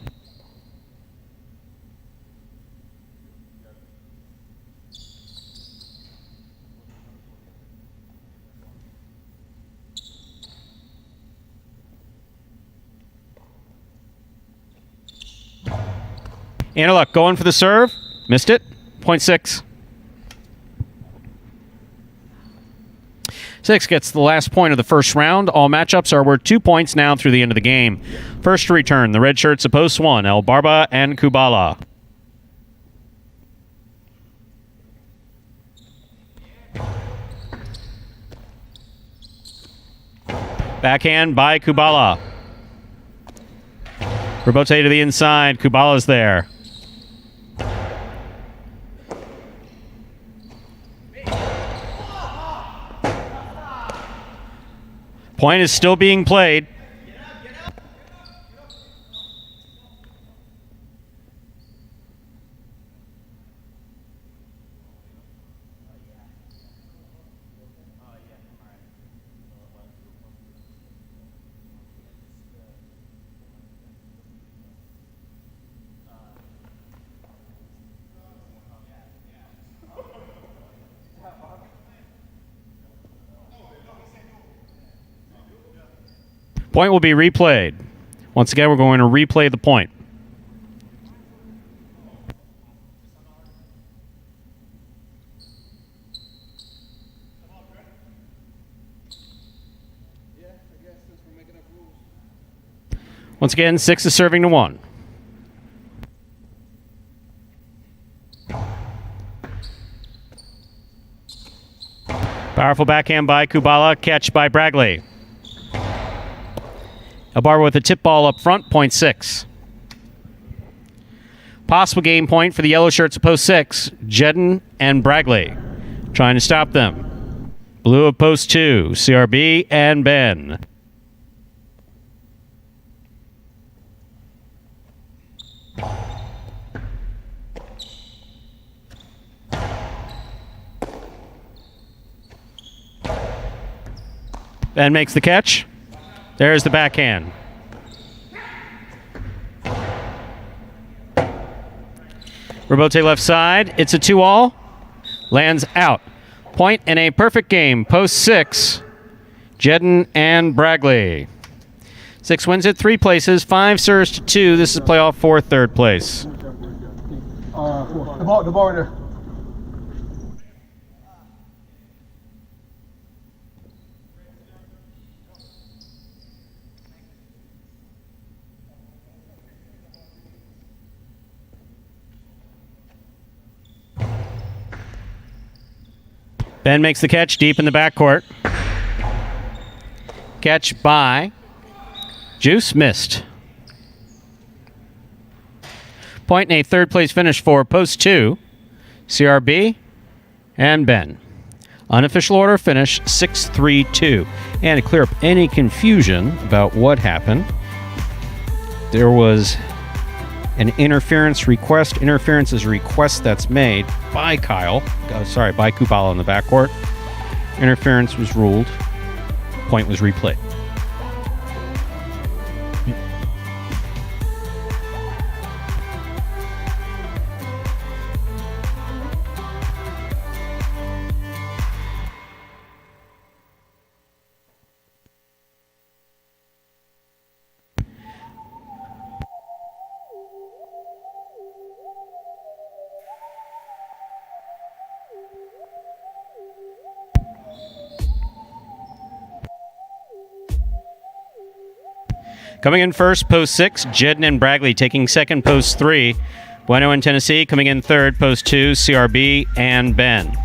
Anderluck going for the serve. Missed it. Point 6. 6 gets the last point of the first round. All matchups are worth 2 points now through the end of the game. First to return, the red shirts of post 1, El Barba and Kubala. Backhand by Kubala. Rebote to the inside. Kubala's there. Point is still being played. Point will be replayed. Once again, we're going to replay the point. Once again, 6 is serving to 1. Powerful backhand by Kubala, catch by Bragley. Elbarba with a tip ball up front, point 6. Possible game point for the yellow shirts at post 6, Jedden and Bragley. Trying to stop them. Blue of post 2, CRB and Ben. Ben makes the catch. There's the backhand. Robote left side. It's a 2-all. Lands out. Point in a perfect game. Post 6. Jedden and Bragley. 6 wins at 3 places. 5 serves to 2. This is playoff for 3rd place. The ball right there. Ben makes the catch deep in the backcourt. Catch by Juice, missed. Point in a 3rd place finish for post 2, CRB and Ben. Unofficial order finish 6-3-2. And to clear up any confusion about what happened, there was an interference request. Interference is a request that's made by by Kubala in the backcourt. Interference was ruled. Point was replayed. Coming in first, post 6, Jedden and Bragley. Taking second, post 3, Bueno and Tennessee. Coming in third, post 2, CRB and Ben.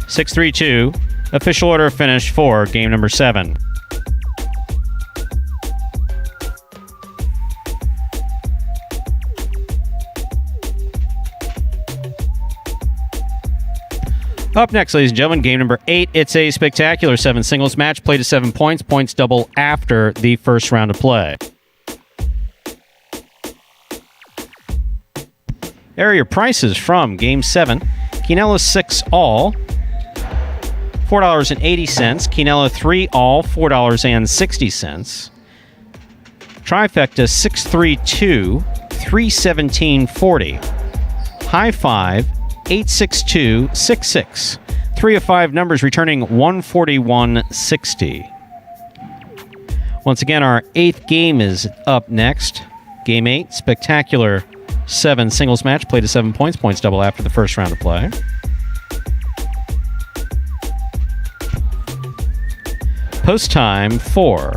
6-3-2. Official order finish for game number 7. Up next, ladies and gentlemen, game number 8. It's a spectacular 7 singles match. Played to 7 points. Points double after the first round of play. There are your prices from Game 7. Quinella 6 all, $4.80. Quinella 3 all, $4.60. Trifecta 632, $317.40. High 5, 86266. 3 of 5 numbers returning $141.60. Once again, our 8th game is up next. Game 8, spectacular 7 singles match. Played to 7 points. Points double after the first round of play. Post time for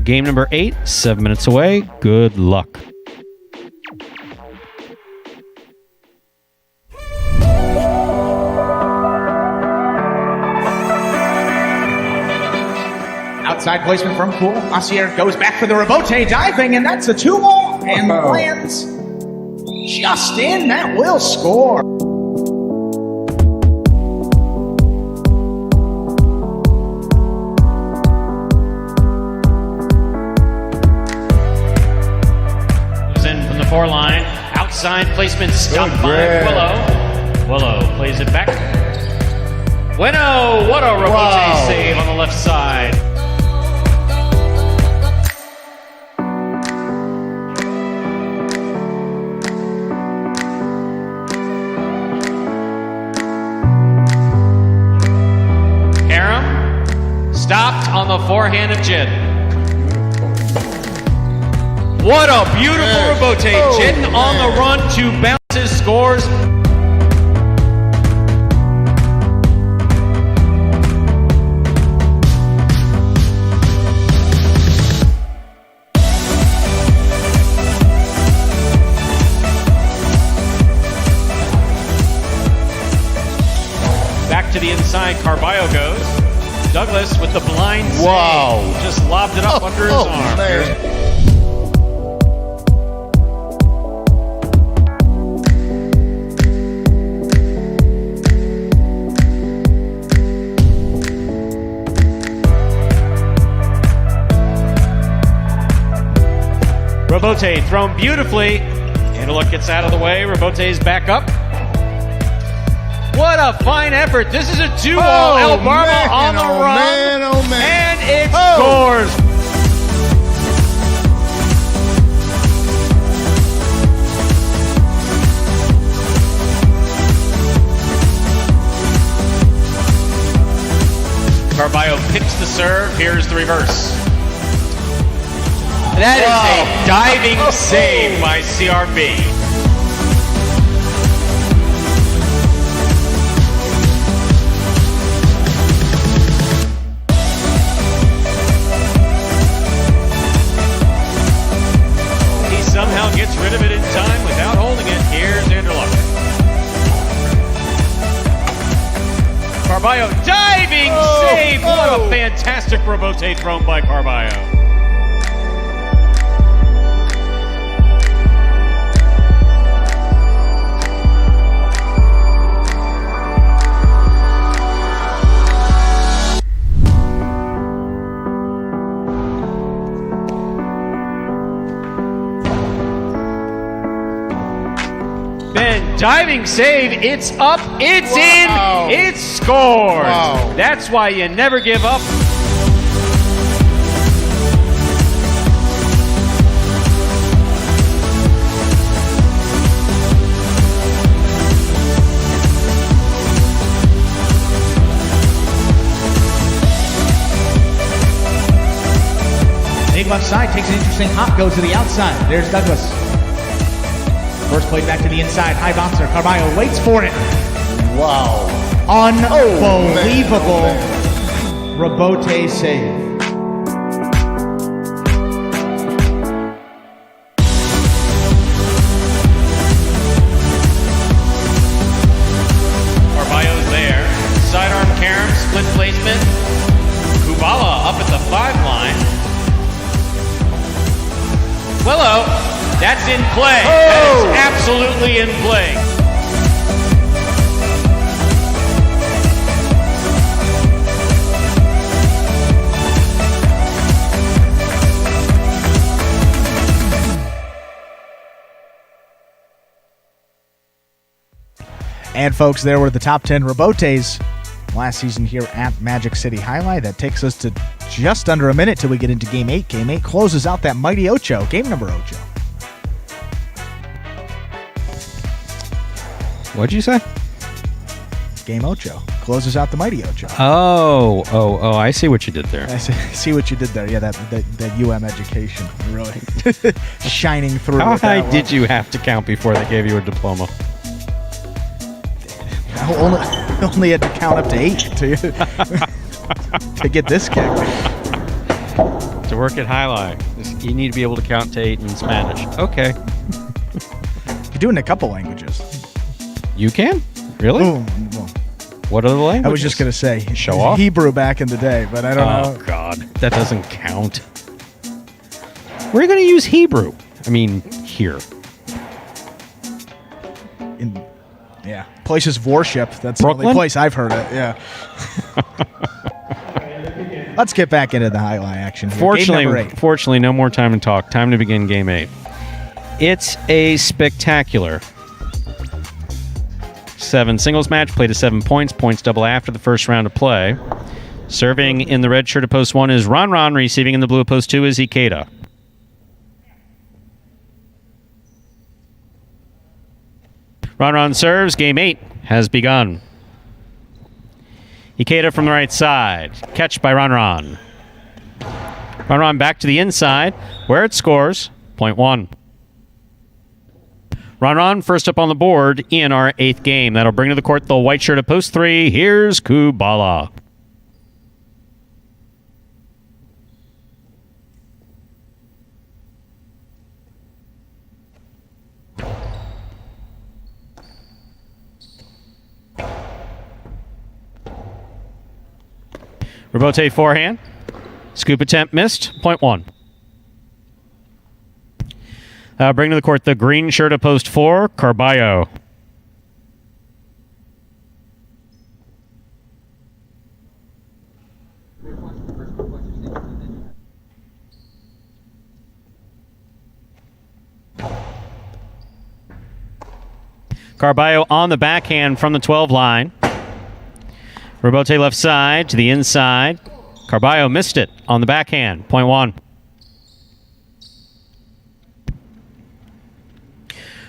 game number 8. 7 minutes away. Good luck. Outside placement from Poole. Macier goes back for the rebote, diving, and that's a 2-ball, and lands just in. That will score. Goes in from the 4 line. Outside placement stopped by Willow. Willow plays it back. Bueno, what a rebote save on the left side. Stopped on the forehand of Jedden. What a beautiful Robote. Jin on the run to bounce his scores. Back to the inside, Carballo goes. Douglas with the blind save. Wow. Just lobbed it up under his arm. Man. Robote thrown beautifully. Antelope gets out of the way. Robote's back up. What a fine effort. This is a 2-all. El Barba on the run. Man, oh man. And it scores. Carballo picks the serve. Here's the reverse. That is a diving save by CRB. He somehow gets rid of it in time without holding it. Here's Anderluck. Carballo diving save. What a fantastic Robote thrown by Carballo. Diving save, it's up, it's in, it's scored. Wow. That's why you never give up. Big left side, takes an interesting hop, goes to the outside. There's Douglas. First play back to the inside, high bouncer. Carballo waits for it. Wow. Unbelievable Robote save. Carballo's there. Sidearm carom, split placement. Kubala up at the 5-line. Willow. That's in play. That is absolutely in play. And folks, there were the top 10 Robotes last season here at Magic City Jai-Alai. That takes us to just under a minute till we get into Game 8. Game 8 closes out that mighty Ocho, game number Ocho. What'd you say? Game Ocho closes out the mighty Ocho. Oh, I see what you did there. I see what you did there. Yeah, that education really shining through. How high did you have to count before they gave you a diploma? Only had to count up to 8 to get this kick. To work at Jai-Alai, you need to be able to count to 8 in Spanish. Okay. You do it in a couple languages. You can? Really? Well, what other languages? I was just going to say show off Hebrew back in the day, but I don't know. Oh God, that doesn't count. Where are you going to use Hebrew? I mean, here. Yeah, places of worship. That's Brooklyn? the only place I've heard it. Yeah. Let's get back into the Jai-Alai action here. Game number 8. Fortunately, no more time to talk. Time to begin Game 8. It's a spectacular 7 singles match, played to 7 points. Points double after the first round of play. Serving in the red shirt at post 1 is Ron. Receiving in the blue at post 2 is Ikeda. Ron serves. Game 8 has begun. Ikeda from the right side. Catch by Ron. Ron back to the inside, where it scores. 0.1. Ron, first up on the board in our 8th game. That'll bring to the court the white shirt at post 3. Here's Kubala. Rebote forehand. Scoop attempt missed. 0.1. Bring to the court the green shirt at post 4, Carballo. Carballo on the backhand from the 12 line. Rebote left side to the inside. Carballo missed it on the backhand. 0.1.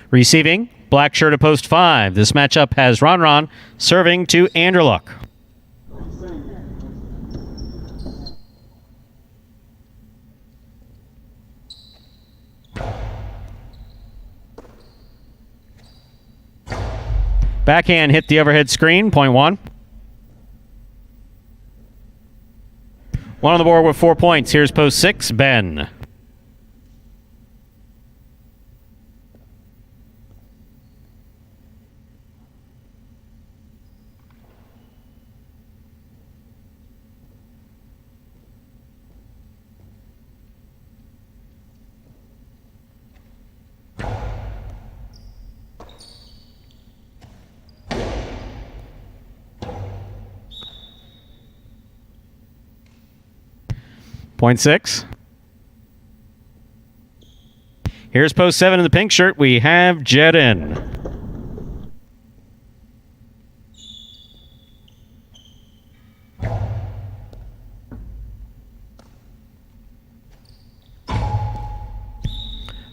Receiving, black shirt at post 5. This matchup has Ron serving to Anderluck. Backhand hit the overhead screen. 0.1. One on the board with 4 points. Here's post 6, Ben. Point 6. Here's post 7 in the pink shirt. We have Jedin.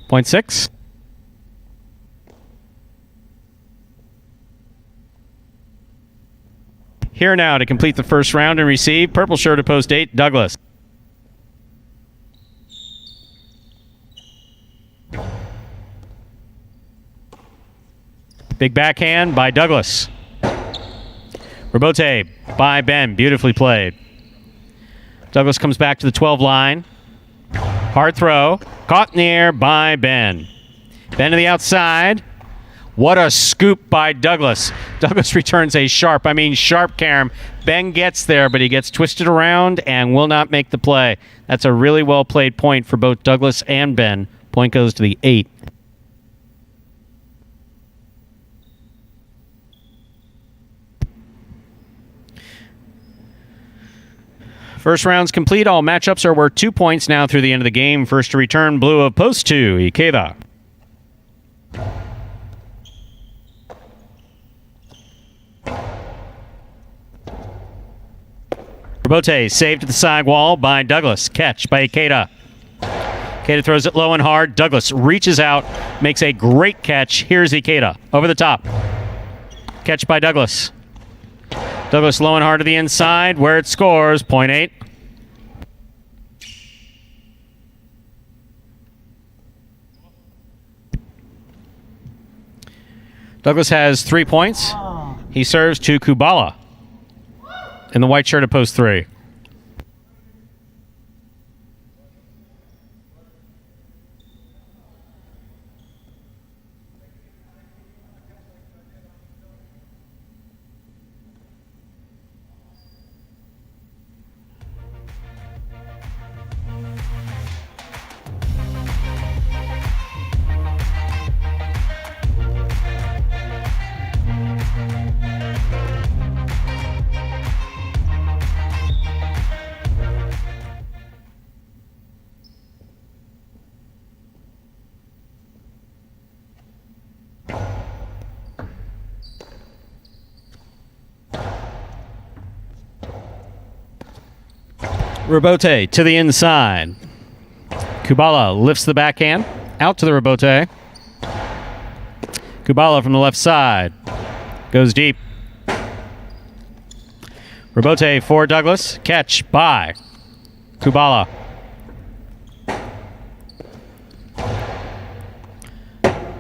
Point 6. Here now to complete the first round and receive purple shirt at post 8, Douglas. Big backhand by Douglas. Rebote by Ben. Beautifully played. Douglas comes back to the 12 line. Hard throw. Caught in the air by Ben. Ben to the outside. What a scoop by Douglas. Douglas returns a sharp carom. Ben gets there, but he gets twisted around and will not make the play. That's a really well played point for both Douglas and Ben. Point goes to the 8. First round's complete. All matchups are worth 2 points now through the end of the game. First to return, blue of post 2, Ikeda. Rebote saved to the side wall by Douglas. Catch by Ikeda. Ikeda throws it low and hard. Douglas reaches out, makes a great catch. Here's Ikeda over the top. Catch by Douglas. Douglas low and hard to the inside where it scores. Point 8. Douglas has 3 points. He serves to Kubala in the white shirt at post 3. Rebote to the inside. Kubala lifts the backhand out to the rebote. Kubala from the left side goes deep. Rebote for Douglas. Catch by Kubala.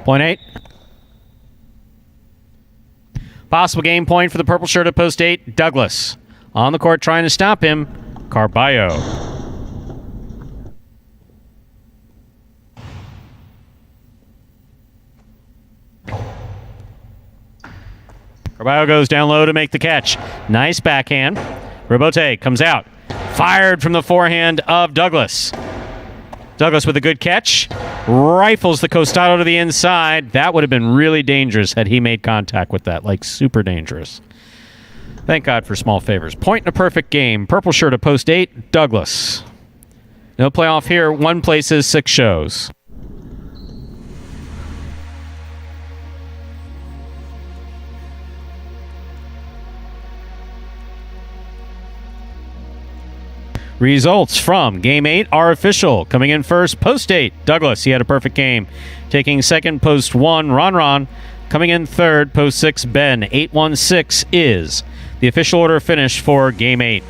Point 8. Possible game point for the purple shirt at post 8, Douglas. On the court trying to stop him, Carballo. Carballo goes down low to make the catch. Nice backhand. Robote comes out. Fired from the forehand of Douglas. Douglas with a good catch. Rifles the costado to the inside. That would have been really dangerous had he made contact with that. Like, super dangerous. Thank God for small favors. Point in a perfect game. Purple shirt at post 8, Douglas. No playoff here. 1 places, 6 shows. Results from Game 8 are official. Coming in first, Post 8, Douglas. He had a perfect game. Taking second, Post 1, Ron. Coming in third, Post 6, Ben. 8-1-6 is the official order finish for Game 8.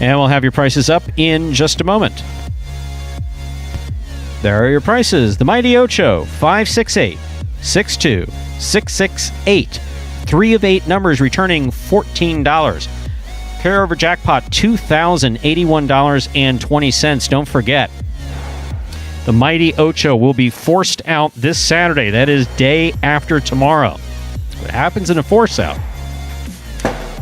And we'll have your prices up in just a moment. There are your prices. The Mighty Ocho, 568, 62, 668. 3 of 8 numbers returning $14. Carryover jackpot, $2,081.20. Don't forget, the Mighty Ocho will be forced out this Saturday. That is day after tomorrow. What happens in a force out?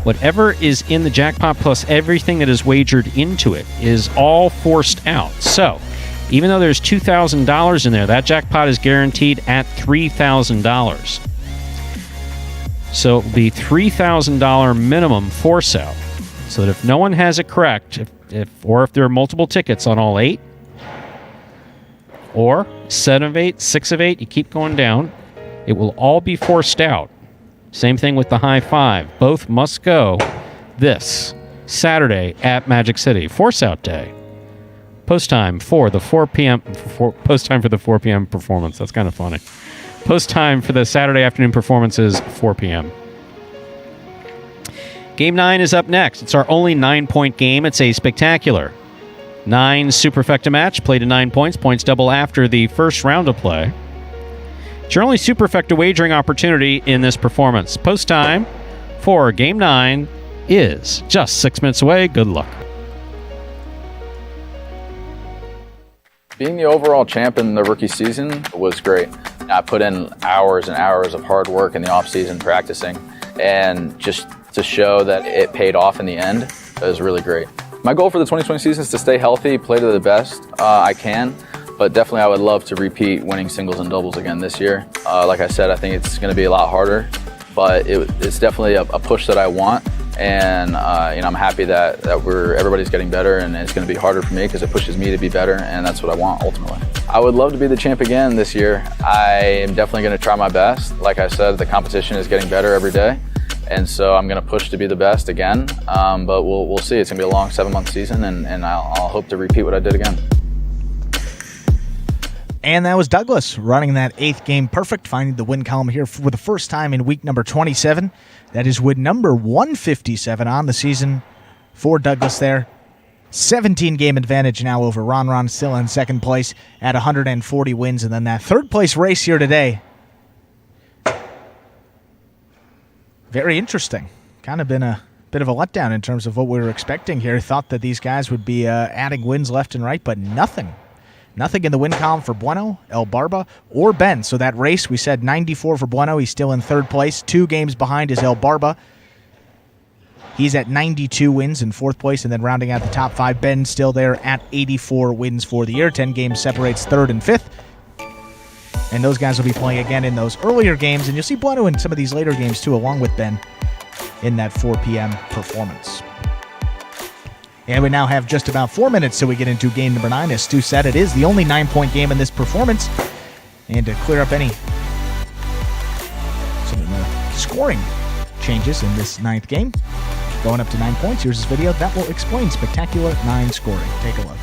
Whatever is in the jackpot plus everything that is wagered into it is all forced out. So, even though there's $2,000 in there, that jackpot is guaranteed at $3,000. So, it will be $3,000 minimum force out. So that if no one has it correct, if there are multiple tickets on all 8, or 7 of 8, 6 of 8, you keep going down, it will all be forced out. Same thing with the high 5. Both must go this Saturday at Magic City. Force out day. Post time for the 4 p.m. Post time for the 4 p.m. performance. That's kind of funny. Post time for the Saturday afternoon performance is 4 p.m. Game 9 is up next. It's our only 9-point game. It's a spectacular 9 superfecta match. Played to 9 points. Points double after the first round of play. It's your only superfecta wagering opportunity in this performance. Post time for Game 9 is just 6 minutes away. Good luck. Being the overall champ in the rookie season was great. I put in hours and hours of hard work in the offseason practicing, and just to show that it paid off in the end, it was really great. My goal for the 2020 season is to stay healthy, play to the best I can. But definitely I would love to repeat winning singles and doubles again this year. Like I said, I think it's going to be a lot harder, but it's definitely a push that I want. And I'm happy that everybody's getting better, and it's going to be harder for me because it pushes me to be better, and that's what I want ultimately. I would love to be the champ again this year. I am definitely going to try my best. Like I said, the competition is getting better every day, and so I'm going to push to be the best again. But we'll see. It's going to be a long 7-month season, and I'll hope to repeat what I did again. And that was Douglas running that 8th game perfect, finding the win column here for the first time in week number 27. That is win number 157 on the season for Douglas there. 17-game advantage now over Ron, still in second place at 140 wins. And then that third place race here today. Very interesting. Kind of been a bit of a letdown in terms of what we were expecting here. Thought that these guys would be adding wins left and right, but nothing. Nothing in the win column for Bueno, El Barba, or Ben. So that race, we said 94 for Bueno. He's still in third place. 2 games behind is El Barba. He's at 92 wins in fourth place. And then rounding out the top 5, Ben still there at 84 wins for the year. 10 games separates third and fifth. And those guys will be playing again in those earlier games. And you'll see Bueno in some of these later games too, along with Ben in that 4 p.m. performance. And we now have just about 4 minutes till we get into game number 9. As Stu said, it is the only 9-point game in this performance. And to clear up any scoring changes in this 9th game. Going up to 9 points. Here's this video that will explain Spectacular 9 scoring. Take a look.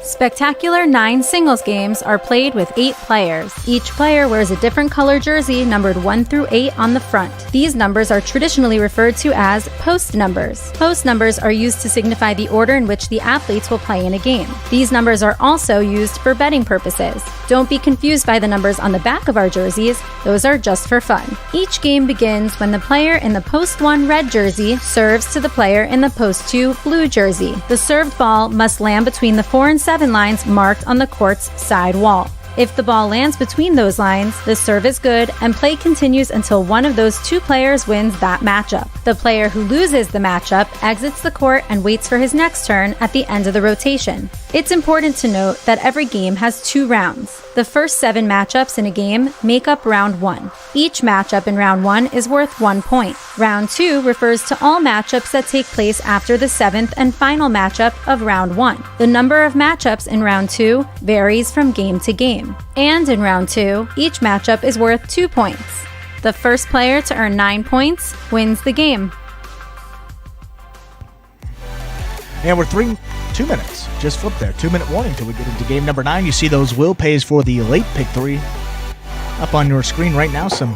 Spectacular 9 singles games are played with 8 players. Each player wears a different color jersey numbered 1 through 8 on the front. These numbers are traditionally referred to as post numbers. Post numbers are used to signify the order in which the athletes will play in a game. These numbers are also used for betting purposes. Don't be confused by the numbers on the back of our jerseys. Those are just for fun. Each game begins when the player in the post 1 red jersey serves to the player in the post 2 blue jersey. The served ball must land between the 4 and 7 lines marked on the court's side wall. If the ball lands between those lines, the serve is good and play continues until one of those 2 players wins that matchup. The player who loses the matchup exits the court and waits for his next turn at the end of the rotation. It's important to note that every game has 2 rounds. The first 7 matchups in a game make up round 1. Each matchup in round 1 is worth 1 point. Round 2 refers to all matchups that take place after the 7th and final matchup of round 1. The number of matchups in round 2 varies from game to game. And in round 2, each matchup is worth 2 points. The first player to earn 9 points wins the game. And we're 2 minutes. Just flip there. 2-minute warning till we get into game number 9. You see those will pays for the late pick 3 up on your screen right now. Some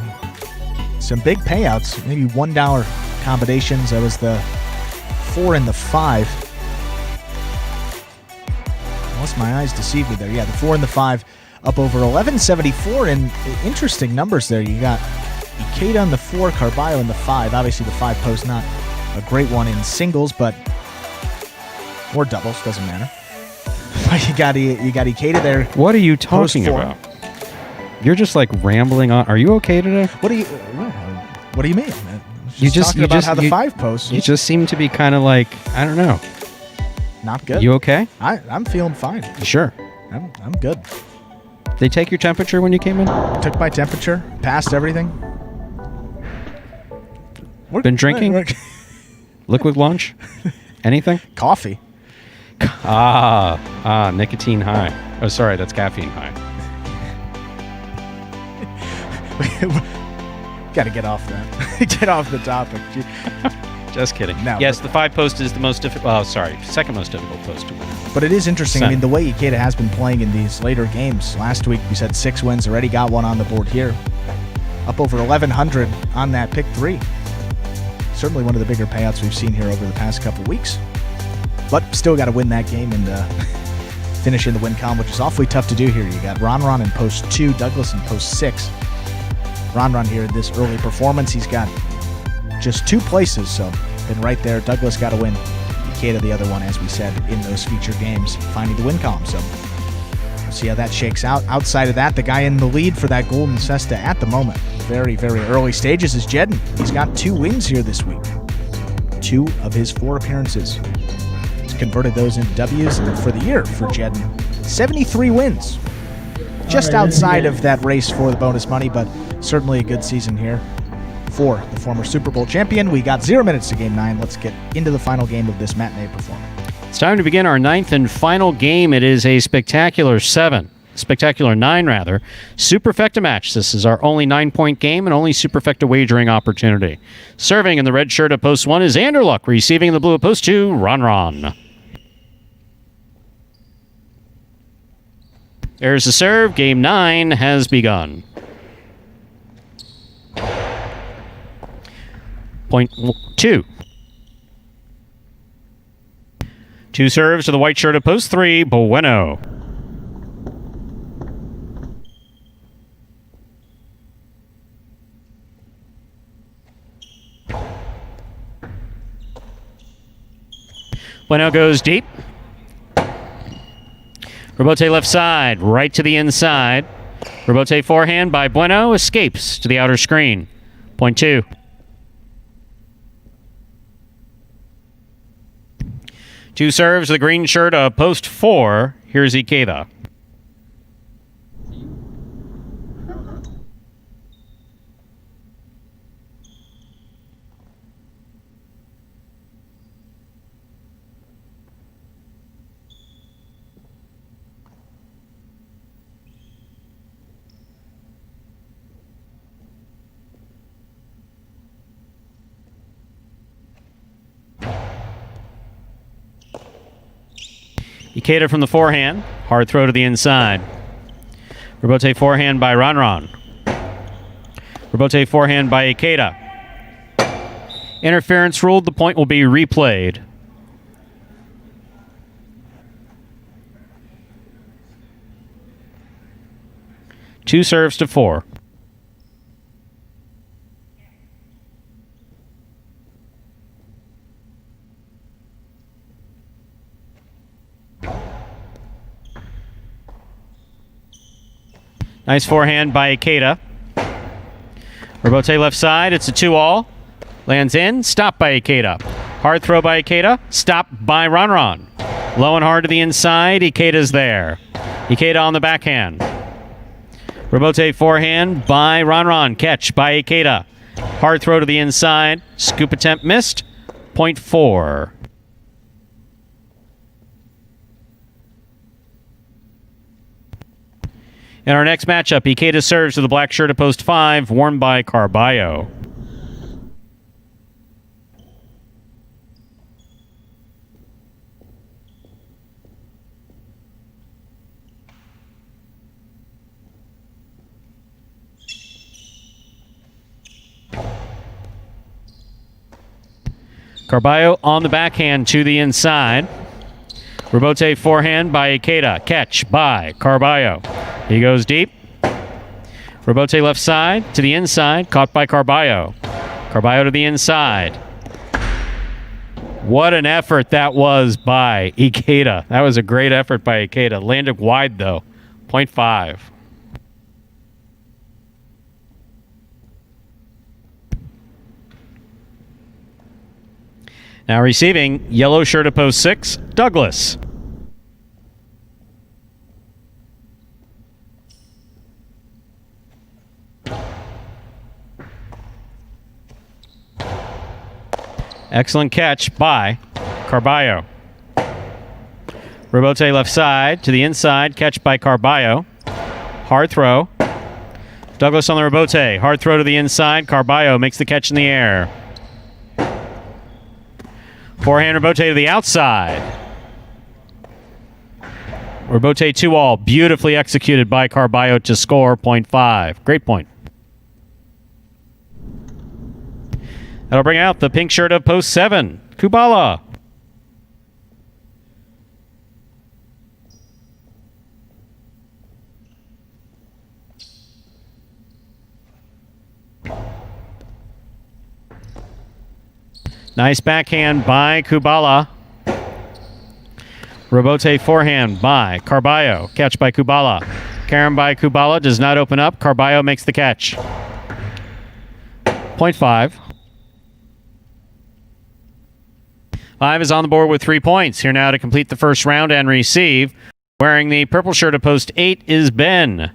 big payouts. Maybe $1 combinations. That was the 4 and the 5. Unless my eyes deceive me there. Yeah, the 4 and the 5 up over 1174. And interesting numbers there. You got Ikeda on the 4, Carballo in the 5. Obviously the 5 post not a great one in singles, but or doubles, doesn't matter. you got Ikeda there. What are you talking about? You're just like rambling on. Are you okay today? What do you mean? You just talking about how the 5 posts. You just seem to be kind of like, I don't know. Not good. You okay? I'm feeling fine. Sure. I'm good. They take your temperature when you came in? Took my temperature, passed everything. Been drinking? Liquid lunch? Anything? Coffee. Nicotine high. Oh, sorry, that's caffeine high. Got to get off that. Get off the topic. Just kidding. No, yes, the 5 post is the most difficult. Second most difficult post to win. But it is interesting. I mean, the way Ikeda has been playing in these later games. Last week we said 6 wins. Already got one on the board here. Up over 1,100 on that pick 3. Certainly one of the bigger payouts we've seen here over the past couple weeks. But still got to win that game and finish in the win column, which is awfully tough to do here. You got Ron in post 2, Douglas in post 6. Ron here in this early performance, he's got just 2 places, so been right there. Douglas got to win. Ikeda the other one, as we said, in those feature games, finding the win column. So we'll see how that shakes out. Outside of that, the guy in the lead for that golden cesta at the moment, very, very early stages, is Jedden. He's got 2 wins here this week. 2 of his 4 appearances. He's converted those into W's for the year for Jedden. 73 wins. Just outside of that race for the bonus money, but certainly a good season here for the former Super Bowl champion. We got 0 minutes to game 9. Let's get into the final game of this matinee performance. It's time to begin our 9th and final game. It is a spectacular 9 Superfecta match. This is our only 9-point game and only Superfecta wagering opportunity. Serving in the red shirt at post 1 is Anderluck. Receiving in the blue at post 2, Ron. There's the serve. Game 9 has begun. Point 2. 2 serves to the white shirt at post 3, Bueno. Bueno goes deep. Robote left side, right to the inside. Robote forehand by Bueno escapes to the outer screen. Point 2. 2 serves the green shirt of post 4. Here's Ikeda. Ikeda from the forehand. Hard throw to the inside. Rebote forehand by Ranran. Rebote forehand by Ikeda. Interference ruled. The point will be replayed. Two serves to 4. Nice forehand by Ikeda. Rebote left side. It's a 2-all. Lands in. Stopped by Ikeda. Hard throw by Ikeda. Stopped by Ranran. Low and hard to the inside. Ikeda's there. Ikeda on the backhand. Rebote forehand by Ranran. Catch by Ikeda. Hard throw to the inside. Scoop attempt missed. Point 4. In our next matchup, Ikeda serves to the black shirt at post 5, worn by Carballo. Carballo on the backhand to the inside. Rebote forehand by Ikeda. Catch by Carballo. He goes deep. Rebote left side to the inside. Caught by Carballo. Carballo to the inside. What an effort that was by Ikeda. That was a great effort by Ikeda. Landed wide, though. 0.5. Now receiving, yellow shirt at post 6, Douglas. Excellent catch by Carballo. Rebote left side to the inside. Catch by Carballo. Hard throw. Douglas on the rebote. Hard throw to the inside. Carballo makes the catch in the air. Forehand rebote to the outside. Rebote 2-all. Beautifully executed by Carballo to score 0.5. Great point. That'll bring out the pink shirt of post 7, Kubala. Nice backhand by Kubala. Rebote forehand by Carballo. Catch by Kubala. Carom by Kubala does not open up. Carballo makes the catch. 0.5. 5 is on the board with 3 points. Here now to complete the first round and receive. Wearing the purple shirt of post 8 is Ben.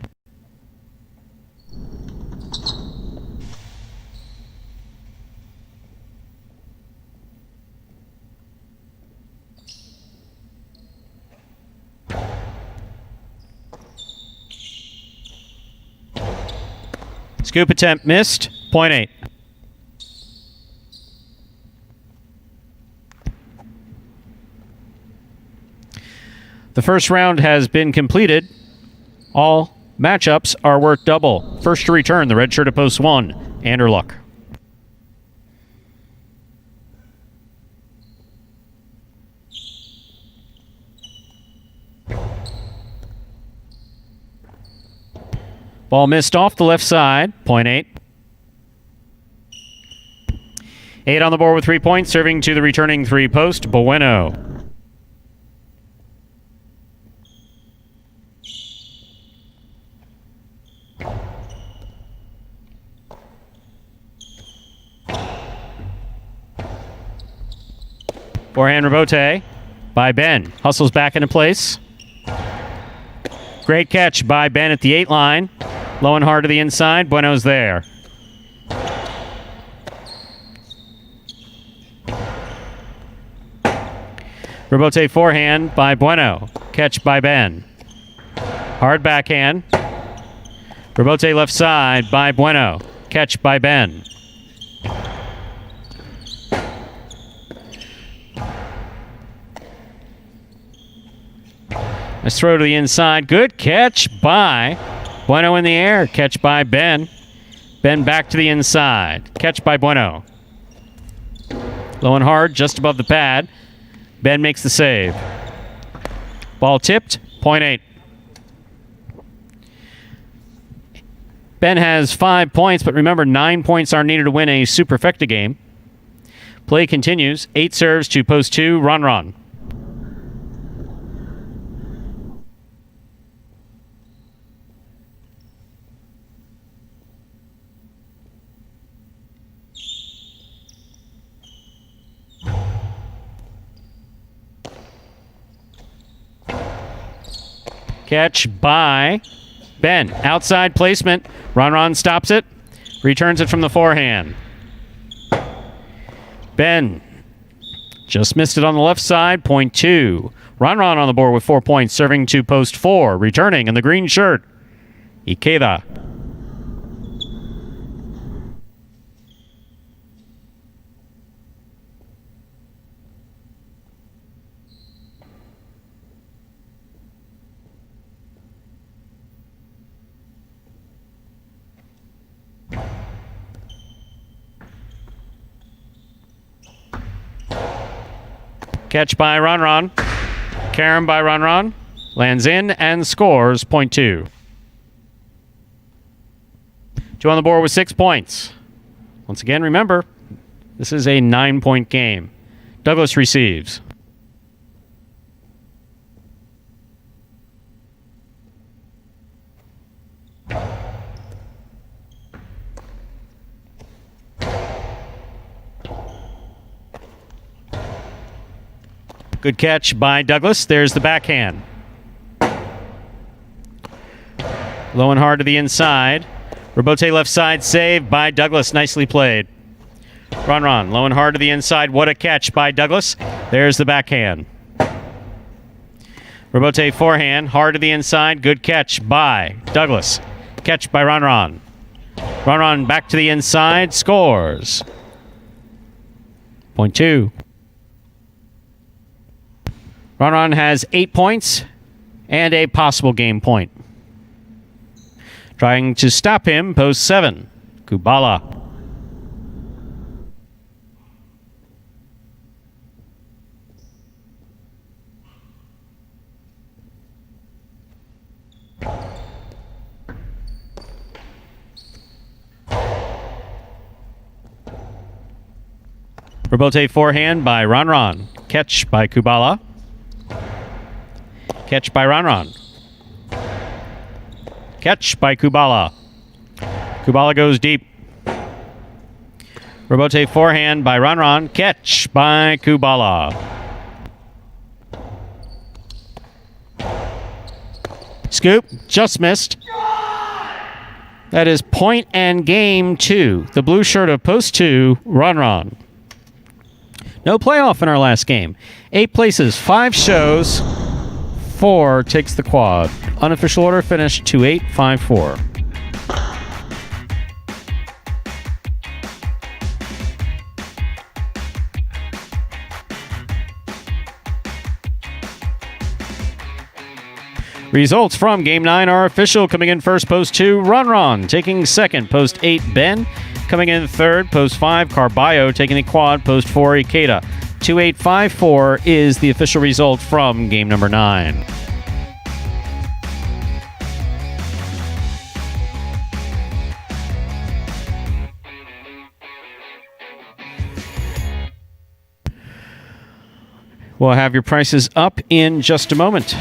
Scoop attempt missed. 0.8. The first round has been completed. All matchups are worth double. First to return, the red shirt at post 1, Anderluck. Ball missed off the left side, 0.8. 8 on the board with 3 points, serving to the returning 3 post, Bueno. Forehand rebote by Ben. Hustles back into place. Great catch by Ben at the 8 line. Low and hard to the inside. Bueno's there. Rebote forehand by Bueno. Catch by Ben. Hard backhand. Rebote left side by Bueno. Catch by Ben. Nice throw to the inside. Good catch by Bueno in the air. Catch by Ben. Ben back to the inside. Catch by Bueno. Low and hard, just above the pad. Ben makes the save. Ball tipped, point 8. Ben has 5 points, but remember, 9 points are needed to win a superfecta game. Play continues. 8 serves to post 2, Ron. Catch by Ben. Outside placement. Ron stops it. Returns it from the forehand. Ben just missed it on the left side. Point 2. Ron on the board with 4 points. Serving to post 4. Returning in the green shirt. Ikeda. Catch by Ron. Carom by Ron. Lands in and scores point 2. 2 on the board with 6 points. Once again, remember, this is a 9-point game. Douglas receives. Good catch by Douglas. There's the backhand. Low and hard to the inside. Robote left side save by Douglas. Nicely played. Ron. Low and hard to the inside. What a catch by Douglas. There's the backhand. Robote forehand. Hard to the inside. Good catch by Douglas. Catch by Ron. Ron back to the inside. Scores. Point 2. Ron has 8 points and a possible game point. Trying to stop him, post 7, Kubala. Robote forehand by Ron. Catch by Kubala. Catch by Ron. Catch by Kubala. Kubala goes deep. Robote forehand by Ron. Catch by Kubala. Scoop, just missed. That is point and game 2. The blue shirt of post 2, Ron. No playoff in our last game. 8 places, 5 shows. 4 takes the quad. Unofficial order finished 2-8-5-4. Results from Game 9 are official. Coming in first, post 2, Ron. Taking second, post 8, Ben. Coming in third, post 5, Carballo. Taking the quad, post 4, Ikeda. 2-8-5-4 is the official result from game number 9. We'll have your prices up in just a moment.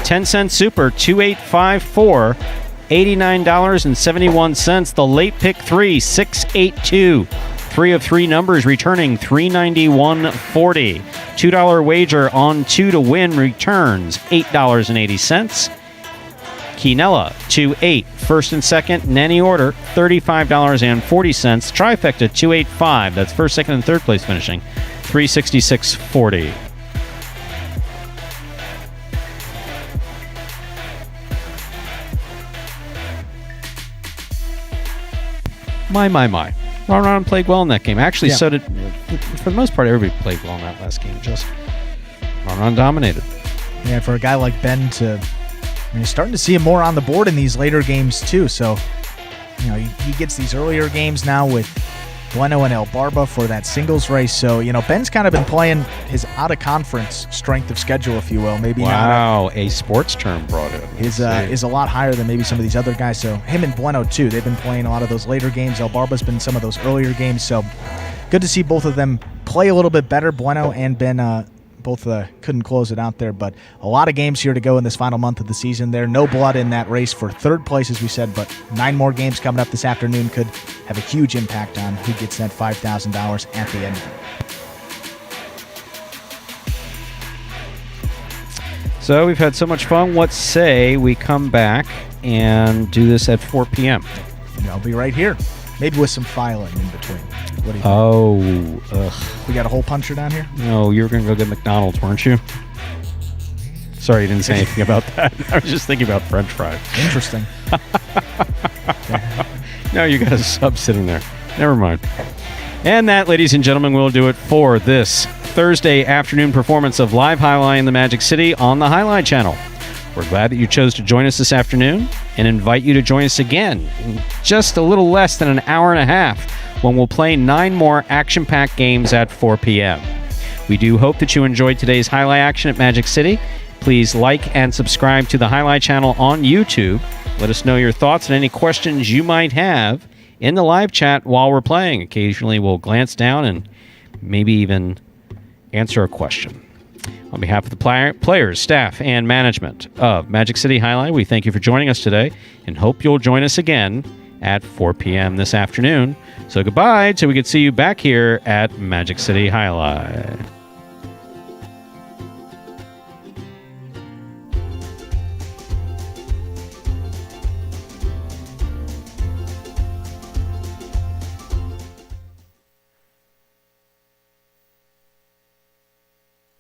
$0.10 Super, 2854, $89.71. The late pick 3, 682. 3 of 3 numbers returning $391.40. $2 wager on 2 to win returns $8.80. Quinella, 2-8. First and second in any order, $35.40. Trifecta, 285. That's first, second, and third place finishing, $366.40. My. Ron played well in that game. Actually, Yeah. so did, for the most part, everybody played well in that last game. Just Ron dominated. Yeah, for a guy like Ben you're starting to see him more on the board in these later games too. So, he gets these earlier games now with Bueno and El Barba for that singles race. So, Ben's kind of been playing his out-of-conference strength of schedule, if you will. Maybe not a sports term brought in. Is a lot higher than maybe some of these other guys. So him and Bueno too. They've been playing a lot of those later games. El Barba's been some of those earlier games. So good to see both of them play a little bit better. Bueno and Ben both couldn't close it out there, but a lot of games here to go in this final month of the season. There, no blood in that race for third place, as we said, but 9 more games coming up this afternoon could have a huge impact on who gets that $5,000 at the end. So we've had so much fun. What say we come back and do this at 4 p.m.? I'll be right here, maybe with some filing in between. What do you think? Oh, ugh. We got a hole puncher down here? No, you were going to go get McDonald's, weren't you? Sorry, you didn't say anything about that. I was just thinking about French fries. Interesting. No, you got a sub sitting there. Never mind. And that, ladies and gentlemen, will do it for this Thursday afternoon performance of Live Jai-Alai in the Magic City on the Jai-Alai Channel. We're glad that you chose to join us this afternoon and invite you to join us again in just a little less than an hour and a half when we'll play 9 more action-packed games at 4 p.m. We do hope that you enjoyed today's Jai-Alai action at Magic City. Please like and subscribe to the Jai-Alai Channel on YouTube. Let us know your thoughts and any questions you might have in the live chat while we're playing. Occasionally we'll glance down and maybe even answer a question. On behalf of the players, staff, and management of Magic City Jai-Alai, we thank you for joining us today and hope you'll join us again at 4 p.m. this afternoon. So goodbye till we can see you back here at Magic City Jai-Alai.